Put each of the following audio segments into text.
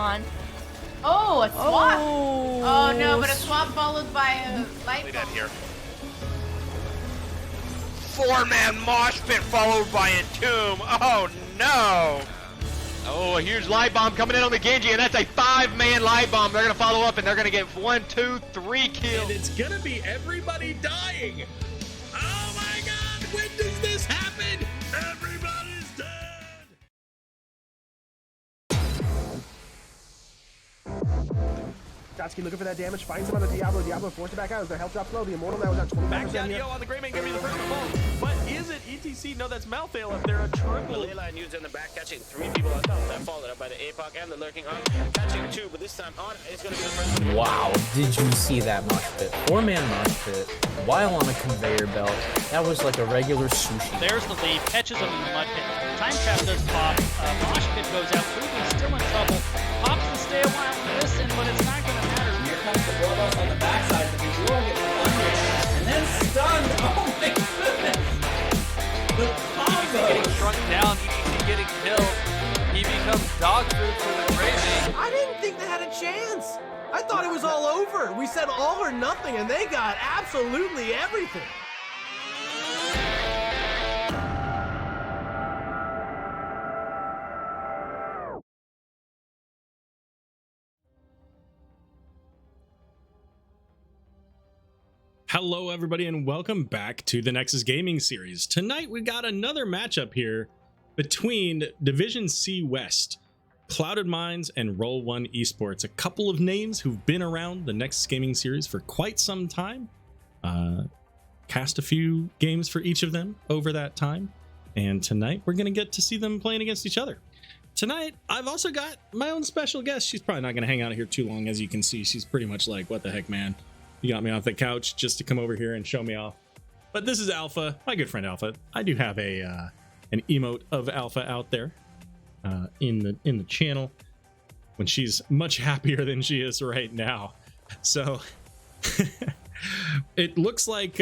icon. Oh, a swap. Oh, Oh no, but a swap followed by a light bulb. Here. 4-man mosh pit followed by a tomb. Oh no! Oh, here's Light Bomb coming in on the Genji, and that's a 5-man Light Bomb. They're gonna follow up, and they're gonna get 1, 2, 3 kills. And it's gonna be everybody dying. Oh my God! When does this happen? Everybody's dead. Jotsky looking for that damage, finds him on the Diablo. Diablo forced it back out as their health drops low. The Immortal now is at 25% Back down, here. yo, on the Grey Man, give me the first ball. But is it ETC? No, that's Malthael up there, a triple. The line used in the back, catching 3 people on top. That followed up by the APOC and the lurking on. Catching 2, but this time on is going to be the first one. Wow, did you see that mosh pit? 4-man mosh pit, while on a conveyor belt. That was like a regular sushi. There's the lead, catches him in the mud pit. Time trap does pop. Mosh pit goes out. Ruby's still in trouble. Pops to stay a while and listen, but it's not going to matter. Here comes the Roll1 on the backside. The Visual gets under and then stunned. Oh my goodness! The combo! Getting shrunk down, ETC getting killed. He becomes dog food for the Grey Man. I didn't think they had a chance. I thought it was all over. We said all or nothing, and they got absolutely everything. Hello, everybody, and welcome back to the Nexus Gaming Series. Tonight, we got another matchup here between Division C West, Clouded Minds, and Roll1Esports. A couple of names who've been around the Nexus Gaming Series for quite some time. Cast a few games for each of them over that time. And tonight, we're going to get to see them playing against each other. Tonight, I've also got my own special guest. She's probably not going to hang out here too long. As you can see, she's pretty much like, what the heck, man? You got me off the couch just to come over here and show me off. But this is Alpha, my good friend Alpha. I do have a an emote of Alpha out there in the channel when she's much happier than she is right now. So it looks like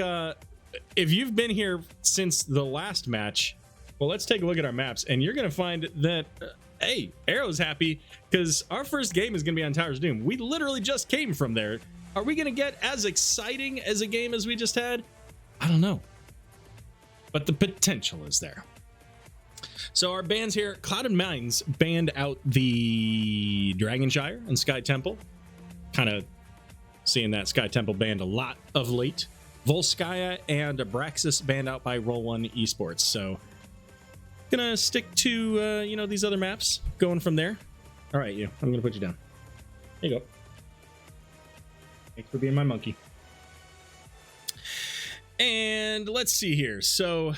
if you've been here since the last match, well, let's take a look at our maps, and you're gonna find that hey, Arrow's happy because our first game is gonna be on Towers of Doom. We literally just came from there. Are we going to get as exciting as a game as we just had? I don't know. But the potential is there. So our bans here, Clouded Minds banned out the Dragonshire and Sky Temple. Kind of seeing that Sky Temple banned a lot of late. Volskaya and Abraxas banned out by Roll1Esports. So gonna stick to these other maps, going from there. All right, you. I'm gonna put you down. There you go. Thanks for being my monkey. And let's see here. So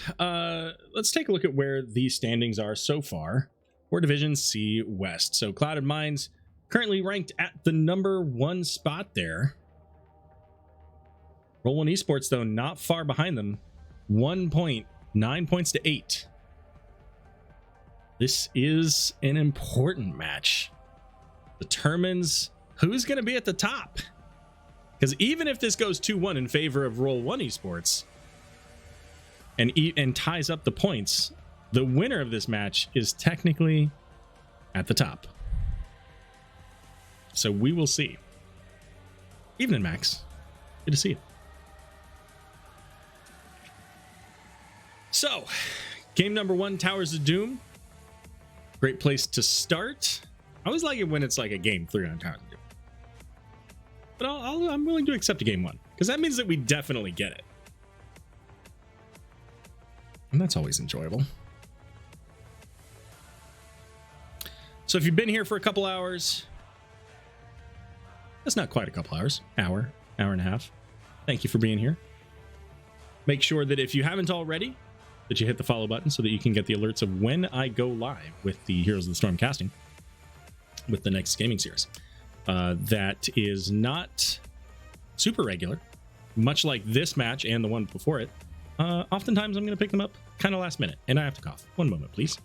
let's take a look at where these standings are so far for Division C West. So Clouded Minds currently ranked at the #1 spot there. Roll1Esports, though, not far behind them. 1 point, 9 points to 8. This is an important match. Determines who's going to be at the top. Because even if this goes 2-1 in favor of Roll1Esports and ties up the points, the winner of this match is technically at the top. So we will see. Evening, Max. Good to see you. So, game #1, Towers of Doom. Great place to start. I always like it when it's like a game 3 on Towers of Doom. But I'm willing to accept a game 1, because that means that we definitely get it. And that's always enjoyable. So if you've been here for a couple hours, that's not quite a couple hours, hour and a half. Thank you for being here. Make sure that if you haven't already, that you hit the follow button so that you can get the alerts of when I go live with the Heroes of the Storm casting with the Nexus Gaming Series. That is not super regular, much like this match and the one before it. Oftentimes I'm going to pick them up kind of last minute, and I have to cough. One moment, please.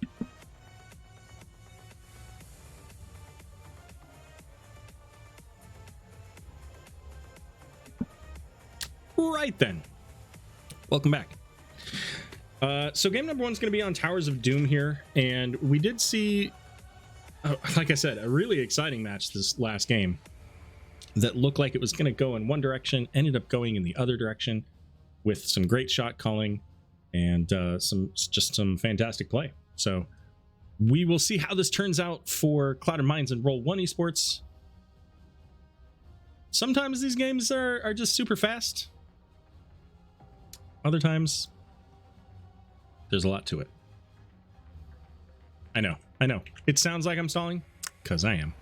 Right then. Welcome back. So game #1 is going to be on Towers of Doom here, and we did see like I said, a really exciting match this last game that looked like it was going to go in one direction, ended up going in the other direction with some great shot calling and some fantastic play. So we will see how this turns out for Clouded Minds and Roll1Esports. Sometimes these games are just super fast. Other times, there's a lot to it. I know. It sounds like I'm stalling, because I am.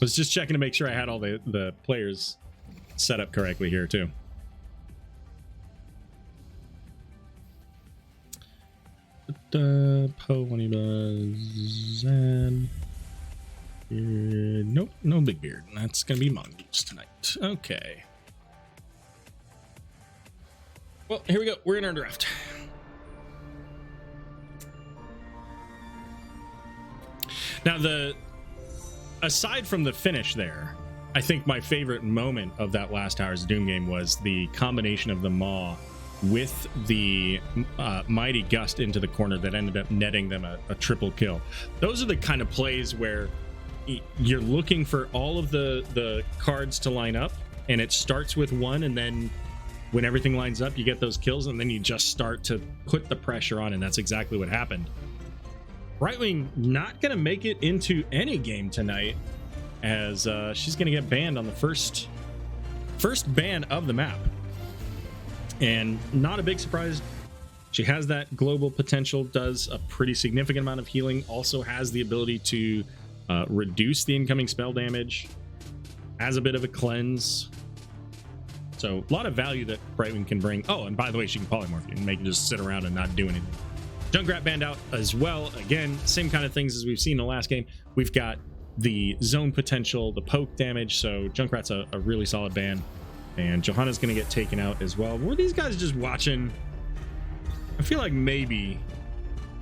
Was just checking to make sure I had all the players set up correctly here too. Nope, no Big Beard. That's gonna be Mongoose tonight. Okay. Well, here we go. We're in our draft. Now, aside from the finish there, I think my favorite moment of that last Towers of Doom game was the combination of the Maw with the Mighty Gust into the corner that ended up netting them a triple kill. Those are the kind of plays where you're looking for all of the cards to line up, and it starts with one, and then when everything lines up, you get those kills, and then you just start to put the pressure on, and that's exactly what happened. Brightwing not going to make it into any game tonight, as she's going to get banned on the first ban of the map. And not a big surprise. She has that global potential, does a pretty significant amount of healing, also has the ability to reduce the incoming spell damage, has a bit of a cleanse. So a lot of value that Brightwing can bring. Oh, and by the way, she can polymorph you and make you just sit around and not do anything. Junkrat banned out as well. Again, same kind of things as we've seen in the last game. We've got the zone potential, the poke damage, so Junkrat's a really solid ban. And Johanna's going to get taken out as well. Were these guys just watching? I feel like maybe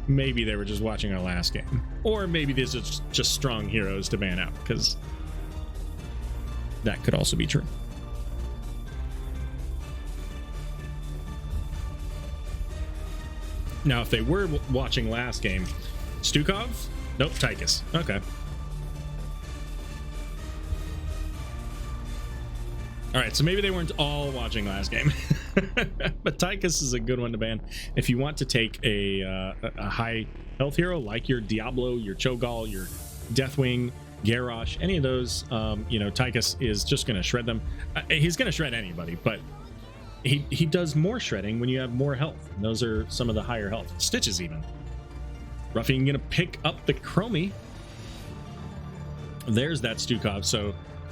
they were just watching our last game. Or maybe these are just strong heroes to ban out, because that could also be true. Now, if they were watching last game, Stukov? Nope, Tychus. Okay. All right, so maybe they weren't all watching last game. But Tychus is a good one to ban. If you want to take a high health hero like your Diablo, your Cho'Gall, your Deathwing, Garrosh, any of those, Tychus is just going to shred them. He's going to shred anybody, but he does more shredding when you have more health. And those are some of the higher health. Stitches even. Ruffian going to pick up the Chromie. There's that Stukov.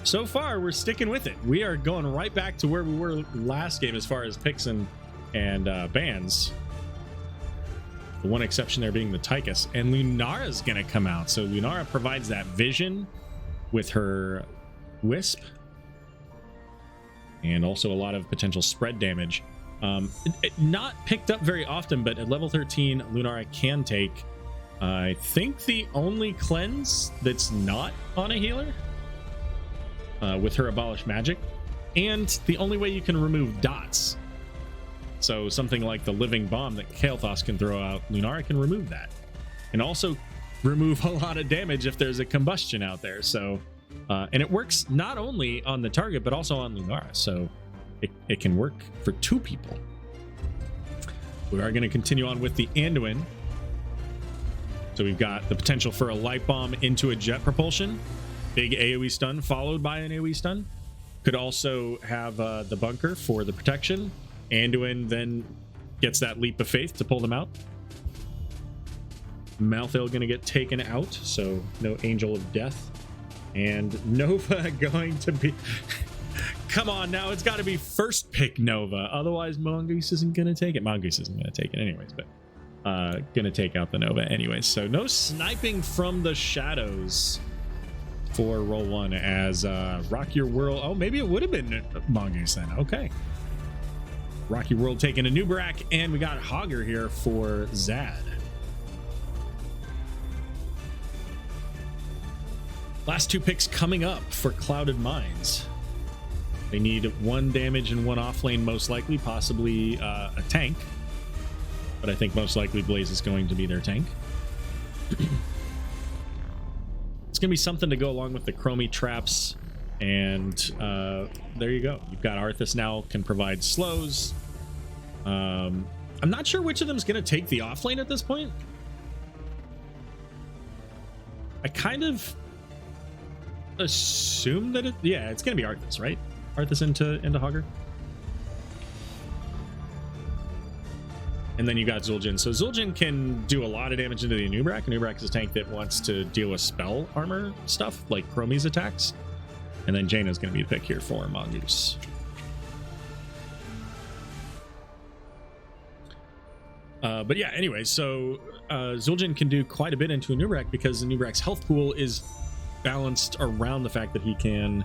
So far, we're sticking with it. We are going right back to where we were last game as far as picks and bans. The one exception there being the Tychus. And Lunara's going to come out. So Lunara provides that vision with her Wisp. And also a lot of potential spread damage. Not picked up very often, but at level 13, Lunara can take, I think, the only cleanse that's not on a healer with her Abolish Magic, and the only way you can remove dots. So something like the Living Bomb that Kael'thas can throw out, Lunara can remove that. And also remove a lot of damage if there's a combustion out there. So and it works not only on the target, but also on Lunara. So it can work for two people. We are going to continue on with the Anduin. So we've got the potential for a Light Bomb into a jet propulsion. Big AoE stun followed by an AoE stun. Could also have the bunker for the protection. Anduin then gets that leap of faith to pull them out. Malthael going to get taken out, so no Angel of Death. And Nova going to be... Come on now, it's got to be first pick Nova. Otherwise, Mongoose isn't going to take it. Mongoose isn't going to take it anyways, but going to take out the Nova anyways. So no sniping from the shadows for Roll1 as Rock Your World... Oh, maybe it would have been Mongoose then. Okay. Rock Your World taking a Nubarak, and we got Hogger here for Zad. Last two picks coming up for Clouded Minds. They need one damage and one off lane, most likely, possibly a tank. But I think most likely Blaze is going to be their tank. It's gonna be something to go along with the Chromie traps, and there you go. You've got Arthas now, can provide slows. I'm not sure which of them is gonna take the off lane at this point. I kind of assume that it's gonna be Arthas, right? Arthas into Hogger. And then you got Zul'jin. So Zul'jin can do a lot of damage into the Anub'arak. Anub'arak is a tank that wants to deal with spell armor stuff, like Chromie's attacks. And then Jaina's going to be the pick here for Mongoose. But yeah, anyway, so Zul'jin can do quite a bit into Anub'arak because Anub'arak's health pool is balanced around the fact that he can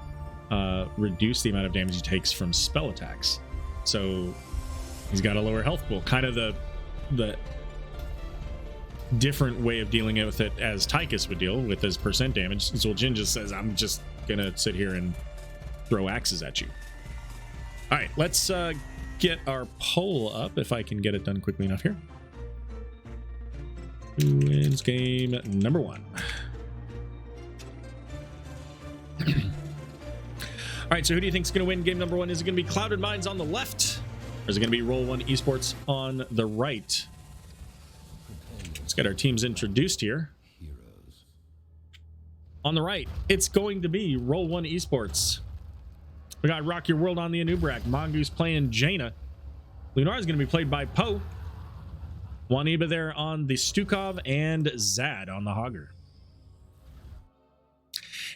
reduce the amount of damage he takes from spell attacks. So he's got a lower health pool, kind of the different way of dealing with it as Tychus would deal with his percent damage. Zul'jin just says, I'm just gonna sit here and throw axes at you. All right, let's get our poll up if I can get it done quickly enough here. Who wins game number 1? All right, so who do you think is going to win game number 1? Is it going to be Clouded Minds on the left? Or is it going to be Roll1Esports on the right? Let's get our teams introduced here. On the right, it's going to be Roll1Esports. We got Rock Your World on the Anub'arak. Mongoose playing Jaina. Lunar is going to be played by Poe. 1EBA there on the Stukov, and Zad on the Hogger.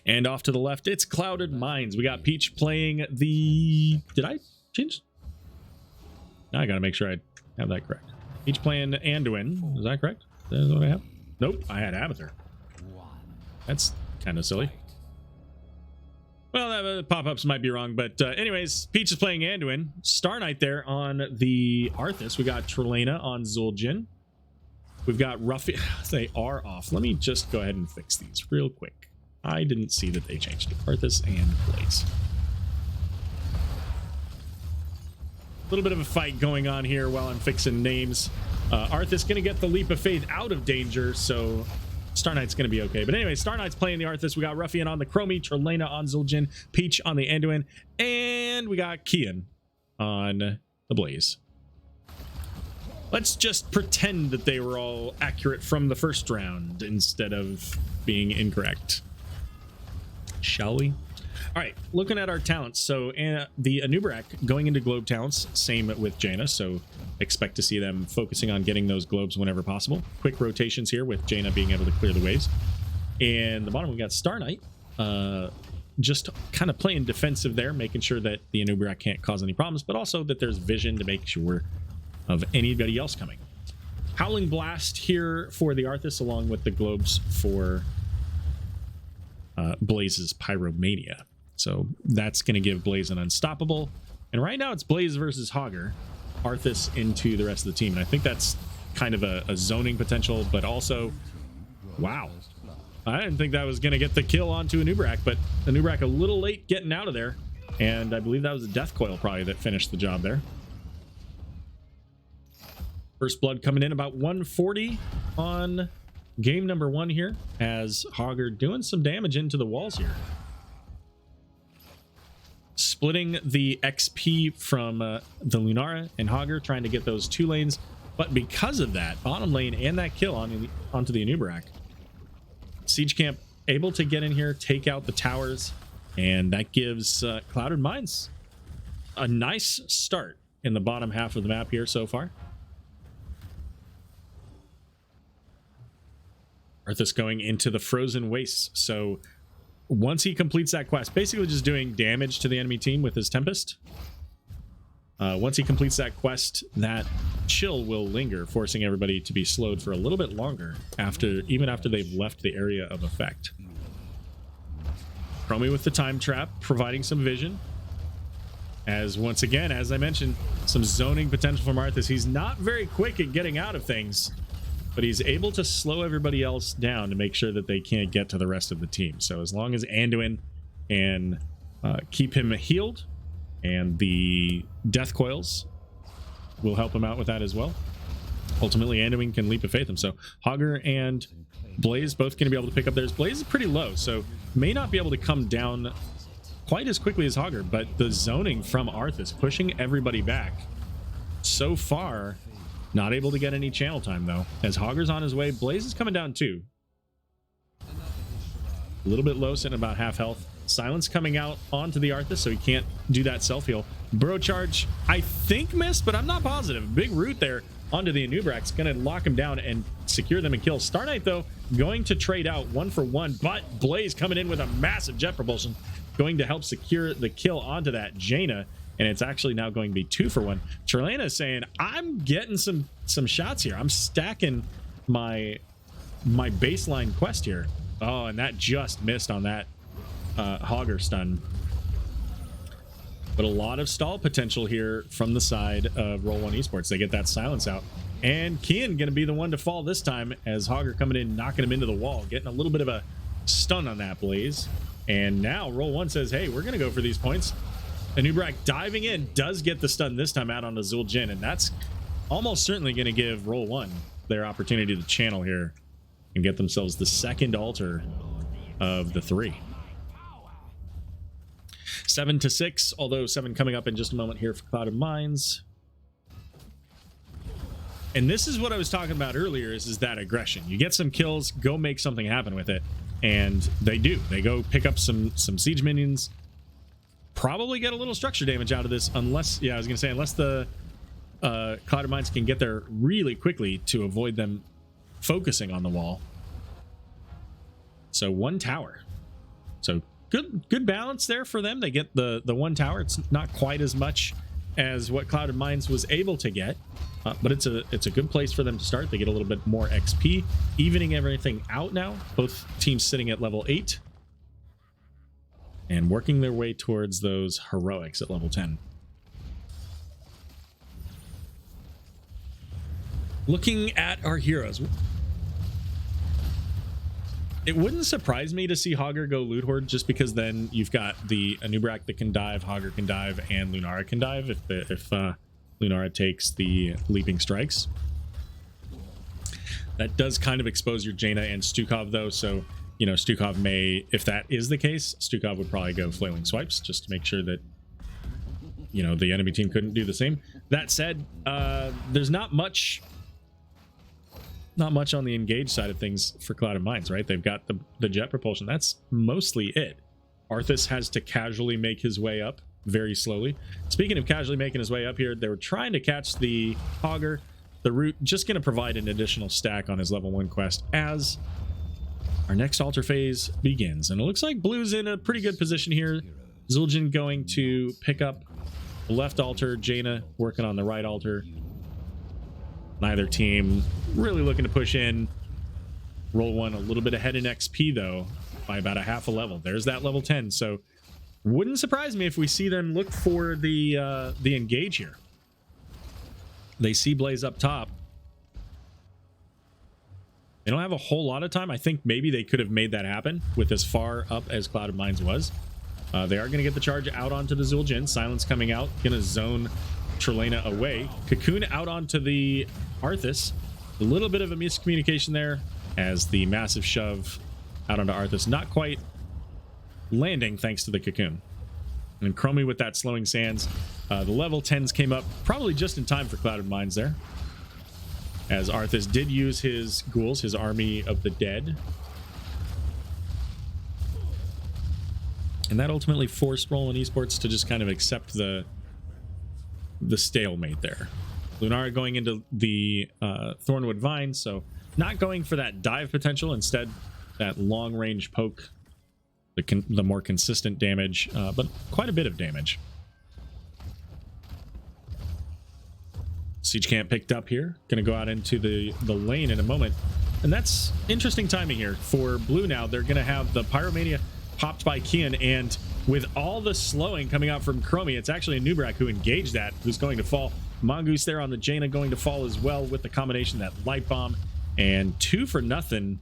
And off to the left, it's Clouded Minds. We got Peach playing the... Did I change? Now I got to make sure I have that correct. Peach playing Anduin. Is that correct? Is that what I have? Nope, I had Abathur. That's kind of silly. Well, the pop-ups might be wrong, but anyways, Peach is playing Anduin. Star Knight there on the Arthas. We got Trelena on Zul'jin. We've got Ruffy. They are off. Let me just go ahead and fix these real quick. I didn't see that they changed to Arthas and Blaze. A little bit of a fight going on here while I'm fixing names. Arthas going to get the Leap of Faith out of danger, so Star Knight's going to be okay. But anyway, Star Knight's playing the Arthas. We got Ruffian on the Chromie, Trelena on Zul'jin, Peach on the Anduin, and we got Kian on the Blaze. Let's just pretend that they were all accurate from the first round instead of being incorrect. Shall we? All right, looking at our talents. So the Anub'arak going into globe talents, same with Jaina. So expect to see them focusing on getting those globes whenever possible. Quick rotations here with Jaina being able to clear the waves. And the bottom, we got Star Knight, just kind of playing defensive there, making sure that the Anub'arak can't cause any problems, but also that there's vision to make sure of anybody else coming. Howling Blast here for the Arthas, along with the globes for Blaze's Pyromania. So that's going to give Blaze an unstoppable. And right now it's Blaze versus Hogger. Arthas into the rest of the team. And I think that's kind of a zoning potential, but also, wow. I didn't think that was going to get the kill onto Anub'arak, but Anub'arak a little late getting out of there. And I believe that was a Death Coil probably that finished the job there. First blood coming in about 140 on game number 1 here, as Hogger doing some damage into the walls here. Splitting the XP from the Lunara and Hogger, trying to get those 2 lanes. But because of that, bottom lane and that kill onto the Anub'arak, Siege Camp able to get in here, take out the towers, and that gives Clouded Minds a nice start in the bottom half of the map here so far. Arthas going into the Frozen Wastes. So once he completes that quest, basically just doing damage to the enemy team with his Tempest. Once he completes that quest, that chill will linger, forcing everybody to be slowed for a little bit longer even after they've left the area of effect. Chromie with the time trap, providing some vision. As once again, as I mentioned, some zoning potential from Arthas. He's not very quick at getting out of things, but he's able to slow everybody else down to make sure that they can't get to the rest of the team. So as long as Anduin can keep him healed, and the Death Coils will help him out with that as well. ultimately anyone can leap of faith him. So Hogger and Blaze both going to be able to pick up theirs. Blaze is pretty low, so may not be able to come down quite as quickly as Hogger, but the zoning from Arthas pushing everybody back. So far, not able to get any channel time though, as Hogger's on his way. Blaze is coming down too. A little bit low, sitting about half health. Silence coming out onto the Arthas, so he can't do that self-heal. Burrow charge, I think missed, but I'm not positive. Big root there onto the Anubrak's going to lock him down and secure them and kill. Star Knight, though, going to trade out 1 for 1, but Blaze coming in with a massive jet propulsion, going to help secure the kill onto that Jaina, and it's actually now going to be 2 for 1. Trelena is saying, I'm getting some shots here. I'm stacking my baseline quest here. Oh, and that just missed on that Hogger stun. But a lot of stall potential here from the side of Roll1Esports. They get that silence out. And Kian going to be the one to fall this time as Hogger coming in, knocking him into the wall, getting a little bit of a stun on that Blaze. And now Roll1 says, hey, we're going to go for these points. Anubrak diving in does get the stun this time out onto Zul'jin, and that's almost certainly going to give Roll1 their opportunity to channel here and get themselves the second altar of the 3. 7-6, although 7 coming up in just a moment here for Clouded Minds. And this is what I was talking about earlier, is that aggression. You get some kills, go make something happen with it. And they do. They go pick up some siege minions. Probably get a little structure damage out of this, unless, yeah, I was going to say, unless the Clouded Minds can get there really quickly to avoid them focusing on the wall. So 1 tower. So good balance there for them. They get the 1 tower. It's not quite as much as what Clouded Minds was able to get, but it's a good place for them to start. They get a little bit more XP, evening everything out now. Both teams sitting at level 8 and working their way towards those heroics at level 10. Looking at our heroes, it wouldn't surprise me to see Hogger go Loot Horde, just because then you've got the Anubrak that can dive, Hogger can dive, and Lunara can dive if Lunara takes the leaping strikes. That does kind of expose your Jaina and Stukov though, so you know Stukov may, if that is the case, Stukov would probably go Flailing Swipes just to make sure that you know the enemy team couldn't do the same. That said, there's not much on the engage side of things for Clouded Minds, right? They've got the jet propulsion. That's mostly it. Arthas has to casually make his way up very slowly. Speaking of casually making his way up here, they were trying to catch the Hogger. The root just going to provide an additional stack on his level 1 quest as our next altar phase begins. And it looks like Blue's in a pretty good position here. Zul'jin going to pick up the left altar, Jaina working on the right altar. Neither team really looking to push in. Roll1 a little bit ahead in XP though by about a half a level. There's that level 10. So wouldn't surprise me if we see them look for the engage here. They see Blaze up top. They don't have a whole lot of time. I think maybe they could have made that happen with as far up as Clouded Minds was. They are going to get the charge out onto the Zul'jin. Silence coming out, going to zone Trelena away. Cocoon out onto the Arthas. A little bit of a miscommunication there as the massive shove out onto Arthas not quite landing thanks to the Cocoon. And Chromie with that slowing sands. The level 10s came up probably just in time for Clouded Minds there, as Arthas did use his ghouls, his army of the dead. And that ultimately forced Roll1Esports to just kind of accept the stalemate there. Lunara going into the Thornwood Vine, so not going for that dive potential, instead that long range poke, the more consistent damage, but quite a bit of damage. Siege Camp picked up here, gonna go out into the lane in a moment, and that's interesting timing here for Blue. Now they're gonna have the Pyromania popped by Kian, and with all the slowing coming out from Chromie, it's actually Anubrak who engaged that, who's going to fall. Mongoose there on the Jaina going to fall as well with the combination, that light bomb, and 2 for nothing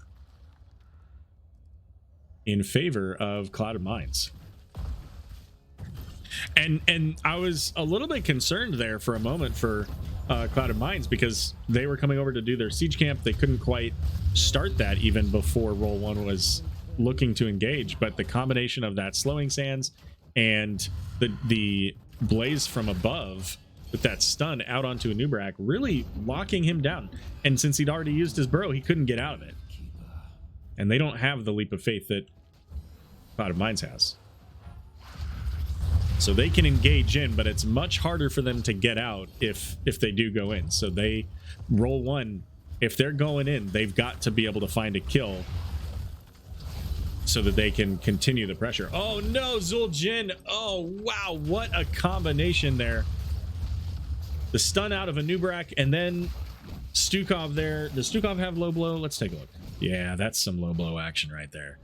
in favor of Clouded Minds. And I was a little bit concerned there for a moment for Clouded Mines because they were coming over to do their siege camp. They couldn't quite start that even before Roll1 was looking to engage, but the combination of that slowing sands and the blaze from above with that stun out onto a Nubrak really locking him down. And since he'd already used his burrow, he couldn't get out of it. And they don't have the leap of faith that Clouded Mines has. So they can engage in, but it's much harder for them to get out if they do go in. So they Roll1, if they're going in, they've got to be able to find a kill so that they can continue the pressure. Oh no, Zul'jin. Oh wow, what a combination there. The stun out of a Nubrak and then Stukov there. Does Stukov have low blow? Let's take a look. Yeah, that's some low blow action right there.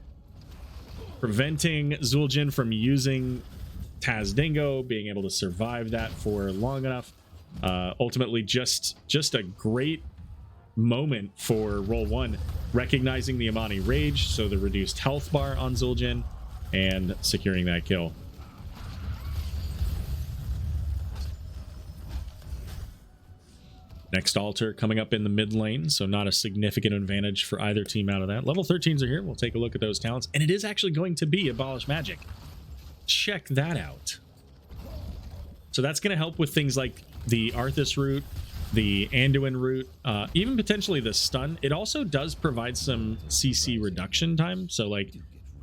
Preventing Zul'jin from using Taz Dingo, being able to survive that for long enough. Ultimately, just a great moment for Roll1, recognizing the Amani Rage, so the reduced health bar on Zul'jin, and securing that kill. Next altar coming up in the mid lane, so not a significant advantage for either team out of that. Level 13s are here. We'll take a look at those talents, and it is actually going to be Abolish Magic. Check that out. So that's going to help with things like the Arthas route, the Anduin route, even potentially the stun. It also does provide some CC reduction time. So like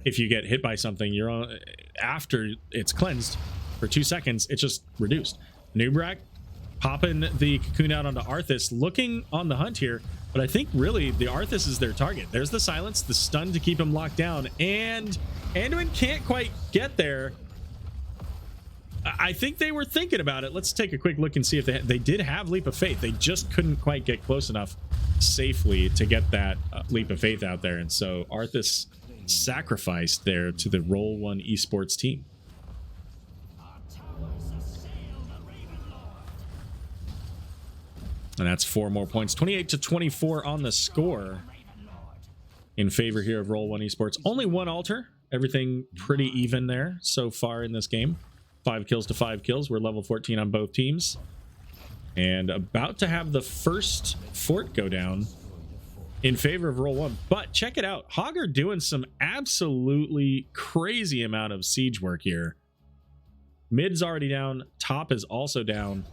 if you get hit by something, you're on after it's cleansed for 2 seconds, it's just reduced. Nubrak popping the cocoon out onto Arthas, looking on the hunt here, but I think really the Arthas is their target. There's the silence, the stun to keep him locked down, and Anduin can't quite get there. I think they were thinking about it. Let's take a quick look and see if they did have Leap of Faith. They just couldn't quite get close enough safely to get that Leap of Faith out there, and so Arthas sacrificed there to the Roll1Esports team. And that's 4 more points. 28-24 on the score in favor here of Roll1Esports. Only 1 altar. Everything pretty even there so far in this game. 5 kills to 5 kills. We're level 14 on both teams. And about to have the first fort go down in favor of Roll1. But check it out. Hogger doing some absolutely crazy amount of siege work here. Mid's already down. Top is also down.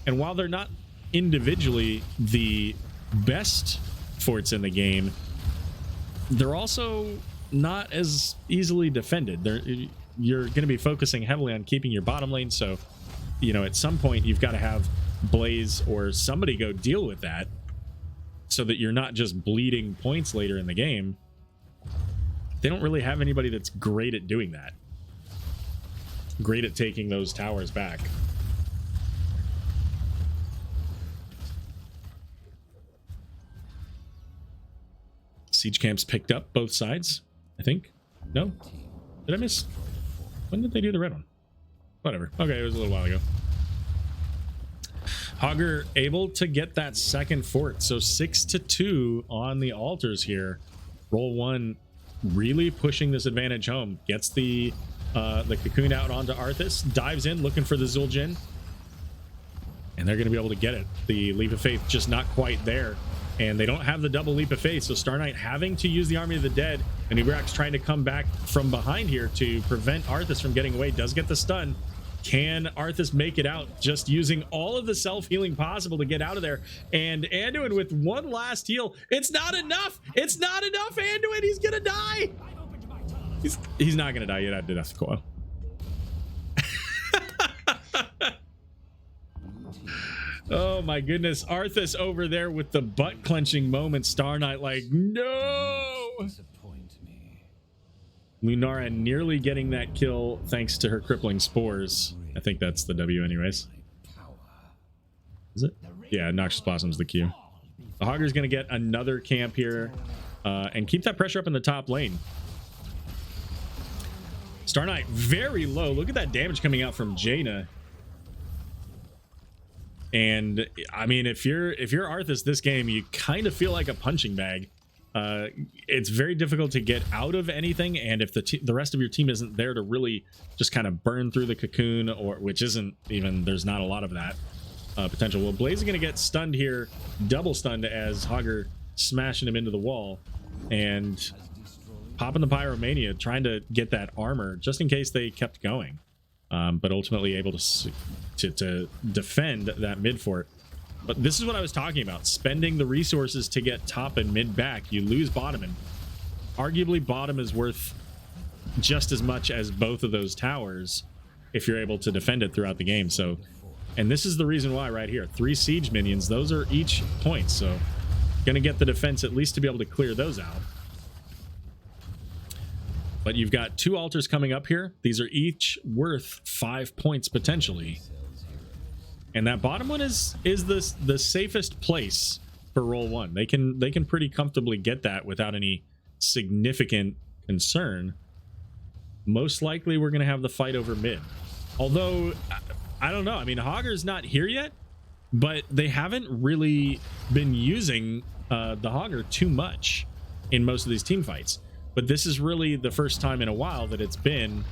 And while they're not individually the best forts in the game, they're also not as easily defended. You're going to be focusing heavily on keeping your bottom lane, so you know at some point you've got to have Blaze or somebody go deal with that so that you're not just bleeding points later in the game. They don't really have anybody that's great at doing that, great at taking those towers back. Siege camps picked up both sides, I think. No? Did I miss? When did they do the red one? Whatever. Okay, it was a little while ago. Hogger able to get that second fort. So 6-2 on the altars here. Roll1 really pushing this advantage home. Gets the cocoon out onto Arthas. Dives in looking for the Zul'jin. And they're going to be able to get it. The Leap of Faith just not quite there. And they don't have the double Leap of Faith, so Star Knight having to use the Army of the Dead, and Ubrak's trying to come back from behind here to prevent Arthas from getting away. Does get the stun. Can Arthas make it out just using all of the self-healing possible to get out of there? And Anduin with one last heal. It's not enough. It's not enough, Anduin. He's gonna die. He's not gonna die yet. I did have to coil. Oh my goodness, Arthas over there with the butt clenching moment. Star Knight like, no! Lunara nearly getting that kill thanks to her crippling spores. I think that's the W anyways. Is it? Yeah, Noxious Blossom's the Q. The Hogger's gonna get another camp here and keep that pressure up in the top lane. Star Knight very low. Look at that damage coming out from Jaina. And I mean, if you're Arthas this game, you kind of feel like a punching bag. It's very difficult to get out of anything, and if the rest of your team isn't there to really just kind of burn through the cocoon, or which isn't even, there's not a lot of that, potential. Well, Blaze is going to get stunned here, double stunned as Hogger smashing him into the wall and popping the Pyromania, trying to get that armor just in case they kept going. But ultimately able to defend that mid fort. But this is what I was talking about, spending the resources to get top and mid back. You lose bottom, and arguably bottom is worth just as much as both of those towers if you're able to defend it throughout the game. So, and this is the reason why right here, 3 siege minions, those are each points, so gonna get the defense at least to be able to clear those out. But you've got 2 altars coming up here. These are each worth 5 points potentially. And that bottom one is the safest place for Roll1. They can pretty comfortably get that without any significant concern. Most likely we're going to have the fight over mid. Although, I don't know. I mean, Hogger's not here yet, but they haven't really been using the Hogger too much in most of these team fights. But this is really the first time in a while that it's been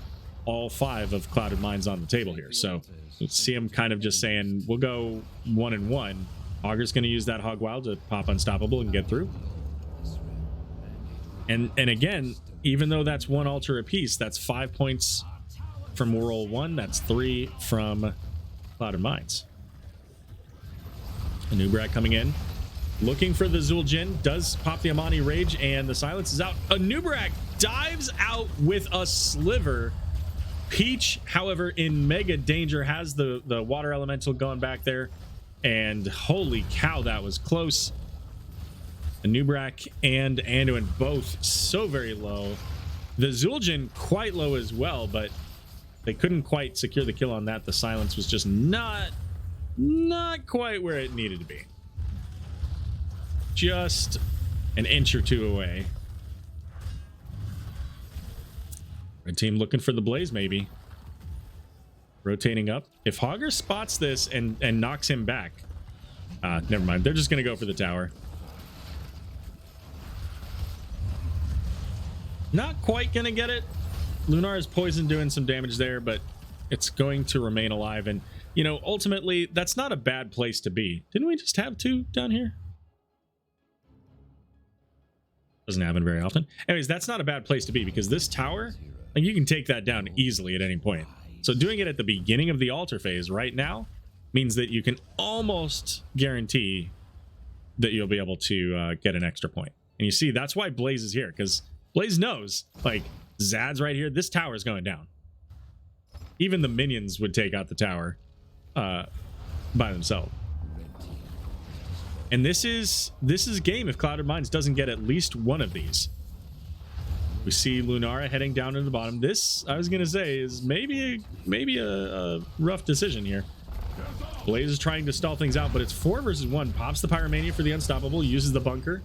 all 5 of Clouded Minds on the table here. So let's see him kind of just saying, we'll go 1-1. Hogger's going to use that Hog Wild to pop Unstoppable and get through. And again, even though that's 1 altar apiece, that's 5 points from Roll1. That's 3 from Clouded Minds. Anubrak coming in, looking for the Zul'jin, does pop the Amani Rage, and the silence is out. Anubrak dives out with a sliver. Peach, however, in mega danger, has the water elemental going back there, and holy cow, that was close. Anubrak and Anduin both so very low. The Zul'jin quite low as well, but they couldn't quite secure the kill on that. The silence was just not quite where it needed to be. Just an inch or 2 away. Red team looking for the Blaze, maybe. Rotating up. If Hogger spots this and knocks him back, never mind. They're just going to go for the tower. Not quite going to get it. Lunar's poison doing some damage there, but it's going to remain alive. And, you know, ultimately, that's not a bad place to be. Didn't we just have 2 down here? Doesn't happen very often. Anyways, that's not a bad place to be, because this tower, like, you can take that down easily at any point. So doing it at the beginning of the altar phase right now means that you can almost guarantee that you'll be able to get an extra point. And you see, that's why Blaze is here, because Blaze knows, like, Zad's right here. This tower is going down. Even the minions would take out the tower by themselves. And this is game if Clouded Minds doesn't get at least 1 of these. We see Lunara heading down to the bottom. This, I was gonna say, is maybe a rough decision here. Blaze is trying to stall things out, but it's 4 versus 1. Pops the Pyromania for the Unstoppable, uses the bunker,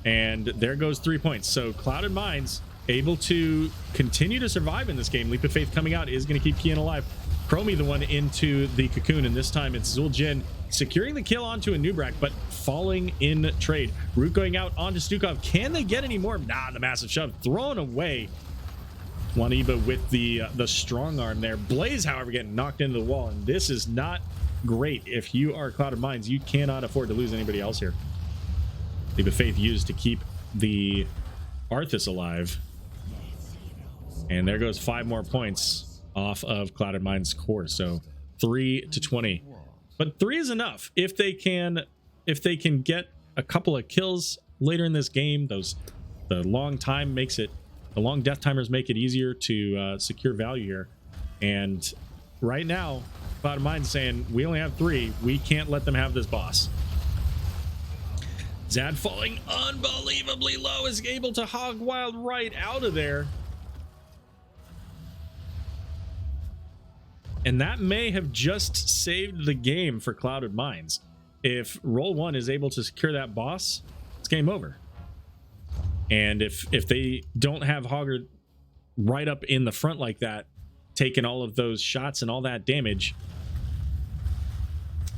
and there goes 3 points. So Clouded Minds able to continue to survive in this game. Leap of Faith coming out is going to keep Kian alive. Chromie the one into the cocoon, and this time it's Zul'jin securing the kill onto Anubrak, but falling in trade. Root going out onto Stukov. Can they get any more? Nah, the massive shove thrown away. Waniba with the strong arm there. Blaze, however, getting knocked into the wall, and this is not great. If you are Clouded Minds, you cannot afford to lose anybody else here. Leap of Faith used to keep the Arthas alive, and there goes 5 more points off of Clouded Minds' core. So 3-20, but 3 is enough if they can get a couple of kills later in this game. The long death timers make it easier to secure value here. And right now, Clouded Minds saying, we only have 3. We can't let them have this boss. Zad falling unbelievably low, is able to hog wild right out of there. And that may have just saved the game for Clouded Minds. If Roll1 is able to secure that boss, it's game over. And if they don't have Hogger right up in the front like that, taking all of those shots and all that damage,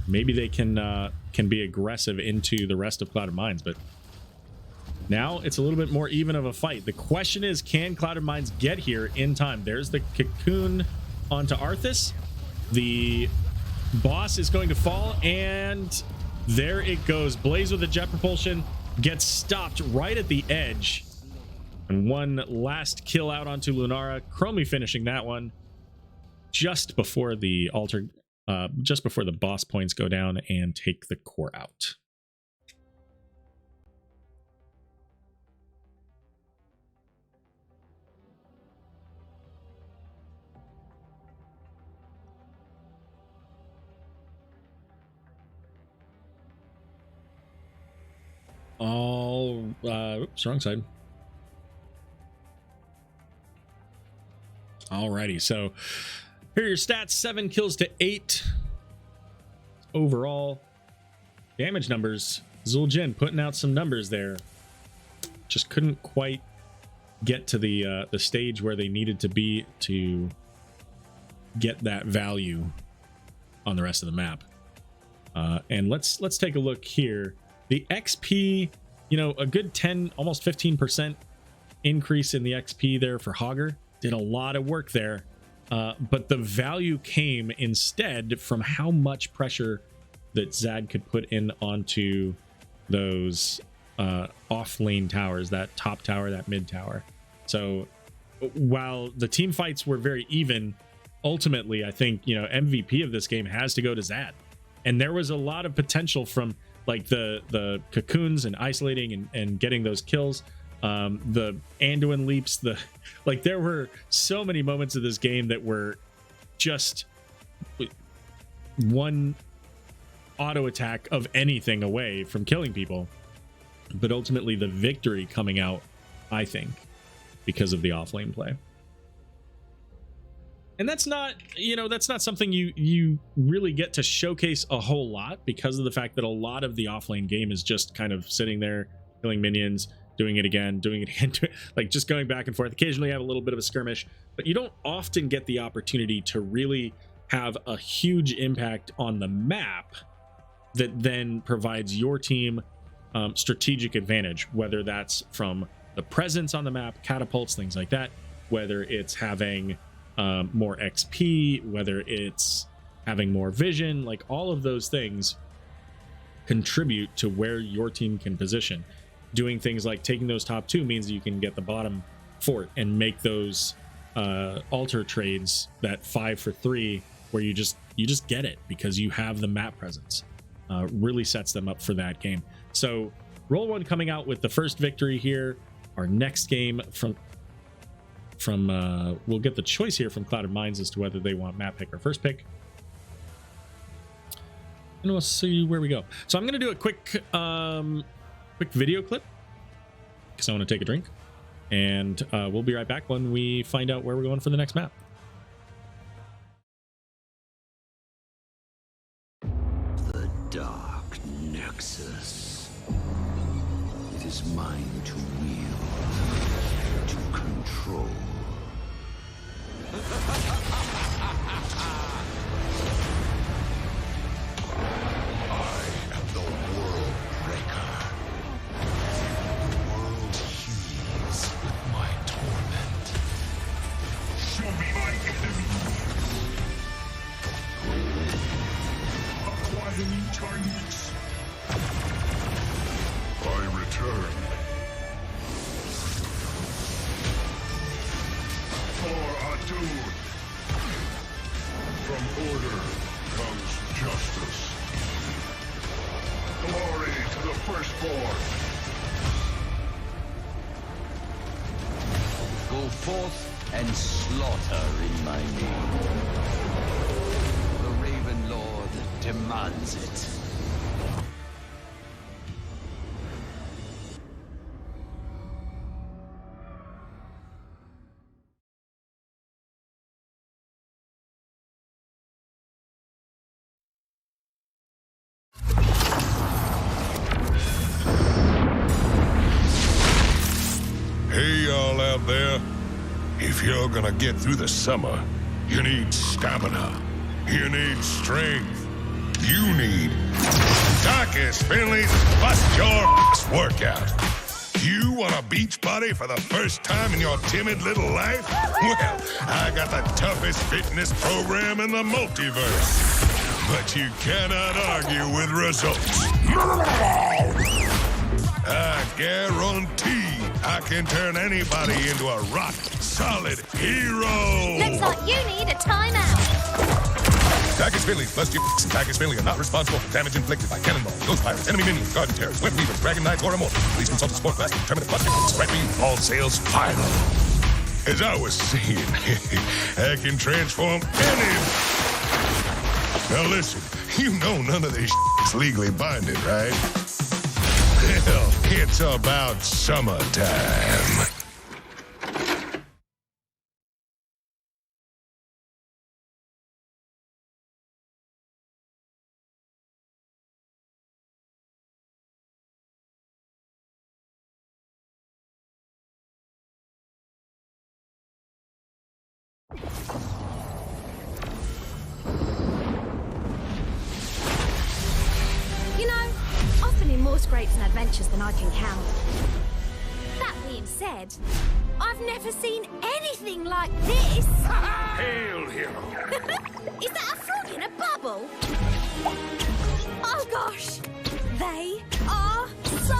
maybe they can be aggressive into the rest of Clouded Minds. But now it's a little bit more even of a fight. The question is, can Clouded Minds get here in time? There's the cocoon onto Arthas. The Boss is going to fall, and there it goes. Blaze with the jet propulsion gets stopped right at the edge. And one last kill out onto Lunara. Chromie finishing that one just before the just before the boss points go down and take the core out. Oops, wrong side. Alrighty, so here are your stats: 7 kills to 8 overall. Damage numbers, Zul'jin putting out some numbers there. Just couldn't quite get to the stage where they needed to be to get that value on the rest of the map. And let's take a look here. The XP, you know, a good 10, almost 15% increase in the XP there for Hogger. Did a lot of work there, but the value came instead from how much pressure that Zad could put in onto those off lane towers, that top tower, that mid tower. So while the team fights were very even, ultimately I think, you know, MVP of this game has to go to Zad. And there was a lot of potential from like the cocoons and isolating and getting those kills. The Anduin leaps, like there were so many moments of this game that were just one auto attack of anything away from killing people, but ultimately the victory coming out, I think, because of the offlane play. And that's not, you know, that's not something you really get to showcase a whole lot, because of the fact that a lot of the offlane game is just kind of sitting there killing minions, doing it again, like just going back and forth. Occasionally have a little bit of a skirmish, but you don't often get the opportunity to really have a huge impact on the map that then provides your team strategic advantage, whether that's from the presence on the map, catapults, things like that, whether it's having more XP, whether it's having more vision, like all of those things contribute to where your team can position. Doing things like taking those top 2 means that you can get the bottom fort and make those altar trades, that 5 for 3, where you just get it because you have the map presence. Really sets them up for that game. So Roll1 coming out with the first victory here. Our next game from we'll get the choice here from Clouded Minds as to whether they want map pick or first pick, and we'll see where we go. So I'm going to do a quick video clip because I want to take a drink, and we'll be right back when we find out where we're going for the next map. The Dark Nexus. It is mine to wield, to control. I am the World Breaker. The world heaves with my torment. Show me my enemy. Acquiring targets. I return. For Adun. From order comes justice. Glory to the firstborn. Go forth and slaughter in my name. The Raven Lord demands it. Hey, y'all out there. If you're gonna get through the summer, you need stamina. You need strength. You need Darkest Finley's Bust Your Ass Workout. You want a beach body for the first time in your timid little life? Well, I got the toughest fitness program in the multiverse. but you cannot argue with results. I guarantee I can turn anybody into a rock-solid hero. Looks like you need a timeout. Package Finley plus Jim Package Finley are not responsible for damage inflicted by cannonball, ghost pirates, enemy minions, garden terrors, web weavers, dragon knights, or immortals. Please consult the sport class to determine if plus is right for you. All sales final. As I was saying, I can transform any. Now listen, you know none of this is legally binding, right? Well, it's about summertime. You know, I've been in more scrapes and adventures than I can count. That being said, I've never seen anything like this. Hail, hero. Is that a frog in a bubble? Oh gosh, they are so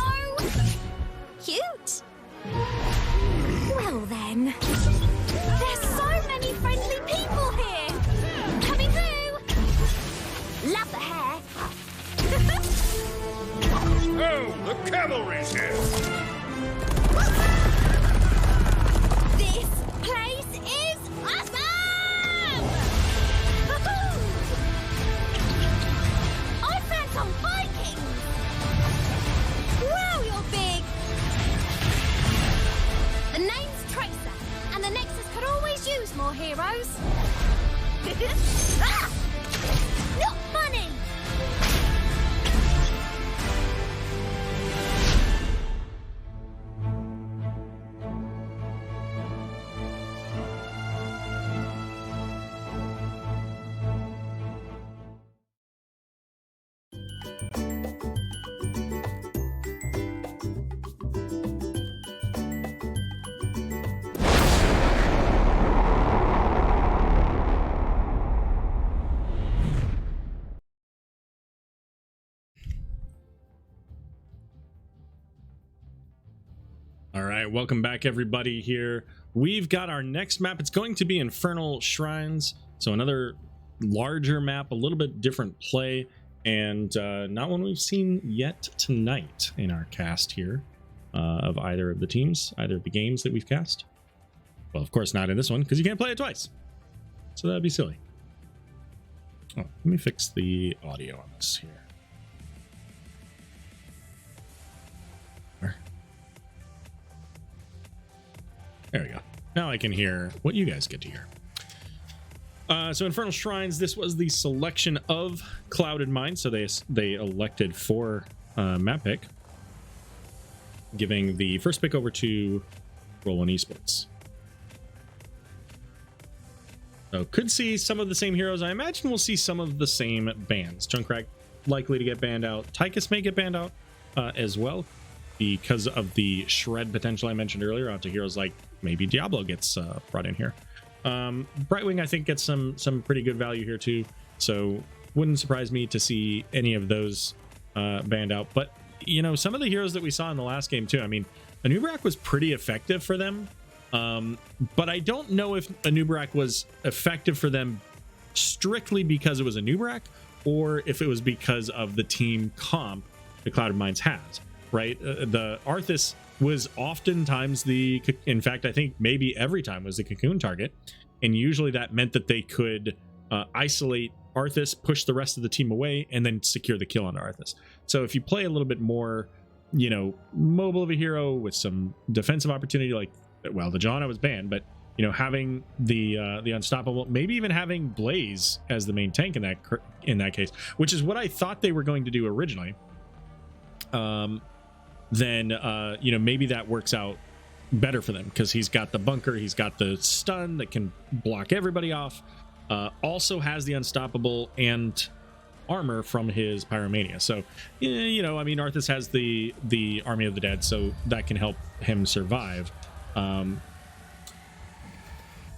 cute. Well then, there's so many friendly people here. Coming through. Love the hair. Oh, the cavalry's here. This place is awesome! I found some Vikings! Wow, you're big! The name's Tracer, and the Nexus could always use more heroes. Ah! Not funny! All right, welcome back everybody here. We've got our next map. It's going to be Infernal Shrines. So another larger map, a little bit different play, and not one we've seen yet tonight in our cast here of either of the teams, either of the games that we've cast. Well, of course not in this one, because you can't play it twice. So that'd be silly. Oh, let me fix the audio on this here. There we go. Now I can hear what you guys get to hear. So Infernal Shrines, this was the selection of Clouded Mine, so they elected for map pick, giving the first pick over to Roll1Esports. So could see some of the same heroes. I imagine we'll see some of the same bans. Junkrat likely to get banned out. Tychus may get banned out as well, because of the shred potential I mentioned earlier onto heroes like maybe Diablo gets brought in here. Brightwing I think gets some pretty good value here too, so wouldn't surprise me to see any of those banned out. But you know, some of the heroes that we saw in the last game too, I mean, Anubarak was pretty effective for them, but I don't know if Anubarak was effective for them strictly because it was Anubarak, or if it was because of the team comp the Clouded Mines has. Right, the Arthas was oftentimes in fact I think maybe every time was the cocoon target, and usually that meant that they could isolate Arthas, push the rest of the team away, and then secure the kill on Arthas. So if you play a little bit more, you know, mobile of a hero with some defensive opportunity, like, well, the Janna was banned, but you know, having the unstoppable, maybe even having Blaze as the main tank in that case, which is what I thought they were going to do originally. Then you know, maybe that works out better for them because he's got the bunker, he's got the stun that can block everybody off, also has the unstoppable and armor from his Pyromania. So you know, I mean, Arthas has the Army of the Dead, so that can help him survive.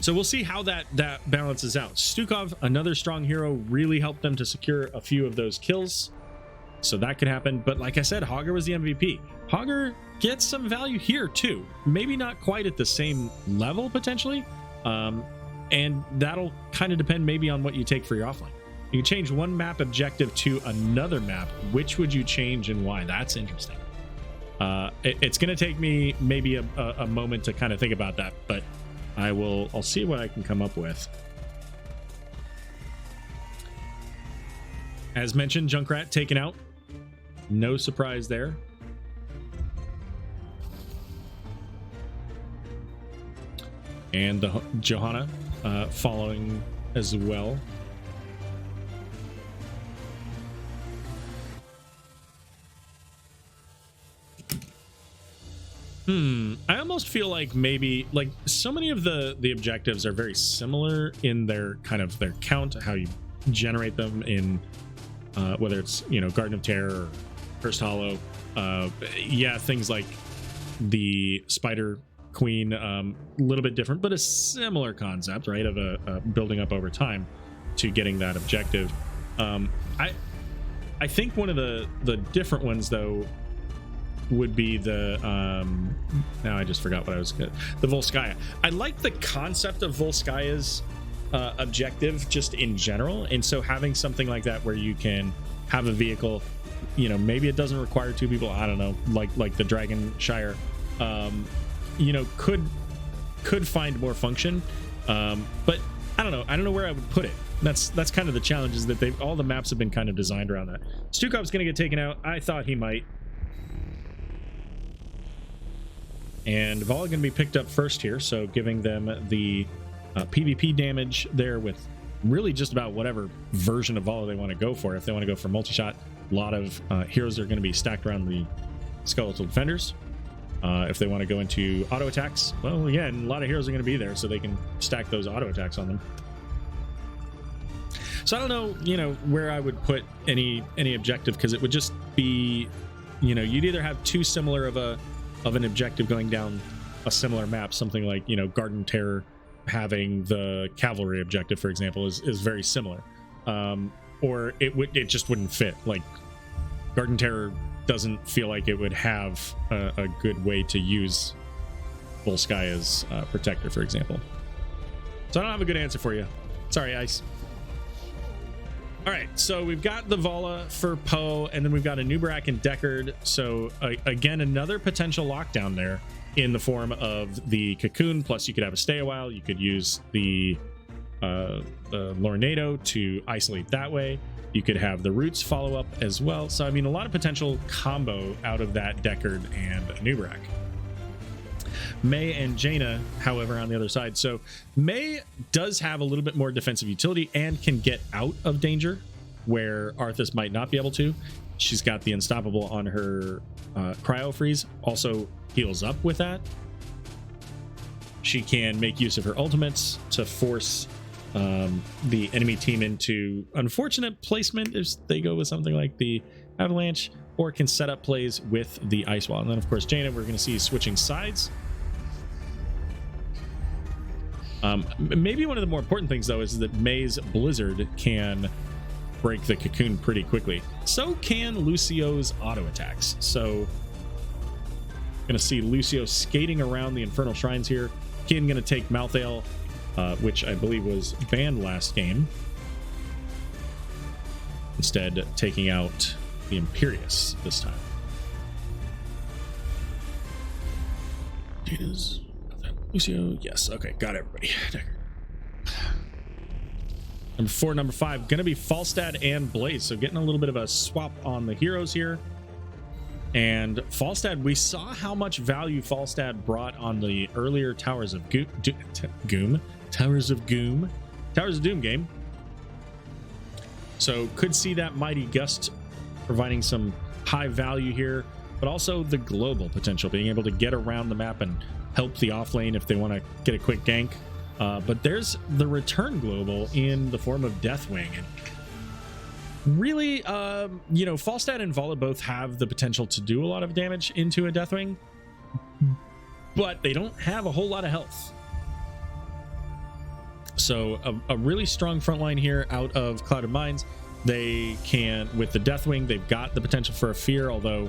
So we'll see how that balances out. Stukov, another strong hero, really helped them to secure a few of those kills. So that could happen. But like I said, Hogger was the MVP. Hogger gets some value here too. Maybe not quite at the same level potentially. And that'll kind of depend maybe on what you take for your offlane. You can change one map objective to another map. Which would you change and why? That's interesting. It's going to take me maybe a moment to kind of think about that, but I'll see what I can come up with. As mentioned, Junkrat taken out. No surprise there. And the Johanna following as well. I almost feel like maybe like so many of the objectives are very similar in their kind of their count, how you generate them in whether it's, you know, Garden of Terror or Cursed Hollow. Yeah, things like the Spider Queen, a little bit different, but a similar concept, right, of a building up over time to getting that objective. I think one of the different ones though would be the now I just forgot what I was the Volskaya. I like the concept of Volskaya's objective just in general, and so having something like that where you can have a vehicle, you know, maybe it doesn't require two people, I don't know, like the Dragon Shire, you know, could find more function, but I don't know where I would put it. That's kind of the challenge, is that all the maps have been kind of designed around that. Stukov's gonna get taken out. I thought he might. And Vala going to be picked up first here, so giving them the PvP damage there with really just about whatever version of Vala they want to go for. If they want to go for multi-shot, a lot of heroes are going to be stacked around the Skeletal Defenders. If they want to go into auto attacks, well, again, a lot of heroes are going to be there, so they can stack those auto attacks on them. So I don't know, you know, where I would put any objective, because it would just be, you know, you'd either have too similar of an objective going down a similar map, something like, you know, Garden Terror having the cavalry objective, for example, is very similar, or it just wouldn't fit. Like Garden Terror doesn't feel like it would have a good way to use Volskaya's protector, for example. So I don't have a good answer for you. Sorry, Ice. All right, so we've got the Vala for Poe, and then we've got a Nubarak and Deckard. So again, another potential lockdown there in the form of the Cocoon. Plus, you could have a stay a while. You could use the Lornado to isolate that way. You could have the Roots follow up as well. So I mean, a lot of potential combo out of that Deckard and Nubarak. May and Jaina, however, on the other side. So May does have a little bit more defensive utility and can get out of danger where Arthas might not be able to. She's got the Unstoppable on her Cryo Freeze, also heals up with that. She can make use of her ultimates to force the enemy team into unfortunate placement if they go with something like the Avalanche, or can set up plays with the Ice Wall. And then, of course, Jaina, we're going to see switching sides. Maybe one of the more important things, though, is that May's Blizzard can break the Cocoon pretty quickly. So can Lucio's auto attacks. So going to see Lucio skating around the Infernal Shrines here. Kian going to take Malthael, which I believe was banned last game. Instead, taking out the Imperius this time. Data's Lucio, yes. Okay, got everybody. Number 4, number 5, gonna be Falstad and Blaze. So getting a little bit of a swap on the heroes here. And Falstad, we saw how much value Falstad brought on the earlier Towers of Doom game. So could see that Mighty Gust providing some high value here, but also the global potential, being able to get around the map and help the offlane if they want to get a quick gank. But there's the return global in the form of Deathwing. And really, you know, Falstad and Vala both have the potential to do a lot of damage into a Deathwing, but they don't have a whole lot of health. So a really strong front line here out of Clouded Minds. They can, with the Deathwing, they've got the potential for a fear, although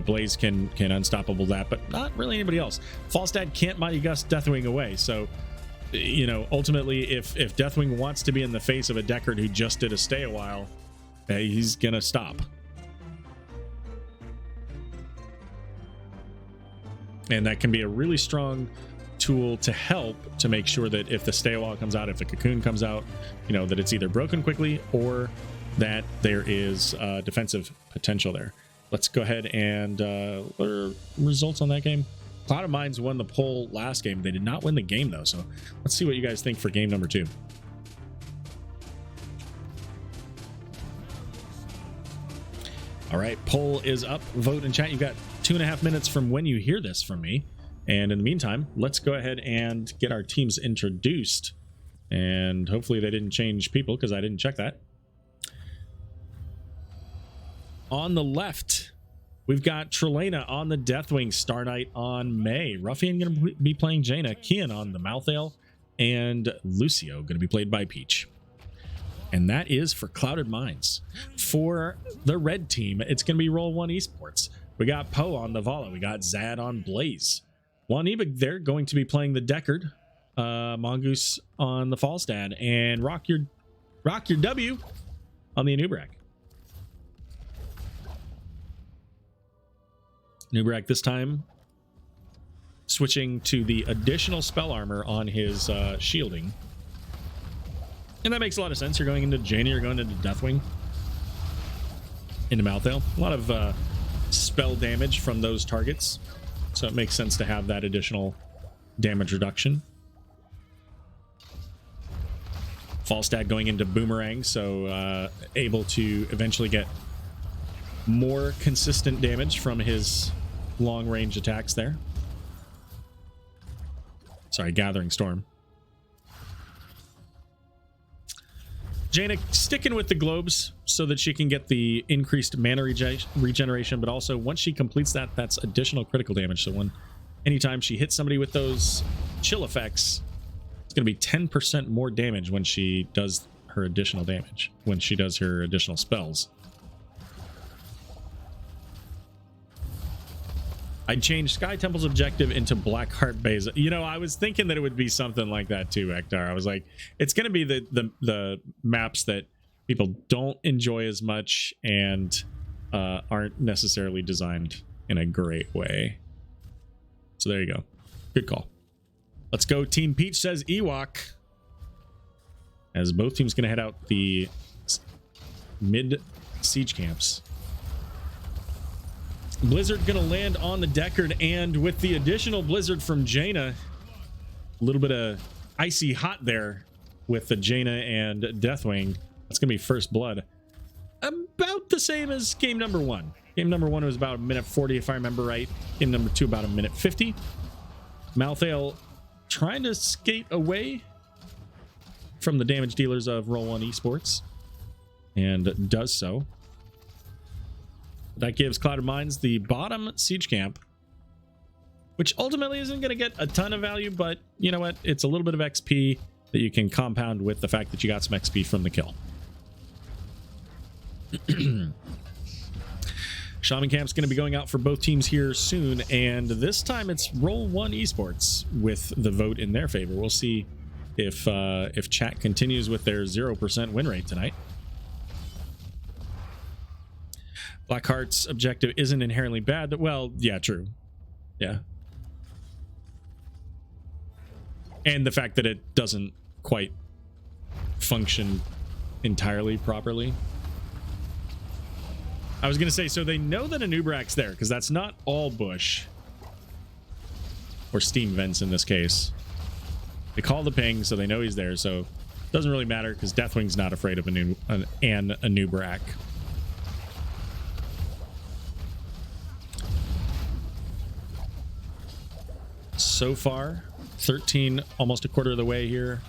Blaze can unstoppable that, but not really anybody else. Falstad can't Mighty Gust Deathwing away, so ultimately if Deathwing wants to be in the face of a Deckard who just did a stay a while, he's gonna stop. And that can be a really strong tool to help to make sure that if the stay a while comes out, if the cocoon comes out, that it's either broken quickly or that there is defensive potential there. Let's go ahead and what are results on that game? Cloud of Minds won the poll last game. They did not win the game though, so let's see what you guys think for game number 2. All right, poll is up. Vote in chat. You got 2.5 minutes from when you hear this from me. And in the meantime, let's go ahead and get our teams introduced. And hopefully they didn't change people because I didn't check that. On the left, we've got Trelena on the Deathwing, Star Knight on May, Ruffian going to be playing Jaina, Kian on the Malthael, and Lucio going to be played by Peach. And that is for Clouded Minds. For the red team, it's going to be Roll1Esports. We got Poe on the Vala. We got Zad on Blaze. 1E, they're going to be playing the Deckard. Mongoose on the Falstad. And Rock Your W on the Anubrak. Anubrak this time switching to the additional spell armor on his shielding. And that makes a lot of sense. You're going into Jaina, you're going into Deathwing, into Malthael. A lot of spell damage from those targets. So it makes sense to have that additional damage reduction. Falstad going into Boomerang, so able to eventually get more consistent damage from his long-range attacks there. Sorry, Gathering Storm. Jaina sticking with the globes so that she can get the increased mana regeneration, but also once she completes that, that's additional critical damage. So anytime she hits somebody with those chill effects, it's going to be 10% more damage when she does her additional damage, when she does her additional spells. I'd change Sky Temple's objective into Blackheart Base. I was thinking that it would be something like that too, Ektar. I was like, it's going to be the maps that people don't enjoy as much and aren't necessarily designed in a great way. So there you go. Good call. Let's go. Team Peach says Ewok. As both teams going to head out the mid siege camps. Blizzard gonna land on the Deckard, and with the additional Blizzard from Jaina, a little bit of icy hot there with the Jaina and Deathwing. That's gonna be first blood. About the same as game number 1. Game number 1 was about 1:40 if I remember right. Game number 2 about 1:50. Malthael trying to skate away from the damage dealers of Roll1Esports, and does so. That gives Clouded Minds the bottom siege camp, which ultimately isn't going to get a ton of value, but you know what? It's a little bit of XP that you can compound with the fact that you got some XP from the kill. Shaman Camp's going to be going out for both teams here soon, and this time it's Roll1Esports with the vote in their favor. We'll see if chat continues with their 0% win rate tonight. Blackheart's objective isn't inherently bad. Well, yeah, true. Yeah. And the fact that it doesn't quite function entirely properly. I was going to say, so they know that Anubrak's there, because that's not all bush. Or steam vents in this case. They call the ping, so they know he's there, so it doesn't really matter, because Deathwing's not afraid of an Anubrak. So far, 13, almost a quarter of the way here.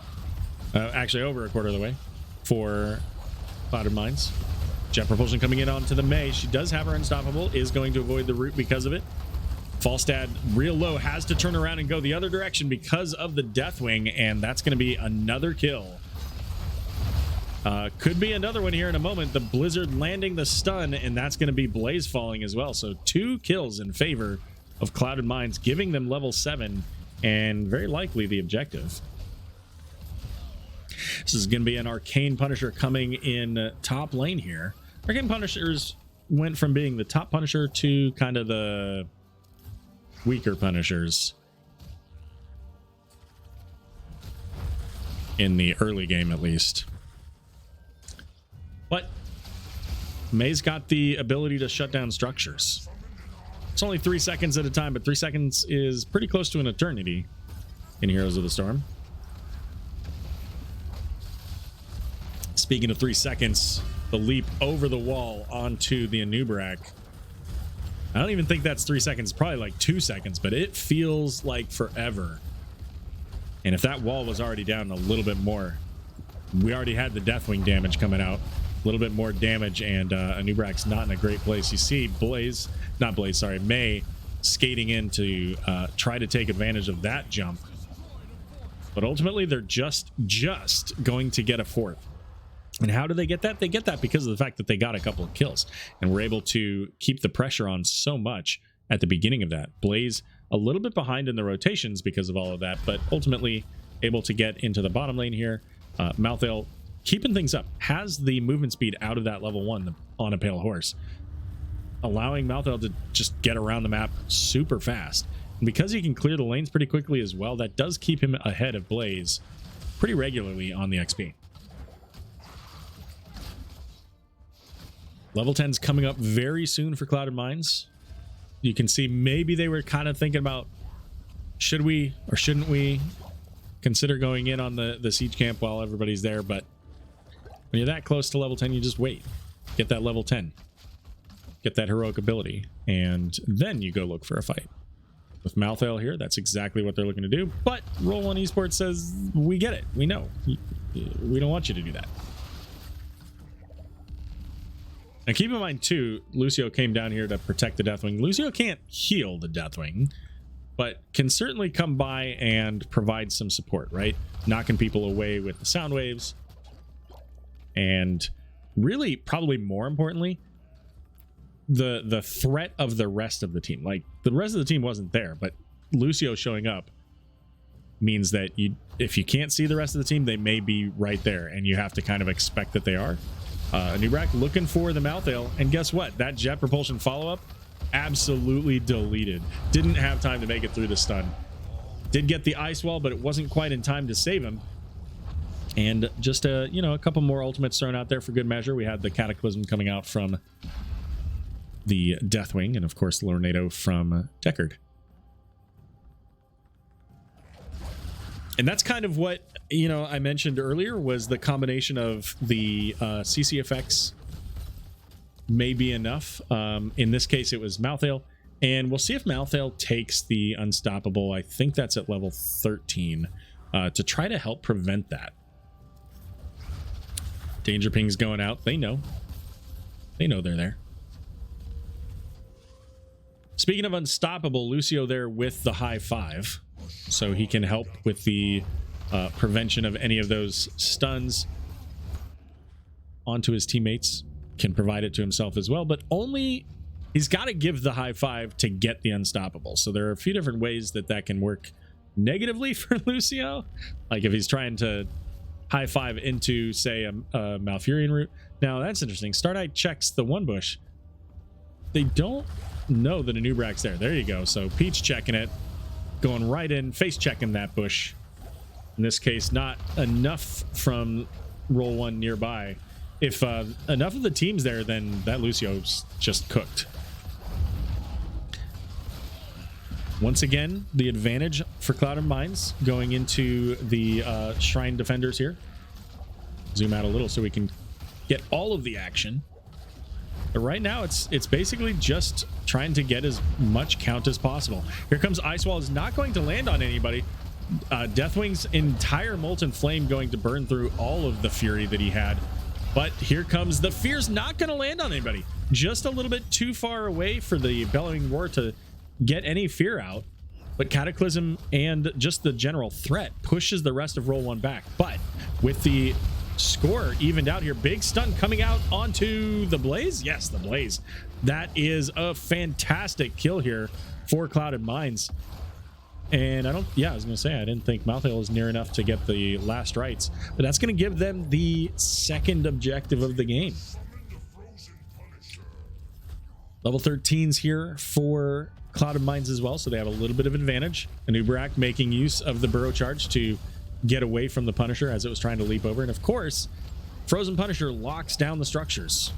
Actually, over a quarter of the way for Clouded Minds. Jet Propulsion coming in onto the May. She does have her Unstoppable, is going to avoid the root because of it. Falstad real low, has to turn around and go the other direction because of the Deathwing, and that's going to be another kill. Could be another one here in a moment. The Blizzard landing the stun, and that's going to be Blaze falling as well. So 2 kills in favor of Clouded Minds, giving them level 7 and very likely the objective. This is going to be an Arcane Punisher coming in top lane here. Arcane Punishers went from being the top Punisher to kind of the weaker Punishers in the early game, at least. But May's got the ability to shut down structures. It's only 3 seconds at a time, but 3 seconds is pretty close to an eternity in Heroes of the Storm. Speaking of 3 seconds, the leap over the wall onto the Anub'arak. I don't even think that's 3 seconds, probably like 2 seconds, but it feels like forever. And if that wall was already down a little bit more, we already had the Deathwing damage coming out. A little bit more damage, and Anub'arak's not in a great place. You see May skating in to try to take advantage of that jump. But ultimately, they're just going to get a 4th. And how do they get that? They get that because of the fact that they got a couple of kills and were able to keep the pressure on so much at the beginning of that. Blaze a little bit behind in the rotations because of all of that, but ultimately able to get into the bottom lane here. Malthael keeping things up, has the movement speed out of that level 1 on a Pale Horse, allowing Malthael to just get around the map super fast. And because he can clear the lanes pretty quickly as well, that does keep him ahead of Blaze pretty regularly on the XP. Level 10's coming up very soon for Clouded Minds. You can see maybe they were kind of thinking about, should we or shouldn't we consider going in on the siege camp while everybody's there, but when you're that close to level 10, you just wait. Get that level 10. Get that heroic ability, and then you go look for a fight. With Malthael here, that's exactly what they're looking to do, but Roll1Esports says, we get it. We know. We don't want you to do that. Now keep in mind too, Lucio came down here to protect the Deathwing. Lucio can't heal the Deathwing, but can certainly come by and provide some support, right? Knocking people away with the sound waves. And really, probably more importantly, the threat of the rest of the team. Like, the rest of the team wasn't there, but Lucio showing up means that if you can't see the rest of the team, they may be right there, and you have to kind of expect that they are. Anub'arak looking for the Malthael, and guess what? That jet propulsion follow-up absolutely deleted. Didn't have time to make it through the stun. Did get the ice wall, but it wasn't quite in time to save him. And just a couple more ultimates thrown out there for good measure. We had the Cataclysm coming out from the Deathwing, and of course the Lornado from Deckard. And that's kind of what I mentioned earlier, was the combination of the CC effects may be enough. In this case, it was Malthael, and we'll see if Malthael takes the Unstoppable. I think that's at level 13 to try to help prevent that. Danger ping's going out. They know they're there. Speaking of Unstoppable, Lucio there with the high 5, so he can help with the prevention of any of those stuns onto his teammates. Can provide it to himself as well, but only he's got to give the high 5 to get the Unstoppable. So there are a few different ways that can work negatively for Lucio, like if he's trying to high 5 into, say, a Malfurion route. Now that's interesting. Stardite checks the one bush. They don't know that Anub'arak's there. There you go. So Peach checking it, going right in, face checking that bush. In this case, not enough from Roll1 nearby. If enough of the team's there, then that Lucio's just cooked. Once again, the advantage for Clouded Minds going into the Shrine Defenders here. Zoom out a little so we can get all of the action. But right now, it's basically just trying to get as much count as possible. Here comes Ice Wall. Is not going to land on anybody. Deathwing's entire Molten Flame going to burn through all of the Fury that he had. But here comes the Fear's not going to land on anybody. Just a little bit too far away for the Bellowing Roar to get any fear out, but Cataclysm and just the general threat pushes the rest of Roll1 back. But with the score evened out here, big stun coming out onto the Blaze. Yes, the Blaze. That is a fantastic kill here for Clouded Minds. And I was gonna say, I didn't think Malthael was near enough to get the last rights, but that's gonna give them the second objective of the game. Level 13s here for Clouded Minds as well, so they have a little bit of advantage. Anub'arak making use of the burrow charge to get away from the Punisher as it was trying to leap over. And of course, Frozen Punisher locks down the structures.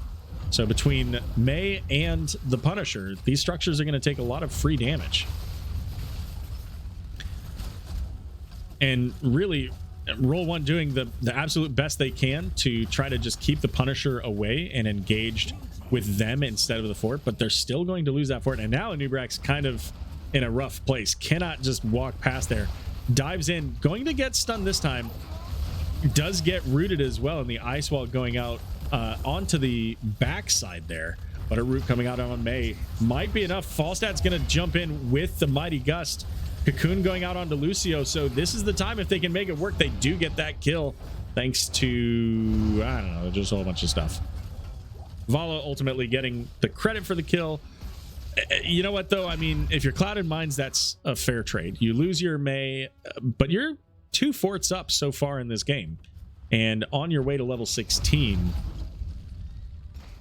So between Mei and the Punisher, these structures are going to take a lot of free damage. And really, Roll1 doing the absolute best they can to try to just keep the Punisher away and engaged with them instead of the fort, but they're still going to lose that fort. And now Anub'arak's kind of in a rough place, cannot just walk past there. Dives in, going to get stunned this time, does get rooted as well, and the ice wall going out onto the backside there, but a root coming out on Mei might be enough. Falstad's gonna jump in with the Mighty Gust. Cocoon going out onto Lucio, so this is the time if they can make it work. They do get that kill thanks to, I don't know, just a whole bunch of stuff. Vala ultimately getting the credit for the kill. You know what, though? I mean, if you're Clouded Minds, that's a fair trade. You lose your Mei, but you're 2 forts up so far in this game and on your way to level 16.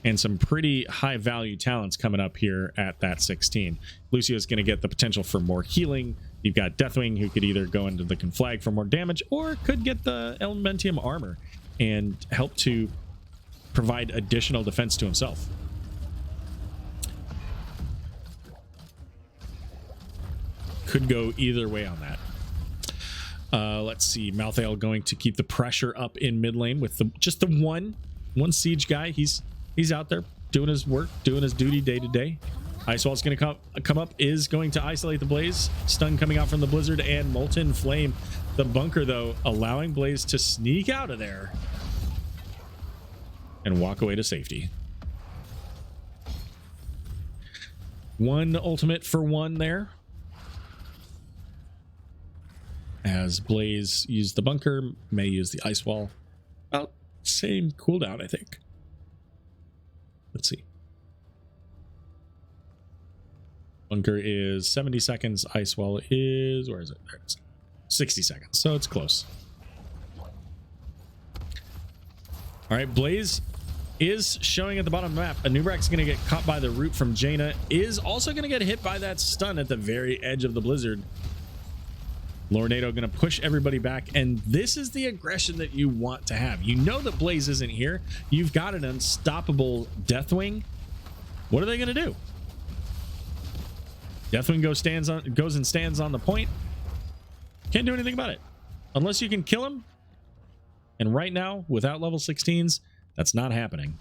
And some pretty high value talents coming up here at that 16. Lucio's going to get the potential for more healing. You've got Deathwing, who could either go into the Conflag for more damage or could get the Elementium armor and help to provide additional defense to himself. Could go either way on that. Let's see. Malthael going to keep the pressure up in mid lane with just the one siege guy. He's out there doing his work, doing his duty day to day. Icewall's going to come up, is going to isolate the Blaze. Stun coming out from the Blizzard and Molten Flame. The bunker, though, allowing Blaze to sneak out of there and walk away to safety. One ultimate for one there, as Blaze used the bunker, Mei use the ice wall. About same cooldown, I think. Let's see. Bunker is 70 seconds. Ice wall is, where is it? There it is. 60 seconds. So it's close. All right, Blaze is showing at the bottom of the map. Anub'arak's going to get caught by the root from Jaina. Is also going to get hit by that stun at the very edge of the Blizzard. Lornado going to push everybody back, and this is the aggression that you want to have. You know that Blaze isn't here. You've got an unstoppable Deathwing. What are they going to do? Deathwing goes and stands on the point. Can't do anything about it unless you can kill him. And right now, without level 16s, that's not happening.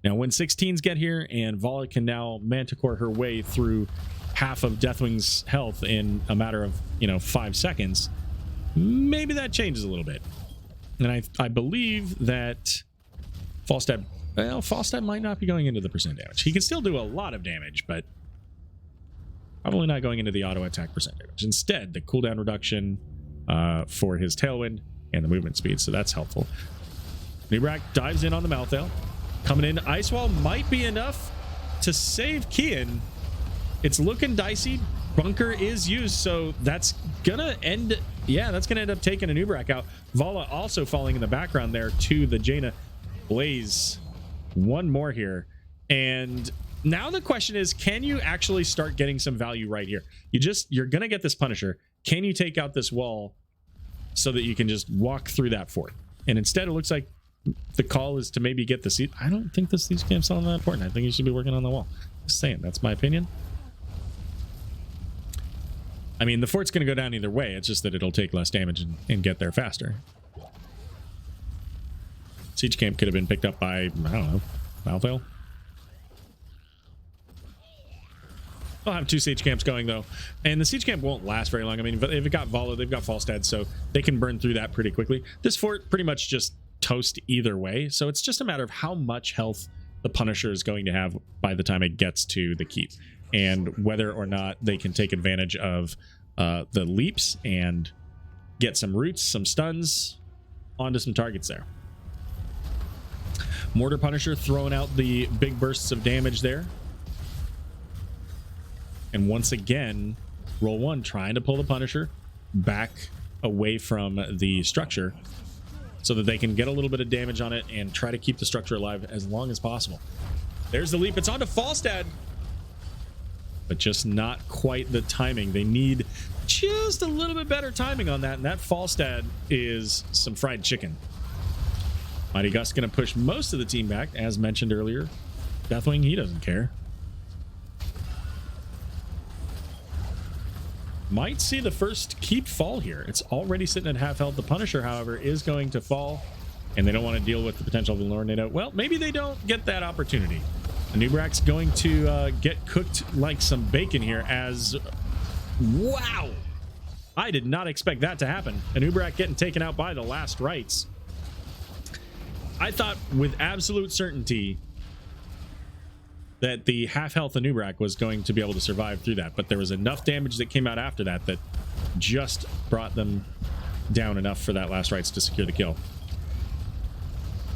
Now, when 16s get here and Vala can now Manticore her way through half of Deathwing's health in a matter of 5 seconds, maybe that changes a little bit. And I believe that Falstad might not be going into the percent damage. He can still do a lot of damage, but probably not going into the auto attack percent damage. Instead, the cooldown reduction for his Tailwind and the movement speed, so that's helpful. Anub'arak dives in on the Malthael. Coming in, Ice Wall might be enough to save Kian. It's looking dicey. Bunker is used, so that's gonna end. Yeah, that's gonna end up taking Anub'arak out. Vala also falling in the background there to the Jaina. Blaze, one more here, and now the question is, can you actually start getting some value right here? You're gonna get this Punisher. Can you take out this wall so that you can just walk through that fort? And instead, it looks like the call is to maybe get the siege. I don't think the siege camp's all that important. I think you should be working on the wall. Just saying, that's my opinion. I mean, the fort's going to go down either way. It's just that it'll take less damage and get there faster. Siege camp could have been picked up by, I don't know, Malthael. They'll have 2 siege camps going, though. And the siege camp won't last very long. I mean, they've got Vala, they've got Falstad, so they can burn through that pretty quickly. This fort pretty much just toast either way. So it's just a matter of how much health the Punisher is going to have by the time it gets to the keep. and whether or not they can take advantage of the leaps and get some roots, some stuns onto some targets there. Mortar Punisher throwing out the big bursts of damage there. And once again, Roll1 trying to pull the Punisher back away from the structure so that they can get a little bit of damage on it and try to keep the structure alive as long as possible. There's the leap. It's on to Falstad, but just not quite the timing. They need just a little bit better timing on that, and that Falstad is some fried chicken. Mighty Gust going to push most of the team back, as mentioned earlier. Deathwing, he doesn't care. Might see the first keep fall here. It's already sitting at half health. The Punisher, however, is going to fall, and they don't want to deal with the potential of the Lornado. Well, maybe they don't get that opportunity. Anubrak's going to get cooked like some bacon here as... Wow! I did not expect that to happen. Anubrak getting taken out by the last rites. I thought with absolute certainty that the half-health Anubrak was going to be able to survive through that, but there was enough damage that came out after that that just brought them down enough for that last rites to secure the kill.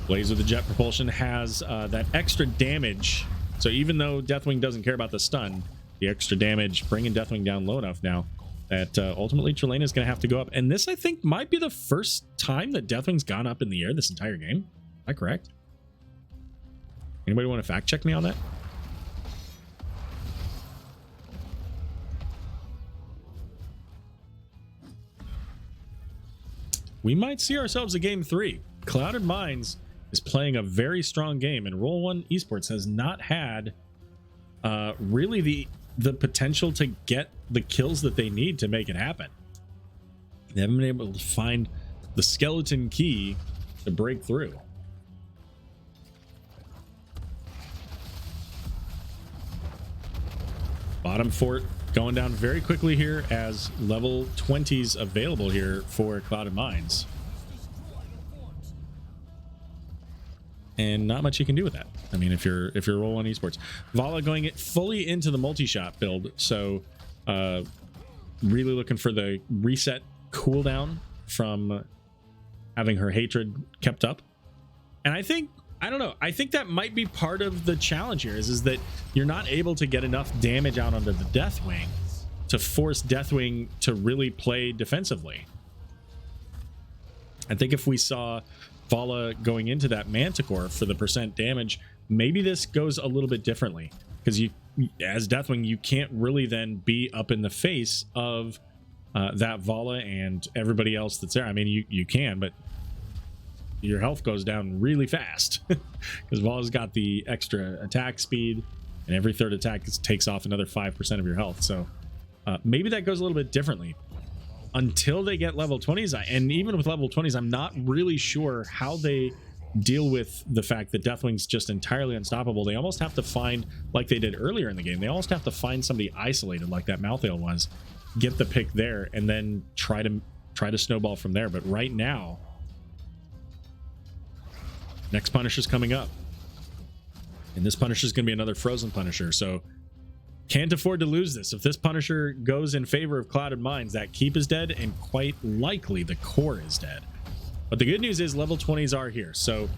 Blaze with the jet propulsion has that extra damage, so even though Deathwing doesn't care about the stun, the extra damage bringing Deathwing down low enough now that ultimately Trelane is going to have to go up. And this, I think, might be the first time that Deathwing's gone up in the air this entire game. Am I correct? Anybody want to fact check me on that? We might see ourselves a game 3. Clouded Minds is playing a very strong game, and Roll1Esports has not had really the potential to get the kills that they need to make it happen. They haven't been able to find the skeleton key to break through. Bottom fort going down very quickly here as level 20s available here for Clouded Minds. And not much you can do with that. I mean, if you're Roll1Esports. Vala going it fully into the multi-shot build, so really looking for the reset cooldown from having her hatred kept up. And I don't know, I think that might be part of the challenge here is that you're not able to get enough damage out onto the Deathwing to force Deathwing to really play defensively. I think if we saw Vala going into that Manticore for the percent damage, maybe this goes a little bit differently, because you, as Deathwing, you can't really then be up in the face of that Vala and everybody else that's there. I mean, you can, but your health goes down really fast because Vala's got the extra attack speed, and every third attack takes off another 5% of your health. So maybe that goes a little bit differently until they get level 20s. And even with level 20s, I'm not really sure how they deal with the fact that Deathwing's just entirely unstoppable. They almost have to find, like they did earlier in the game, they almost have to find somebody isolated like that Malthael was, get the pick there, and then try to snowball from there. But right now, next Punisher's coming up, and this Punisher's going to be another frozen Punisher, so can't afford to lose this. If this Punisher goes in favor of Clouded Minds, that keep is dead, and quite likely the core is dead. But the good news is level 20s are here, so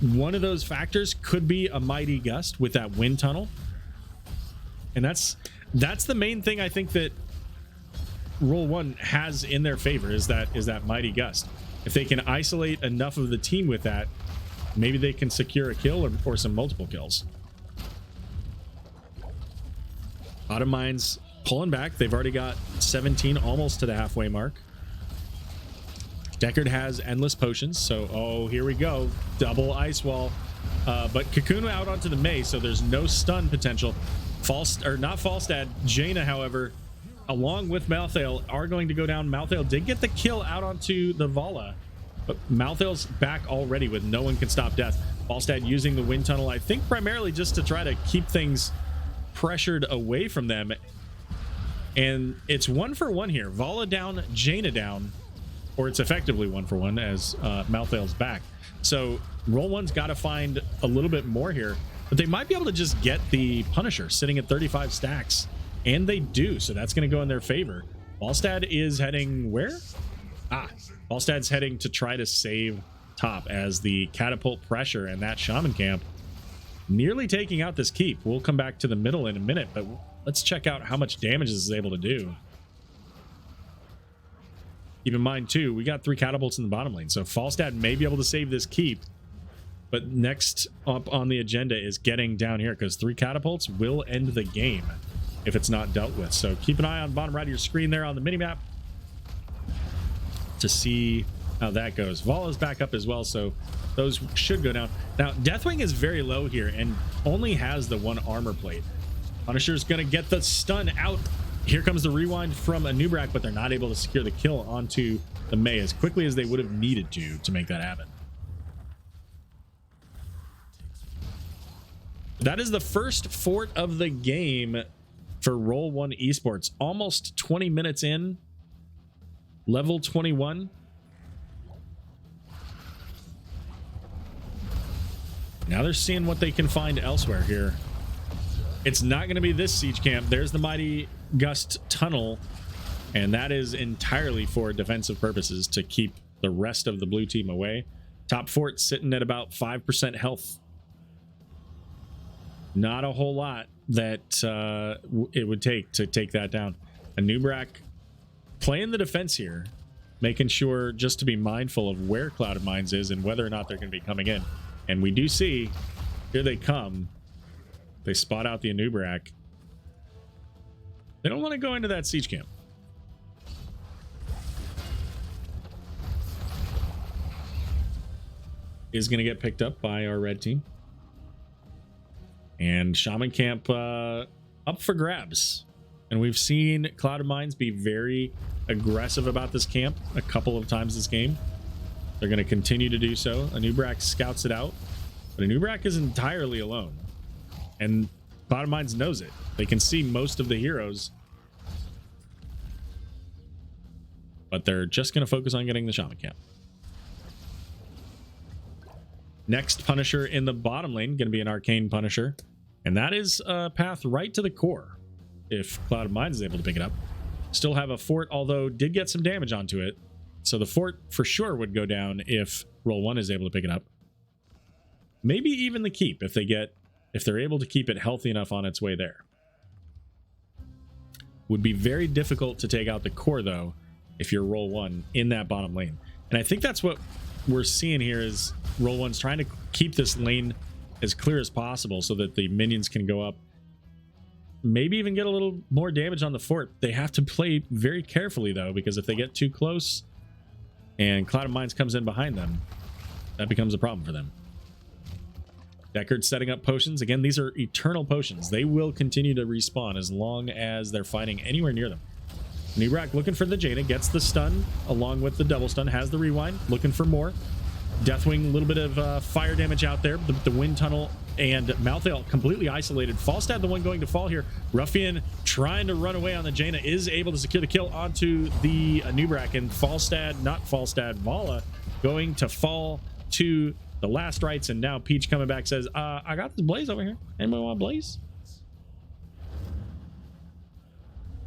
one of those factors could be a Mighty Gust with that wind tunnel, and that's the main thing I think that Roll1 has in their favor is that Mighty Gust. If they can isolate enough of the team with that, maybe they can secure a kill or some multiple kills. Clouded Minds pulling back. They've already got 17, almost to the halfway mark. Deckard has endless potions, so oh, here we go. Double ice wall. But Cocoon out onto the Mei, so there's no stun potential. Not Falstad. Jaina, however, along with Malthael, are going to go down. Malthael did get the kill out onto the Vala, but Malthael's back already with no one can stop death. Falstad using the wind tunnel, I think primarily just to try to keep things pressured away from them. And it's 1-for-1 here. Vala down, Jaina down, or it's effectively 1-for-1 as Malthael's back. So Roll1's got to find a little bit more here. but they might be able to just get the Punisher sitting at 35 stacks, and they do, so that's going to go in their favor. Volstad is heading where? Volstad's heading to try to save top as the catapult pressure and that shaman camp nearly taking out this keep. We'll come back to the middle in a minute, but let's check out how much damage this is able to do. Keep in mind too, we got 3 catapults in the bottom lane, so Volstad may be able to save this keep, but next up on the agenda is getting down here, because 3 catapults will end the game if it's not dealt with. So keep an eye on the bottom right of your screen there on the minimap to see how that goes. Vala's back up as well, so those should go down. Now, Deathwing is very low here and only has the 1 armor plate. Punisher's going to get the stun out. Here comes the rewind from Anubrak, but they're not able to secure the kill onto the Mei as quickly as they would have needed to make that happen. That is the first fort of the game for Roll1Esports. Almost 20 minutes in. Level 21. Now they're seeing what they can find elsewhere here. It's not going to be this siege camp. There's the Mighty Gust Tunnel, and that is entirely for defensive purposes to keep the rest of the blue team away. Top fort sitting at about 5% health. Not a whole lot that it would take to take that down. Anubrak playing the defense here, making sure just to be mindful of where Clouded Mines is and whether or not they're going to be coming in. And we do see, here they come. They spot out the Anubrak. They don't want to go into that siege camp. Is going to get picked up by our red team. And Shaman Camp up for grabs. And we've seen Clouded Mines be very aggressive about this camp a couple of times this game. They're going to continue to do so. Anubrak scouts it out, but Anubrak is entirely alone. And Clouded Mines knows it. They can see most of the heroes, but they're just going to focus on getting the Shaman Camp. Next Punisher in the bottom lane, going to be an Arcane Punisher. And that is a path right to the core, if Clouded Mines is able to pick it up. Still have a fort, although did get some damage onto it. So the fort for sure would go down if Roll1 is able to pick it up. Maybe even the keep if they're able to keep it healthy enough on its way there. Would be very difficult to take out the core though if you're Roll1 in that bottom lane. And I think that's what we're seeing here is Roll1's trying to keep this lane as clear as possible so that the minions can go up. Maybe even get a little more damage on the fort. They have to play very carefully though, because if they get too close and Clouded Mines comes in behind them, that becomes a problem for them. Deckard's setting up potions. Again, these are eternal potions. They will continue to respawn as long as they're fighting anywhere near them. Nubrak looking for the Jaina, gets the stun along with the double stun, has the rewind, looking for more. Deathwing, a little bit of fire damage out there. The wind tunnel and Malthael completely isolated. Falstad, the one going to fall here. Ruffian trying to run away on the Jaina, is able to secure the kill onto the Nubrak, and Vala going to fall to the last rites. And now Peach coming back says, I got this Blaze over here. Anybody want Blaze?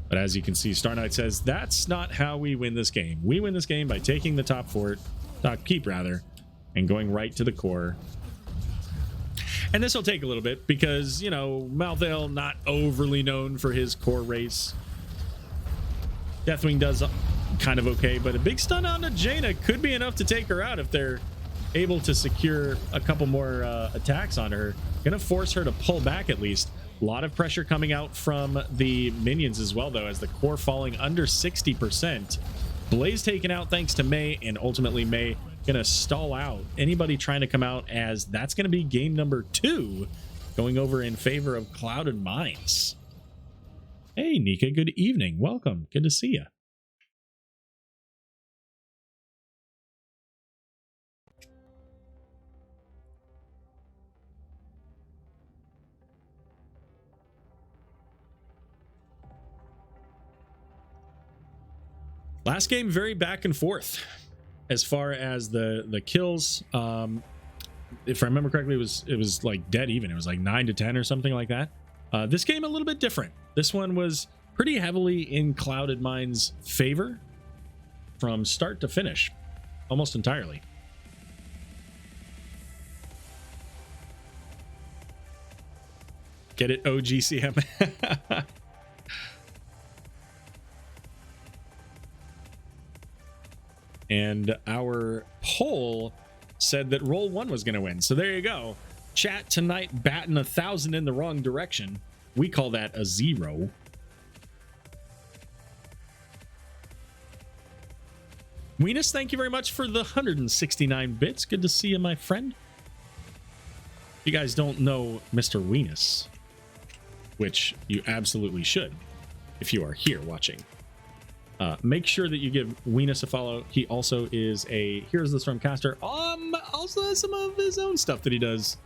But as you can see, Star Knight says, that's not how we win this game. We win this game by taking the top keep rather, and going right to the core. And this will take a little bit because, you know, Malthael not overly known for his core race. Deathwing does kind of okay, but a big stun on the Jaina could be enough to take her out if they're able to secure a couple more attacks on her. Gonna force her to pull back at least. A lot of pressure coming out from the minions as well, though, as the core falling under 60%. Blaze taken out thanks to Mei, and ultimately Mei gonna stall out anybody trying to come out, as that's gonna be game number 2 going over in favor of Clouded Mines. Hey Nika, good evening, welcome, good to see you. Last game very back and forth as far as the kills. if I remember correctly, it was like dead even. It was like 9-10 or something like that. This game a little bit different. This one was pretty heavily in Clouded Mind's favor from start to finish, almost entirely. Get it, OGCM? And our poll said that Roll1 was going to win. So there you go. Chat tonight batting 1,000 in the wrong direction. We call that a 0. Weenus, thank you very much for the 169 bits. Good to see you, my friend. If you guys don't know Mr. Weenus, which you absolutely should if you are here watching, make sure that you give Weenus a follow. He also is a Here's the Storm caster. Also has some of his own stuff that he does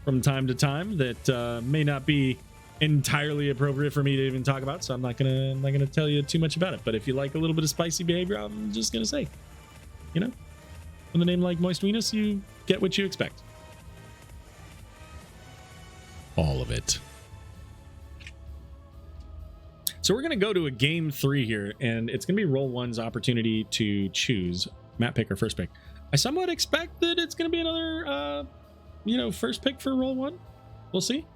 from time to time that may not be entirely appropriate for me to even talk about, so I'm not gonna tell you too much about it. But if you like a little bit of spicy behavior, I'm just gonna say, you know, with a name like Moist Weenus, you get what you expect. All of it. So we're going to go to a game 3 here, and it's going to be Roll1's opportunity to choose map pick or first pick. I somewhat expect that it's going to be another, first pick for Roll1. We'll see.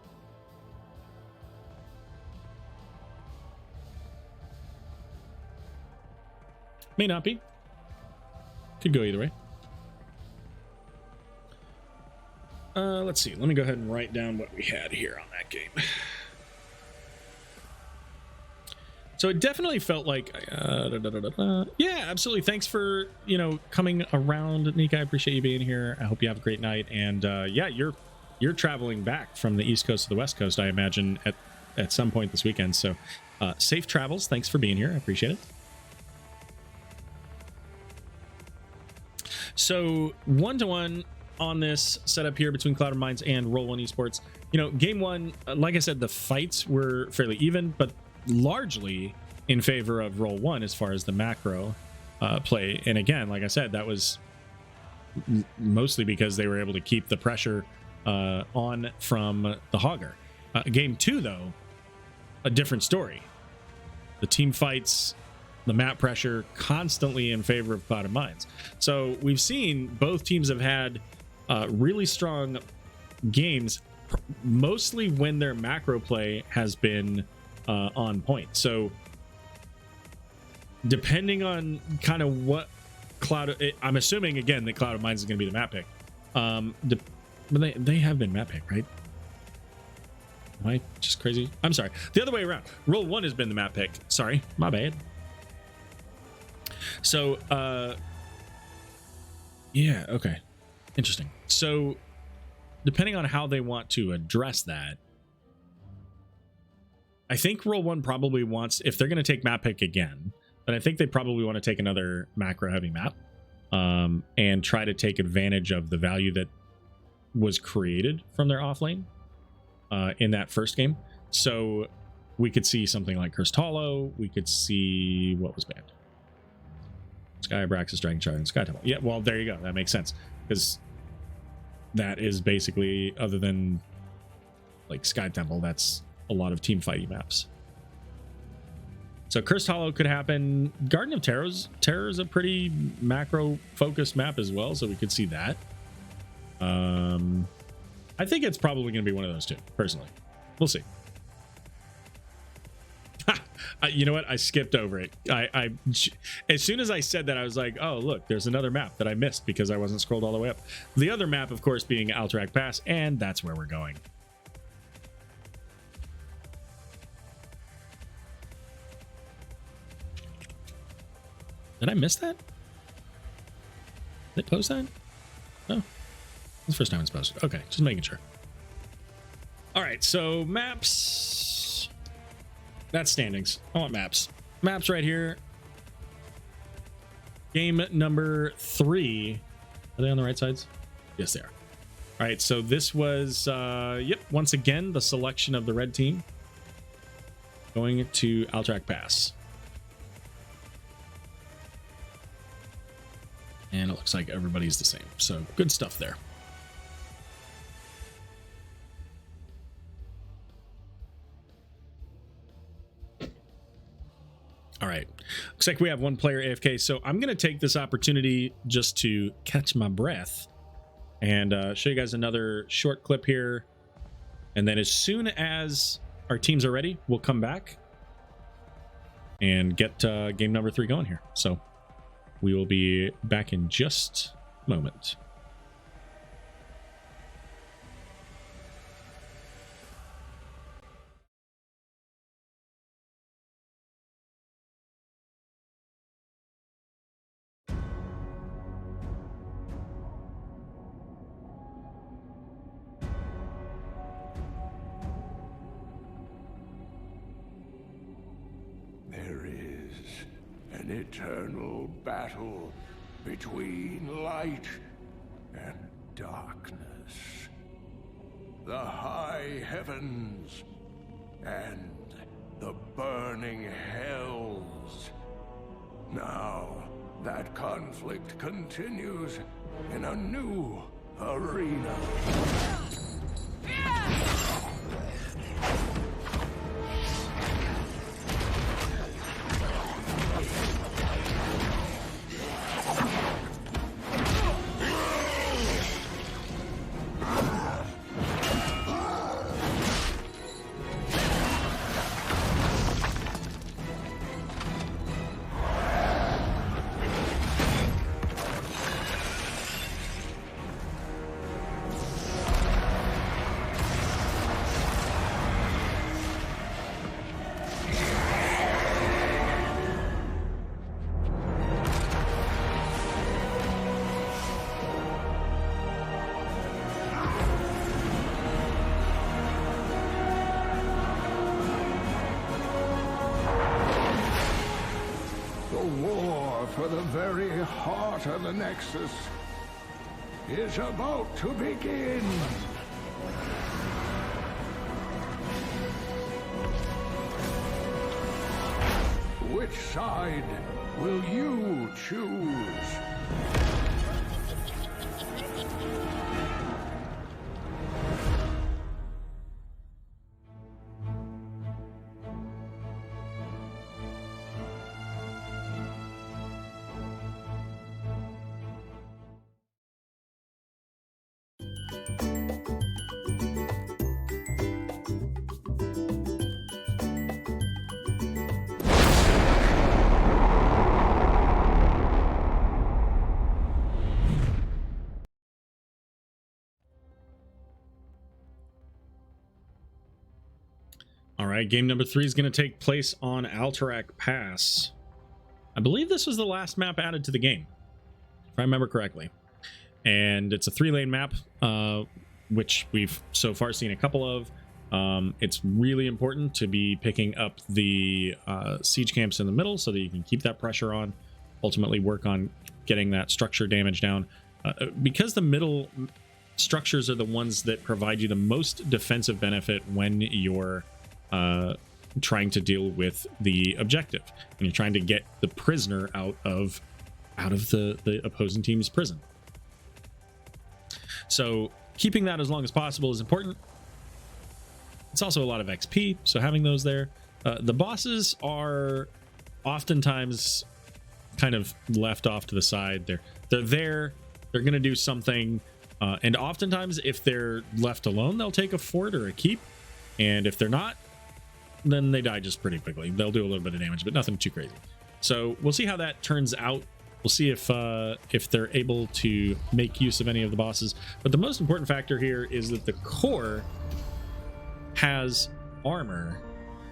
May not be. Could go either way. Let's see. Let me go ahead and write down what we had here on that game. So it definitely felt like, yeah, absolutely. Thanks for, coming around, Nika. I appreciate you being here. I hope you have a great night. And yeah, you're traveling back from the East Coast to the West Coast, I imagine, at some point this weekend. So safe travels. Thanks for being here. I appreciate it. So 1-to-1 on this setup here between Clouded Minds and Roll1Esports. Game 1, like I said, the fights were fairly even, but largely in favor of Roll1 as far as the macro play. And again, like I said, that was mostly because they were able to keep the pressure on from the Hogger. Game 2, though, a different story. The team fights, the map pressure, constantly in favor of Clouded Minds. So we've seen both teams have had really strong games, mostly when their macro play has been on point. So depending on kind of what I'm assuming again that Clouded Minds is going to be the map pick. But they have been map pick, right? Am I just crazy? I'm sorry. The other way around. Roll1 has been the map pick. Sorry, my bad. So yeah, okay, interesting. So depending on how they want to address that, I think Roll1 probably wants, if they're going to take map pick again, then I think they probably want to take another macro heavy map and try to take advantage of the value that was created from their offlane in that first game. So we could see something like Cursed Hollow. We could see what was banned. Sky Abraxas, Dragon Charge, and Sky Temple. Yeah, well, there you go. That makes sense, because that is basically, other than like Sky Temple, that's a lot of team fighting maps. So Cursed Hollow could happen. Garden of Terror is a pretty macro focused map as well, so we could see that. I think it's probably going to be one of those two, personally. We'll see. You know what? I skipped over it. I as soon as I said that, I was like, oh, look, there's another map that I missed because I wasn't scrolled all the way up. The other map, of course, being Alterac Pass, and that's where we're going. Did I miss that? Did they post that? No. It's the first time it's posted. Okay, just making sure. All right, so maps. That's standings. I want maps. Maps right here. Game number 3. Are they on the right sides? Yes, they are. All right, so this was, yep, once again, the selection of the red team going to Alterac Pass. And it looks like everybody's the same. So good stuff there. All right, looks like we have one player AFK, so I'm going to take this opportunity just to catch my breath and show you guys another short clip here. And then as soon as our teams are ready, we'll come back and get game number 3 going here. So we will be back in just a moment. There is an eternal battle between light and darkness. The high heavens and the burning hells. Now, that conflict continues in a new arena. For the very heart of the Nexus is about to begin. Which side will you choose? All right, game number 3 is going to take place on Alterac Pass. I believe this was the last map added to the game, if I remember correctly. And it's a 3-lane map, which we've so far seen a couple of. It's really important to be picking up the siege camps in the middle so that you can keep that pressure on, ultimately work on getting that structure damage down. Because the middle structures are the ones that provide you the most defensive benefit when you're trying to deal with the objective, and you're trying to get the prisoner out of the opposing team's prison. So keeping that as long as possible is important. It's also a lot of XP, so having those there. The bosses are oftentimes kind of left off to the side. They're there, they're gonna do something, and oftentimes if they're left alone, they'll take a fort or a keep, and if they're not, then they die just pretty quickly. They'll do a little bit of damage, but nothing too crazy. So we'll see how that turns out. We'll see if they're able to make use of any of the bosses. But the most important factor here is that the core has armor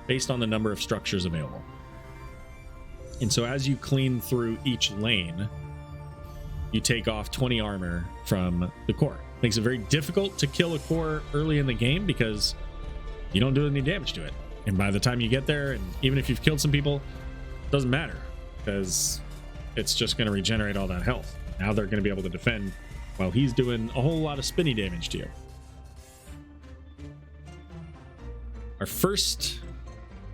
based on the number of structures available. And so as you clean through each lane, you take off 20 armor from the core. Makes it very difficult to kill a core early in the game because you don't do any damage to it. And by the time you get there, and even if you've killed some people, it doesn't matter because it's just going to regenerate all that health. Now they're going to be able to defend while he's doing a whole lot of spinny damage to you. Our first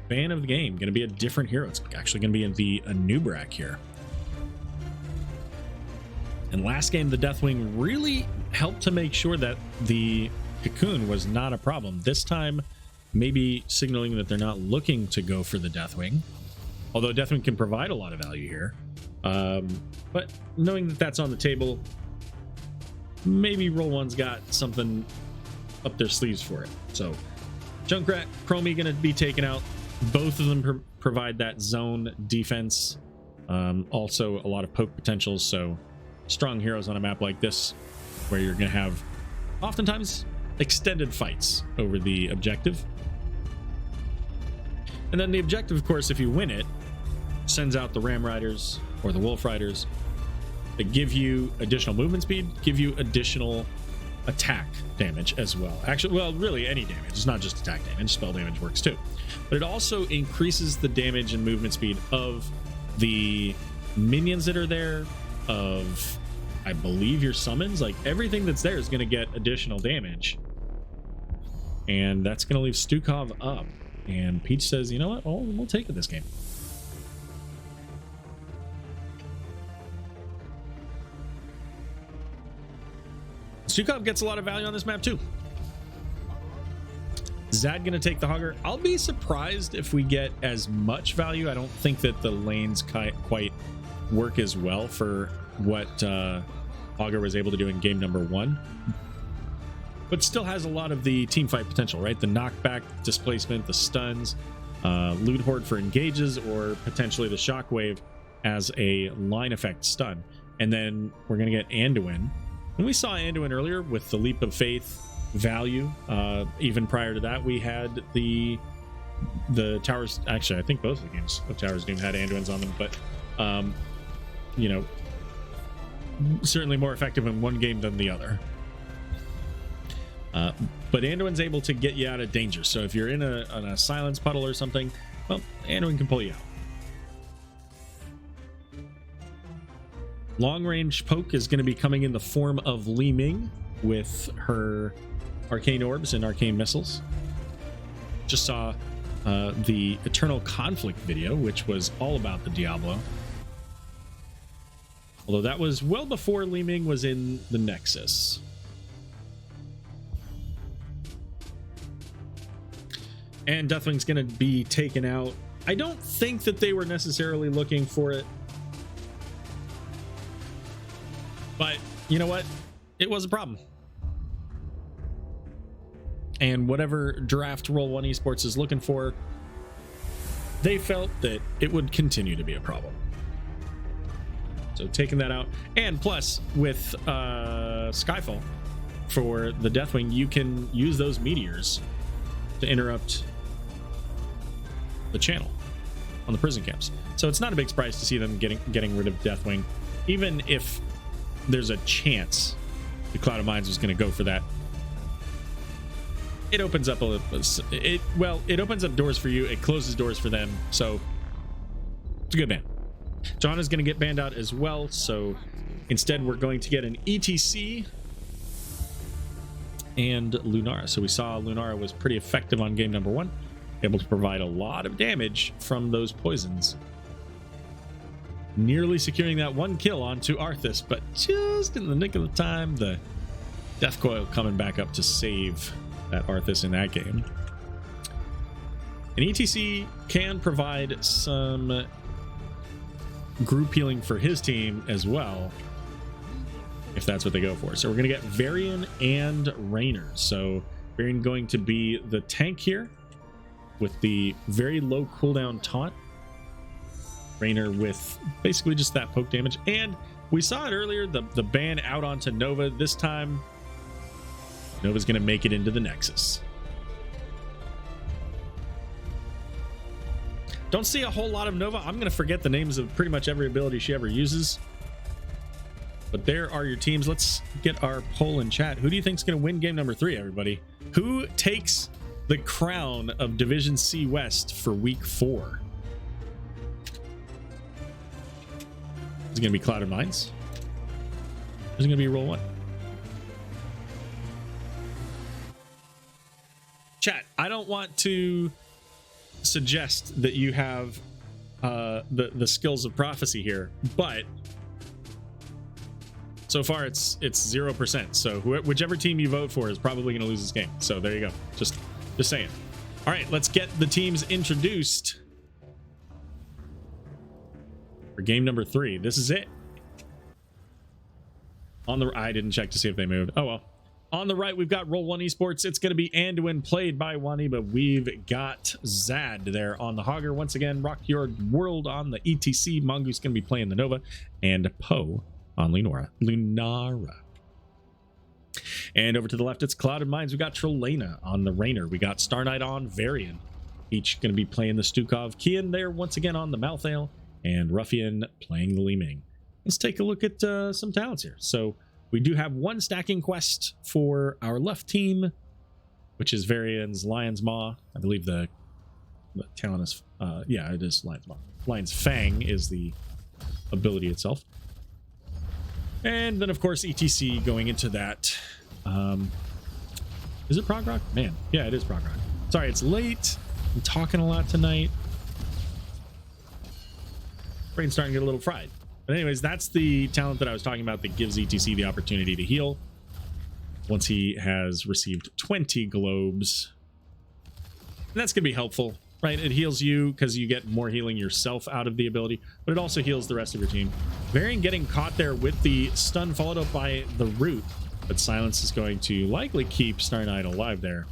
ban of the game going to be a different hero. It's actually going to be in the Anubrak here. And last game, the Deathwing really helped to make sure that the Cocoon was not a problem. This time, maybe signaling that they're not looking to go for the Deathwing. although Deathwing can provide a lot of value here. But knowing that that's on the table, maybe Roll1's got something up their sleeves for it. So Junkrat, Chromie gonna be taken out. Both of them provide that zone defense. Also a lot of poke potentials, so strong heroes on a map like this where you're gonna have oftentimes extended fights over the objective. And then the objective, of course, if you win it, sends out the Ram Riders or the Wolf Riders that give you additional movement speed, give you additional attack damage as well. Actually, well, really any damage. It's not just attack damage. Spell damage works too. But it also increases the damage and movement speed of the minions that are there, of, I believe, your summons. Like, everything that's there is going to get additional damage. And that's going to leave Stukov up. And Peach says, you know what? We'll take it this game. Stukov gets a lot of value on this map too. Zad gonna take the Hogger. I'll be surprised if we get as much value. I don't think that the lanes quite work as well for what Hogger was able to do in game number 1, but still has a lot of the team fight potential, right? The knockback, displacement, the stuns, Loot Horde for engages, or potentially the Shockwave as a line effect stun. And then we're gonna get Anduin. And we saw Anduin earlier with the Leap of Faith value. Even prior to that, we had the Towers. Actually, I think both of the games of Towers Doom had Anduins on them, but you know, certainly more effective in one game than the other. But Anduin's able to get you out of danger. So if you're in a silence puddle or something, well, Anduin can pull you out. Long range poke is going to be coming in the form of Li Ming with her arcane orbs and arcane missiles. Just saw the Eternal Conflict video, which was all about the Diablo. Although that was well before Li Ming was in the Nexus. And Deathwing's going to be taken out. I don't think that they were necessarily looking for it. But you know what? It was a problem. And whatever draft Roll1Esports is looking for, they felt that it would continue to be a problem. So taking that out. And plus, with Skyfall for the Deathwing, you can use those meteors to interrupt the channel on the prison camps. So it's not a big surprise to see them getting rid of Deathwing, even if there's a chance the Cloud of Mines was going to go for that. It opens up it opens up doors for you. It closes doors for them. So it's a good ban. John is going to get banned out as well. So instead, we're going to get an ETC and Lunara. So we saw Lunara was pretty effective on game number 1, able to provide a lot of damage from those poisons. Nearly securing that 1 kill onto Arthas, but just in the nick of the time, the Death Coil coming back up to save that Arthas in that game. And ETC can provide some group healing for his team as well, if that's what they go for. So we're going to get Varian and Raynor. So Varian going to be the tank here with the very low cooldown taunt. Raynor with basically just that poke damage. And we saw it earlier, the ban out onto Nova. This time, Nova's going to make it into the Nexus. Don't see a whole lot of Nova. I'm going to forget the names of pretty much every ability she ever uses. But there are your teams. Let's get our poll in chat. Who do you think is going to win game number 3, everybody? Who takes the crown of Division C West for week 4? Is it going to be Cloud of Mines? Or is it going to be Roll1? Chat, I don't want to suggest that you have the skills of prophecy here, but so far it's 0%. So whichever team you vote for is probably going to lose this game. So there you go. Just saying. All right, let's get the teams introduced. for game number 3. This is it. On the I didn't check to see if they moved. Oh well. On the right, we've got Roll1Esports. It's going to be Anduin, played by Wani, but we've got Zad there on the Hogger. Once again, Rock Your World on the ETC. Mongoose going to be playing the Nova, and Poe on Lunara. And over to the left, it's Clouded Minds. We got Trelena on the Rainer. We got Star Knight on Varian. Each going to be playing the Stukov. Kian there once again on the Malthael, and Ruffian playing the Li Ming. Let's take a look at some talents here. So we do have one stacking quest for our left team, which is Varian's Lion's Maw. I believe the talent is, yeah, it is Lion's Maw. Lion's Fang is the ability itself. And then, of course, ETC going into that. Is it Prog Rock? Man, yeah, it is Prog Rock. Sorry, it's late. I'm talking a lot tonight. Brain's starting to get a little fried. But anyways, that's the talent that I was talking about that gives ETC the opportunity to heal once he has received 20 globes. And that's going to be helpful, right? It heals you because you get more healing yourself out of the ability, but it also heals the rest of your team. Varian getting caught there with the stun followed up by the root, but Silence is going to likely keep Star Knight alive there.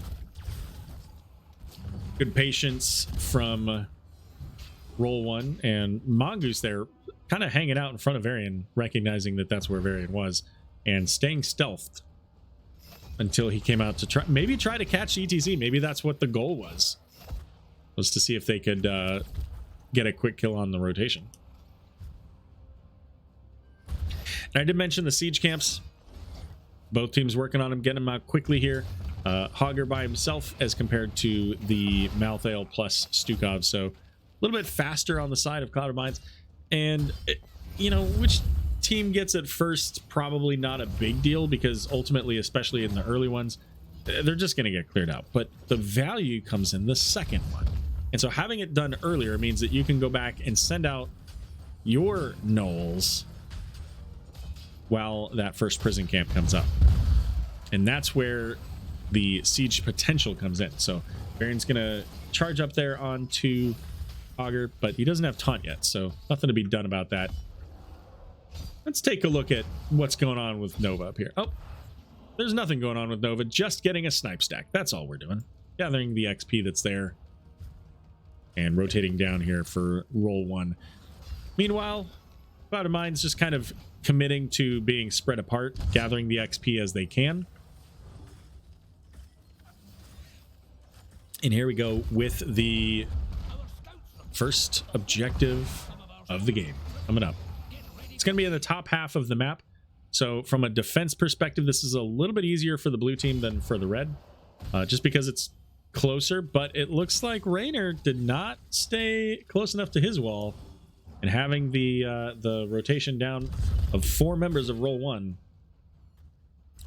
Good patience from Roll1, and Mongoose there kind of hanging out in front of Varian, recognizing that that's where Varian was, and staying stealthed until he came out to try to catch ETC. Maybe that's what the goal was to see if they could get a quick kill on the rotation. And I did mention the siege camps. Both teams working on them, getting them out quickly here. Hogger by himself as compared to the Malthael plus Stukov, so a little bit faster on the side of Clouded Minds. And, you know, which team gets it first, probably not a big deal, because ultimately, especially in the early ones, they're just going to get cleared out. But the value comes in the second one. And so having it done earlier means that you can go back and send out your gnolls while that first prison camp comes up. And that's where the siege potential comes in. So Varian's going to charge up there onto Hogger, but he doesn't have taunt yet, so nothing to be done about that. Let's take a look at what's going on with Nova up here. Oh, there's nothing going on with Nova, just getting a snipe stack. That's all we're doing. Gathering the XP that's there and rotating down here for Roll1. Meanwhile, Clouded Minds just kind of committing to being spread apart, gathering the XP as they can. And here we go with the first objective of the game coming up. It's going to be in the top half of the map. So from a defense perspective, this is a little bit easier for the blue team than for the red, just because it's closer. But it looks like Rainer did not stay close enough to his wall, and having the rotation down of 4 members of Roll1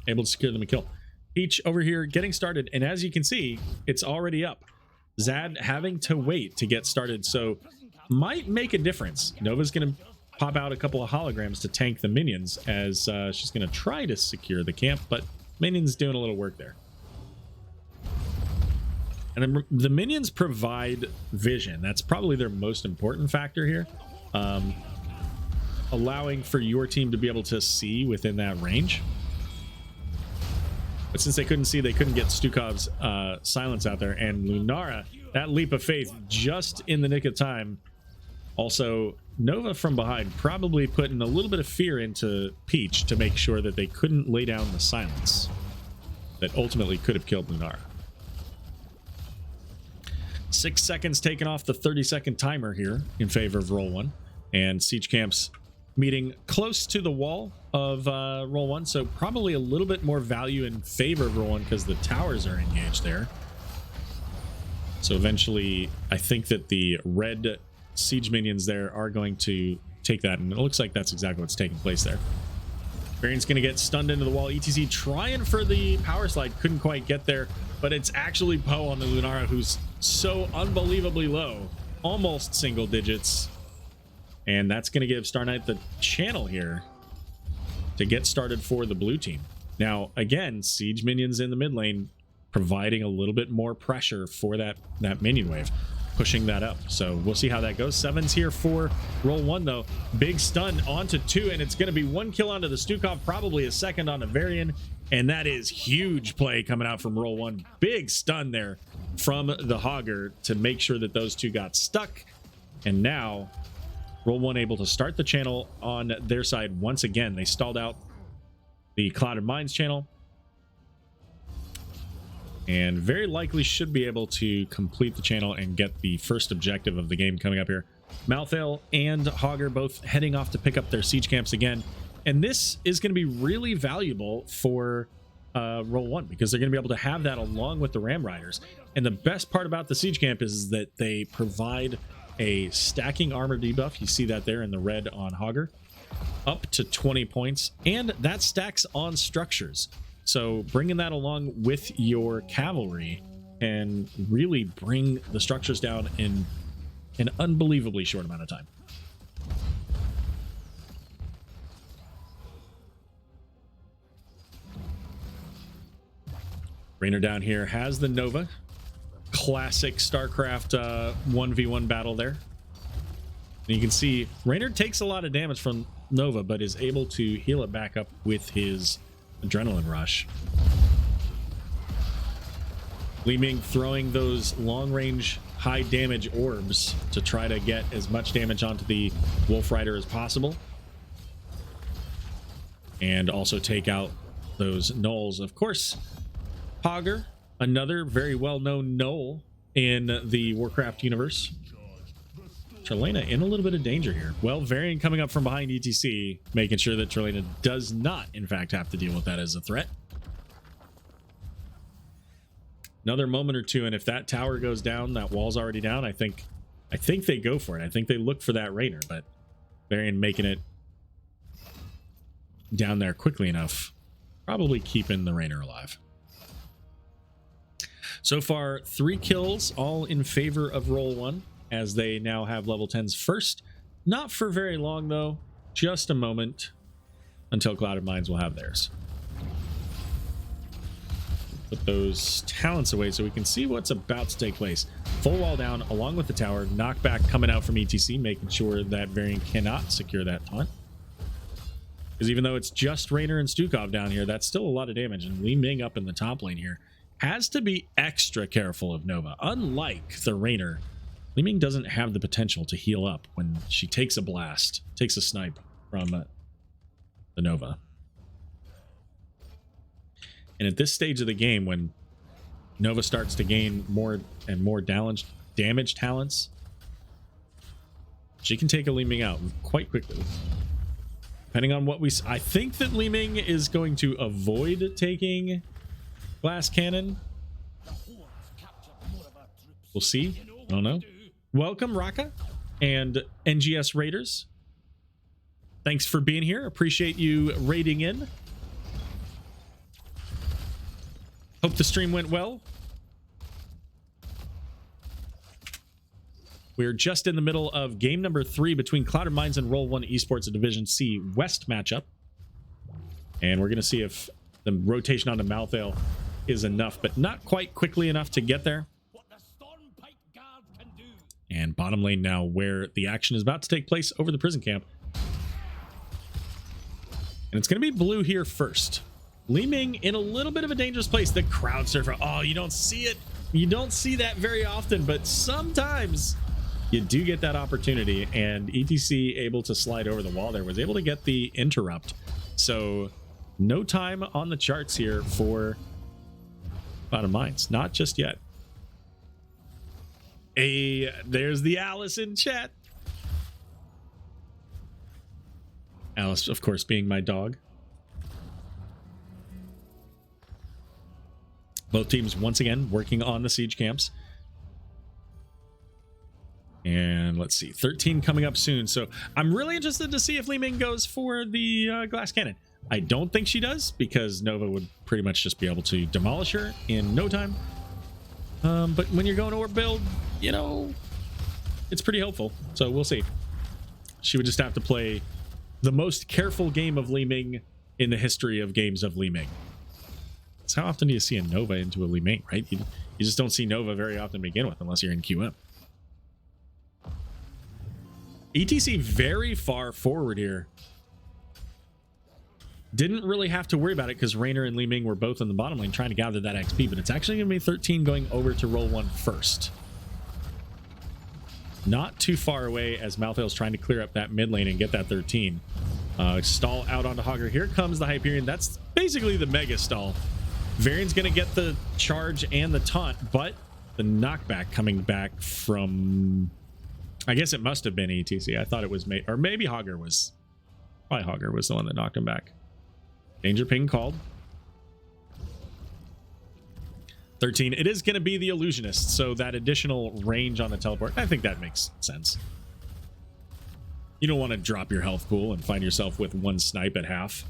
able to secure them a kill. Peach over here getting started, and as you can see, it's already up. Zad having to wait to get started, so might make a difference. Nova's going to pop out a couple of holograms to tank the minions as she's going to try to secure the camp, but minions doing a little work there. And then the minions provide vision. That's probably their most important factor here, allowing for your team to be able to see within that range. But since they couldn't see, they couldn't get Stukov's silence out there. And Lunara, that leap of faith just in the nick of time. Also, Nova from behind probably putting a little bit of fear into Peach to make sure that they couldn't lay down the silence that ultimately could have killed Lunara. 6 seconds taken off the 30-second timer here in favor of Roll1. And siege camps meeting close to the wall of Roll1, so probably a little bit more value in favor of Roll1 because the towers are engaged there. So eventually, I think that the red siege minions there are going to take that, and it looks like that's exactly what's taking place there. Varian's going to get stunned into the wall. ETC trying for the power slide, couldn't quite get there, but it's actually Poe on the Lunara, who's so unbelievably low, almost single digits. And that's going to give Star Knight the channel here to get started for the blue team. Now, again, siege minions in the mid lane providing a little bit more pressure for that minion wave. pushing that up. So we'll see how that goes. 7's here for Roll1 though. Big stun onto 2, and it's going to be 1 kill onto the Stukov, probably a second on the Varian, and that is huge play coming out from Roll1. Big stun there from the Hogger to make sure that those 2 got stuck, and now Roll1 able to start the channel on their side once again. They stalled out the Clouded Mines channel, and very likely should be able to complete the channel and get the first objective of the game coming up here. Malthael and Hogger both heading off to pick up their siege camps again, and this is going to be really valuable for Roll1 because they're going to be able to have that along with the Ram Riders. And the best part about the siege camp is that they provide a stacking armor debuff. You see that there in the red on Hogger, up to 20 points, and that stacks on structures. So bringing that along with your cavalry can really bring the structures down in an unbelievably short amount of time. Raynor down here has the Nova. Classic StarCraft 1v1 battle there. And you can see Raynor takes a lot of damage from Nova, but is able to heal it back up with his Adrenaline Rush. Li Ming throwing those long-range, high-damage orbs to try to get as much damage onto the Wolf Rider as possible. And also take out those gnolls. Of course, Hogger, another very well-known gnoll in the Warcraft universe. Trelena in a little bit of danger here. Well, Varian coming up from behind ETC, making sure that Trelena does not, in fact, have to deal with that as a threat. Another moment or two, and if that tower goes down, that wall's already down, I think they go for it. I think they look for that Raynor, but Varian making it down there quickly enough, probably keeping the Raynor alive. So far, 3 kills, all in favor of Roll1, as they now have level 10s first. Not for very long, though. Just a moment until Clouded Mines will have theirs. Put those talents away so we can see what's about to take place. Full wall down along with the tower. Knockback coming out from ETC, making sure that Varian cannot secure that taunt. Because even though it's just Raynor and Stukov down here, that's still a lot of damage. And Li Ming up in the top lane here has to be extra careful of Nova. Unlike the Raynor, Li Ming doesn't have the potential to heal up when she takes a blast, takes a snipe from the Nova. And at this stage of the game, when Nova starts to gain more and more damage talents, she can take a Li Ming out quite quickly. Depending on what I think that Li Ming is going to avoid taking Glass Cannon. We'll see. I don't know. Welcome, Raka and NGS Raiders. Thanks for being here. Appreciate you raiding in. Hope the stream went well. We're just in the middle of game number 3 between Clouded Mines and Roll1Esports, a Division C West matchup. And we're going to see if the rotation onto Malthael is enough, but not quite quickly enough to get there. And bottom lane now, where the action is about to take place over the prison camp. And it's going to be blue here first. Li Ming in a little bit of a dangerous place. The crowd surfer. Oh, you don't see it. You don't see that very often, but sometimes you do get that opportunity. And ETC able to slide over the wall there, was able to get the interrupt. So no time on the charts here for Clouded Mines. Not just yet. Hey, there's the Alice in chat. Alice, of course, being my dog. Both teams once again working on the siege camps. And let's see, 13 coming up soon. So I'm really interested to see if Li Ming goes for the glass cannon. I don't think she does, because Nova would pretty much just be able to demolish her in no time. But when you're going orb build, you know, it's pretty helpful. So we'll see. She would just have to play the most careful game of Li Ming in the history of games of Li Ming. So how often do you see a Nova into a Li Ming, right? You just don't see Nova very often to begin with, unless you're in QM. ETC very far forward here. Didn't really have to worry about it because Raynor and Li Ming were both in the bottom lane trying to gather that XP, but it's actually going to be 13 going over to Roll1 first. Not too far away as Malthael's trying to clear up that mid lane and get that 13. Stall out onto Hogger. Here comes the Hyperion. That's basically the mega stall. Varian's going to get the charge and the taunt, but the knockback coming back from... I guess it must have been ETC. I thought it was... Or maybe Hogger was... Probably Hogger was the one that knocked him back. Danger ping called. 13. It is going to be the illusionist, so that additional range on the teleport, I think that makes sense. You don't want to drop your health pool and find yourself with one snipe at half,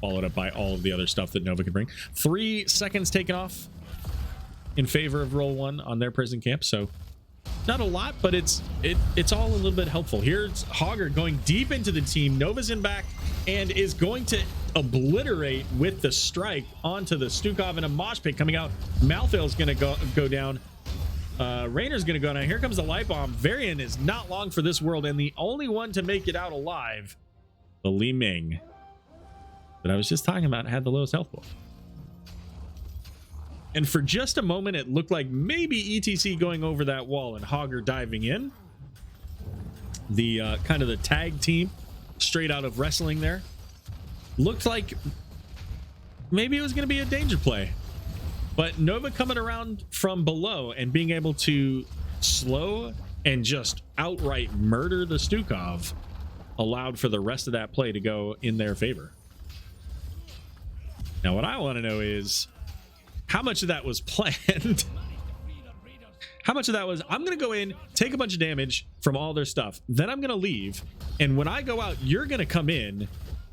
followed up by all of the other stuff that Nova can bring. 3 seconds taken off in favor of Roll1 on their prison camp, so not a lot, but it's all a little bit helpful. Here's Hogger going deep into the team. Nova's in back and is going to obliterate with the strike onto the Stukov, and a mosh pit coming out. Malthael's going to go down. Raynor's going to go down. Here comes the light bomb. Varian is not long for this world, and the only one to make it out alive, the Li Ming that I was just talking about, had the lowest health pool. And for just a moment, it looked like maybe ETC going over that wall and Hogger diving in. The kind of the tag team straight out of wrestling there. Looked like maybe it was going to be a danger play. But Nova coming around from below and being able to slow and just outright murder the Stukov allowed for the rest of that play to go in their favor. Now, what I want to know is how much of that was planned. How much of that was, I'm going to go in, take a bunch of damage from all their stuff, then I'm going to leave, and when I go out, you're going to come in,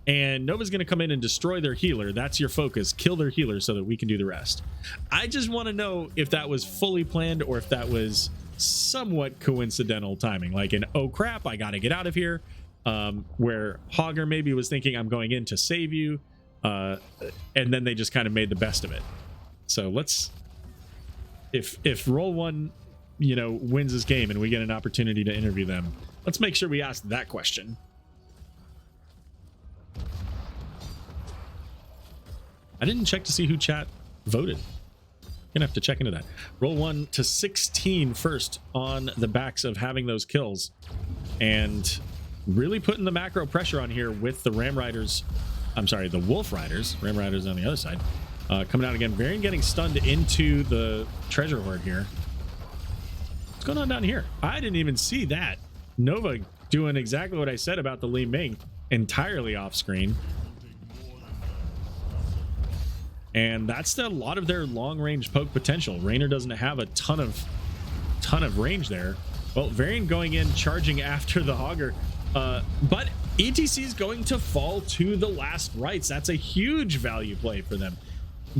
and Nova's going to come in and destroy their healer. That's your focus. Kill their healer so that we can do the rest. I just want to know if that was fully planned or if that was somewhat coincidental timing. Like an, oh crap, I got to get out of here. Where Hogger maybe was thinking, I'm going in to save you. And then they just kind of made the best of it. So let's, if Roll1, you know, wins this game and we get an opportunity to interview them, let's make sure we ask that question. I didn't check to see who chat voted. Gonna have to check into that. Roll1 to 16 first on the backs of having those kills and really putting the macro pressure on here with the Ram Riders. I'm sorry, the Wolf Riders. Ram Riders on the other side. Coming out again. Varian getting stunned into the treasure hoard here. What's going on down here? I didn't even see that. Nova doing exactly what I said about the Li Ming, entirely off screen. And that's a lot of their long range poke potential. Raynor doesn't have a ton of range there. Well, Varian going in, charging after the Hogger. But ETC is going to fall to the last rites. That's a huge value play for them.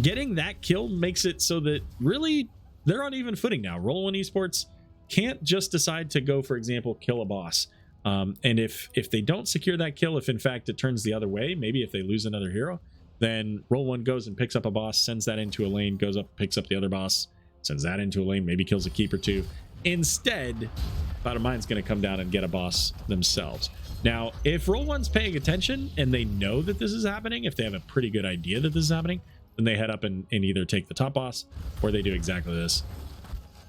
Getting that kill makes it so that really they're on even footing now. Roll1Esports can't just decide to go, for example, kill a boss. And if they don't secure that kill, if in fact it turns the other way, maybe if they lose another hero, then Roll1 goes and picks up a boss, sends that into a lane, goes up, picks up the other boss, sends that into a lane, maybe kills a keep or two. Instead, Cloud of Mind's going to come down and get a boss themselves. Now, if Roll1's paying attention and they know that this is happening, if they have a pretty good idea that this is happening, then they head up and either take the top boss or they do exactly this.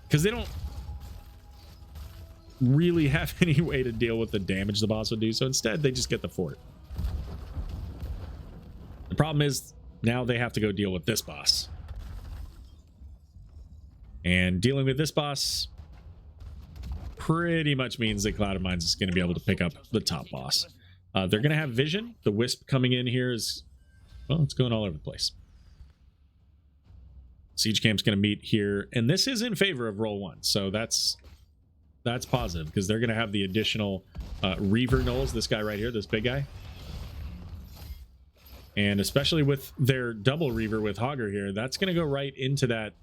Because they don't really have any way to deal with the damage the boss would do, so instead they just get the fort. The problem is now they have to go deal with this boss. And dealing with this boss pretty much means that Cloud of Minds is going to be able to pick up the top boss. They're going to have vision. The Wisp coming in here is, well, it's going all over the place. Siege Camp's going to meet here, and this is in favor of Roll1, so that's positive because they're going to have the additional Reaver Knolls, this guy right here, this big guy. And especially with their double Reaver with Hogger here, that's going to go right into that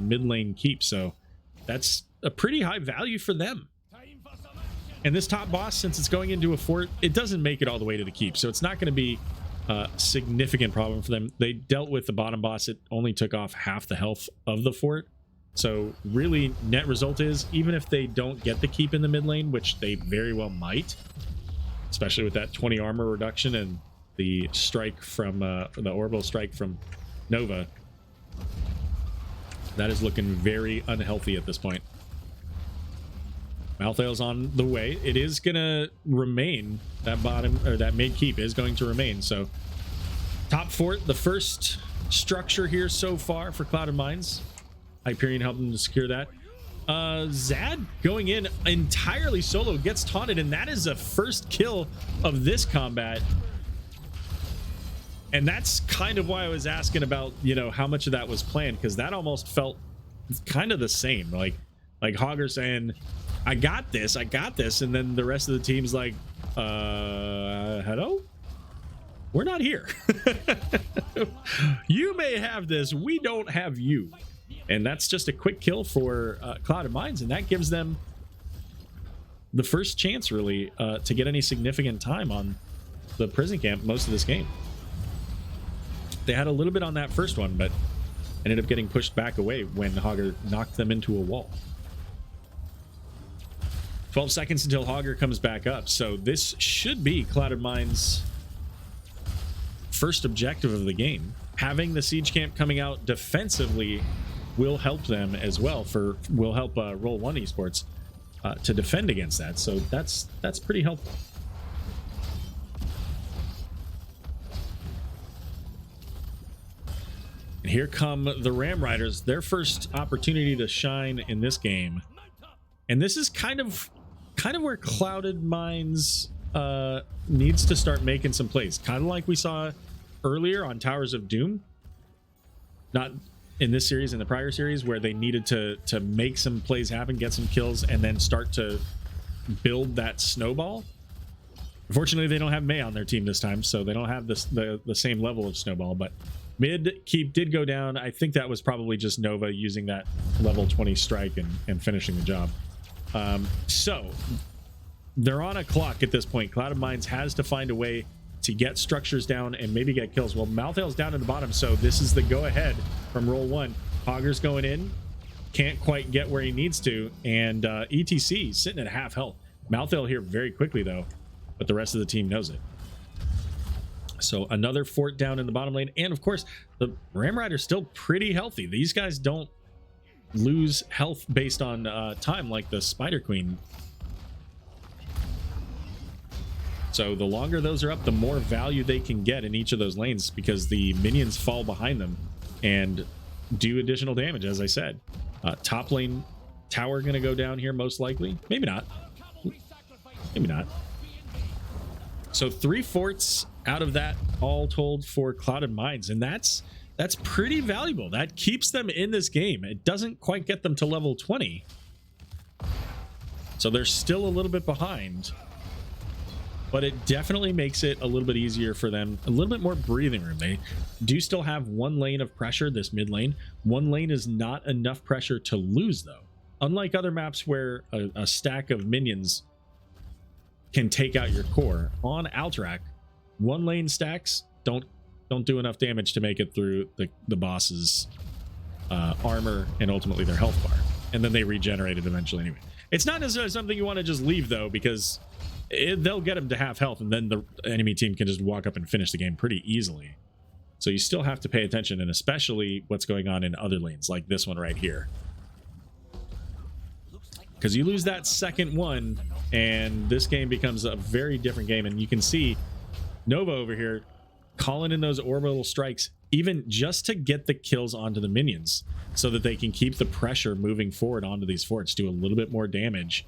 mid lane keep. So that's a pretty high value for them. And this top boss, since it's going into a fort, it doesn't make it all the way to the keep. So it's not going to be a significant problem for them. They dealt with the bottom boss. It only took off half the health of the fort. So really, net result is, even if they don't get the keep in the mid lane, which they very well might, especially with that 20 armor reduction and the strike from the orbital strike from Nova, that is looking very unhealthy at this point. Malthael's on the way. It is gonna remain, that bottom, or that mid keep is going to remain. So top fort, the first structure here so far for Clouded Mines. Hyperion helping to secure that. Zad going in entirely solo, gets taunted, and that is a first kill of this combat. And that's kind of why I was asking about, you know, how much of that was planned, because that almost felt kind of the same. Like Hogger saying, I got this, and then the rest of the team's like, hello? We're not here. You may have this, we don't have you. And that's just a quick kill for Clouded Mines, and that gives them the first chance, really, to get any significant time on the prison camp most of this game. They had a little bit on that first one, but ended up getting pushed back away when Hogger knocked them into a wall. 12 seconds until Hogger comes back up, so this should be Clouded Mines' first objective of the game. Having the siege camp coming out defensively will help them as well, will help Roll1Esports to defend against that, so that's pretty helpful. And here come the Ram Riders, their first opportunity to shine in this game. And this is kind of where Clouded Mines needs to start making some plays, kind of like we saw earlier on Towers of Doom. Not in this series, in the prior series, where they needed to make some plays happen, get some kills, and then start to build that snowball. Unfortunately, they don't have Mei on their team this time, so they don't have the same level of snowball. But mid keep did go down. I think that was probably just Nova using that level 20 strike and finishing the job. So they're on a clock at this point. Clouded Mines has to find a way to get structures down and maybe get kills. Well, Malthael's down at the bottom, so this is the go-ahead from Roll1. Hogger's going in, can't quite get where he needs to, and ETC sitting at half health. Malthael here very quickly, though, but the rest of the team knows it. So another fort down in the bottom lane, and of course, the Ram Rider's still pretty healthy. These guys don't lose health based on time like the Spider Queen. So the longer those are up, the more value they can get in each of those lanes, because the minions fall behind them and do additional damage, as I said. Top lane tower going to go down here most likely. Maybe not. Maybe not. So 3 forts out of that all told for Clouded Mines, and that's pretty valuable. That keeps them in this game. It doesn't quite get them to level 20. So they're still a little bit behind. But it definitely makes it a little bit easier for them, a little bit more breathing room. They do still have one lane of pressure, this mid lane. One lane is not enough pressure to lose, though. Unlike other maps where a stack of minions can take out your core, on Alterac, one lane stacks don't do enough damage to make it through the boss's armor and ultimately their health bar. And then they regenerate it eventually anyway. It's not necessarily something you want to just leave, though, because they'll get them to half health, and then the enemy team can just walk up and finish the game pretty easily. So you still have to pay attention, and especially what's going on in other lanes, like this one right here. Because you lose that second one, and this game becomes a very different game. And you can see Nova over here calling in those orbital strikes, even just to get the kills onto the minions, so that they can keep the pressure moving forward onto these forts, do a little bit more damage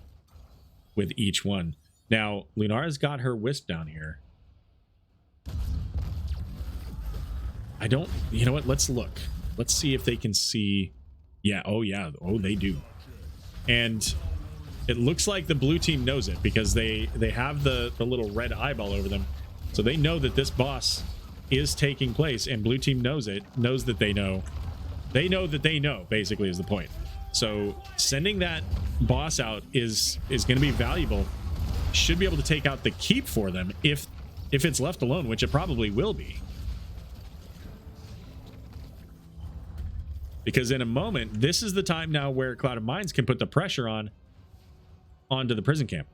with each one. Now, Lunara's got her Wisp down here. You know what? Let's look. Let's see if they can see. Yeah, oh yeah. Oh, they do. And it looks like the blue team knows it, because they have the little red eyeball over them. So they know that this boss is taking place, and blue team knows it, knows that they know. They know that they know, basically, is the point. So sending that boss out is going to be valuable. Should be able to take out the keep for them if it's left alone, which it probably will be. because in a moment, this is the time now where Cloud of Mines can put the pressure onto the prison camp.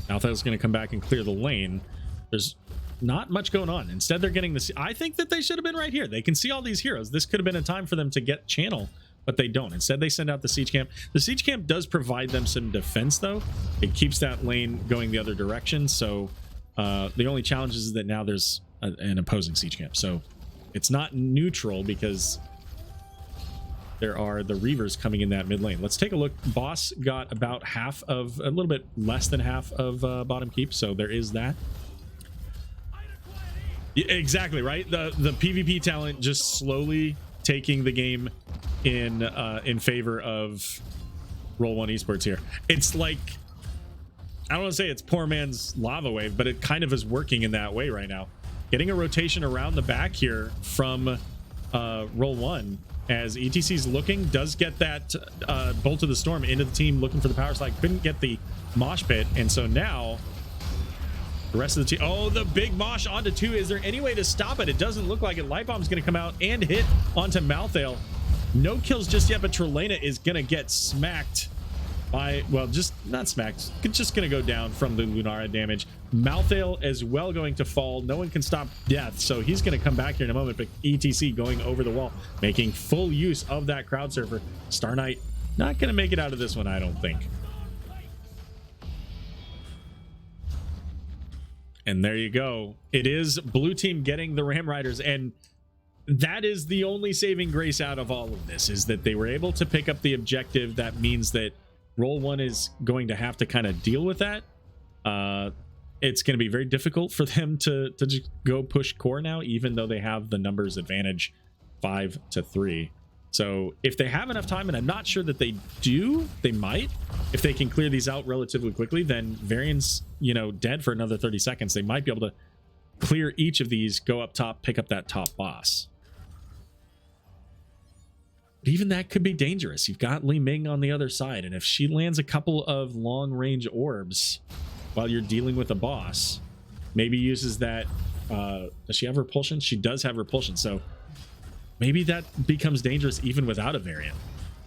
Malthael's going to come back and clear the lane. There's not much going on. Instead, they're getting this. I think that they should have been right here. They can see all these heroes. This could have been a time for them to get channel, but they don't. Instead, they send out the siege camp. The siege camp does provide them some defense, though. It keeps that lane going the other direction. So the only challenge is that now there's an opposing siege camp. So it's not neutral because there are the Reavers coming in that mid lane. Let's take a look. Boss got about half of, a little bit less than half of bottom keep. So there is that. Yeah, exactly, right? The PvP talent just slowly taking the game in favor of Roll1Esports here. It's like, I don't want to say it's poor man's lava wave, but it kind of is working in that way right now. Getting a rotation around the back here from Roll1 as ETC's looking, does get that Bolt of the Storm into the team, looking for the power slide. Couldn't get the mosh pit, and so now the rest of the team. Oh, the big mosh onto 2. Is there any way to stop it? It doesn't look like it. Light Bomb's going to come out and hit onto Malthael. No kills just yet, but Trelena is going to get smacked by, well, just not smacked. Just going to go down from the Lunara damage. Malthael as well going to fall. No one can stop death, so he's going to come back here in a moment, but ETC going over the wall, making full use of that crowd surfer. Star Knight not going to make it out of this one, I don't think. And there you go. It is blue team getting the Ram Riders, and that is the only saving grace out of all of this, is that they were able to pick up the objective. That means that Roll1 is going to have to kind of deal with that. It's going to be very difficult for them to just go push core now, even though they have the numbers advantage 5-3. So if they have enough time, and I'm not sure that they do, they might. If they can clear these out relatively quickly, then Varian's, you know, dead for another 30 seconds. They might be able to clear each of these, go up top, pick up that top boss. But even that could be dangerous. You've got Li Ming on the other side, and if she lands a couple of long-range orbs while you're dealing with a boss, maybe uses that. Does she have repulsion? She does have repulsion, so maybe that becomes dangerous even without a variant.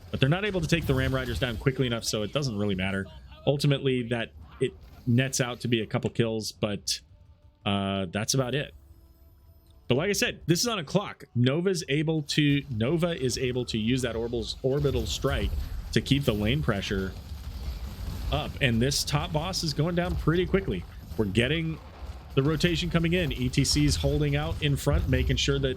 But they're not able to take the Ram Riders down quickly enough, so it doesn't really matter. Ultimately, that it nets out to be a couple kills, but that's about it. But like I said, this is on a clock. Nova is able to use that orbital strike to keep the lane pressure up, and this top boss is going down pretty quickly. We're getting the rotation coming in. ETC's holding out in front, making sure that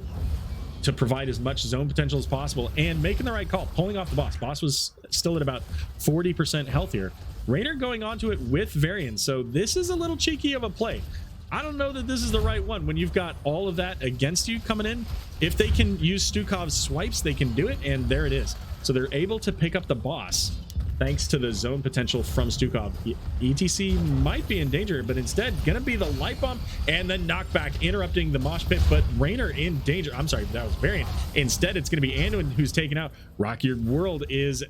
to provide as much zone potential as possible, and making the right call, pulling off the boss. Boss was still at about 40% health here. Raynor going onto it with Varian, so this is a little cheeky of a play. I don't know that this is the right one when you've got all of that against you coming in. If they can use Stukov's swipes, they can do it, and there it is. So they're able to pick up the boss thanks to the zone potential from Stukov. ETC might be in danger, but instead gonna be the light bomb and the knockback interrupting the mosh pit, but Raynor in danger. I'm sorry, that was Variant. Instead, it's gonna be Anduin who's taken out. Rock Your World is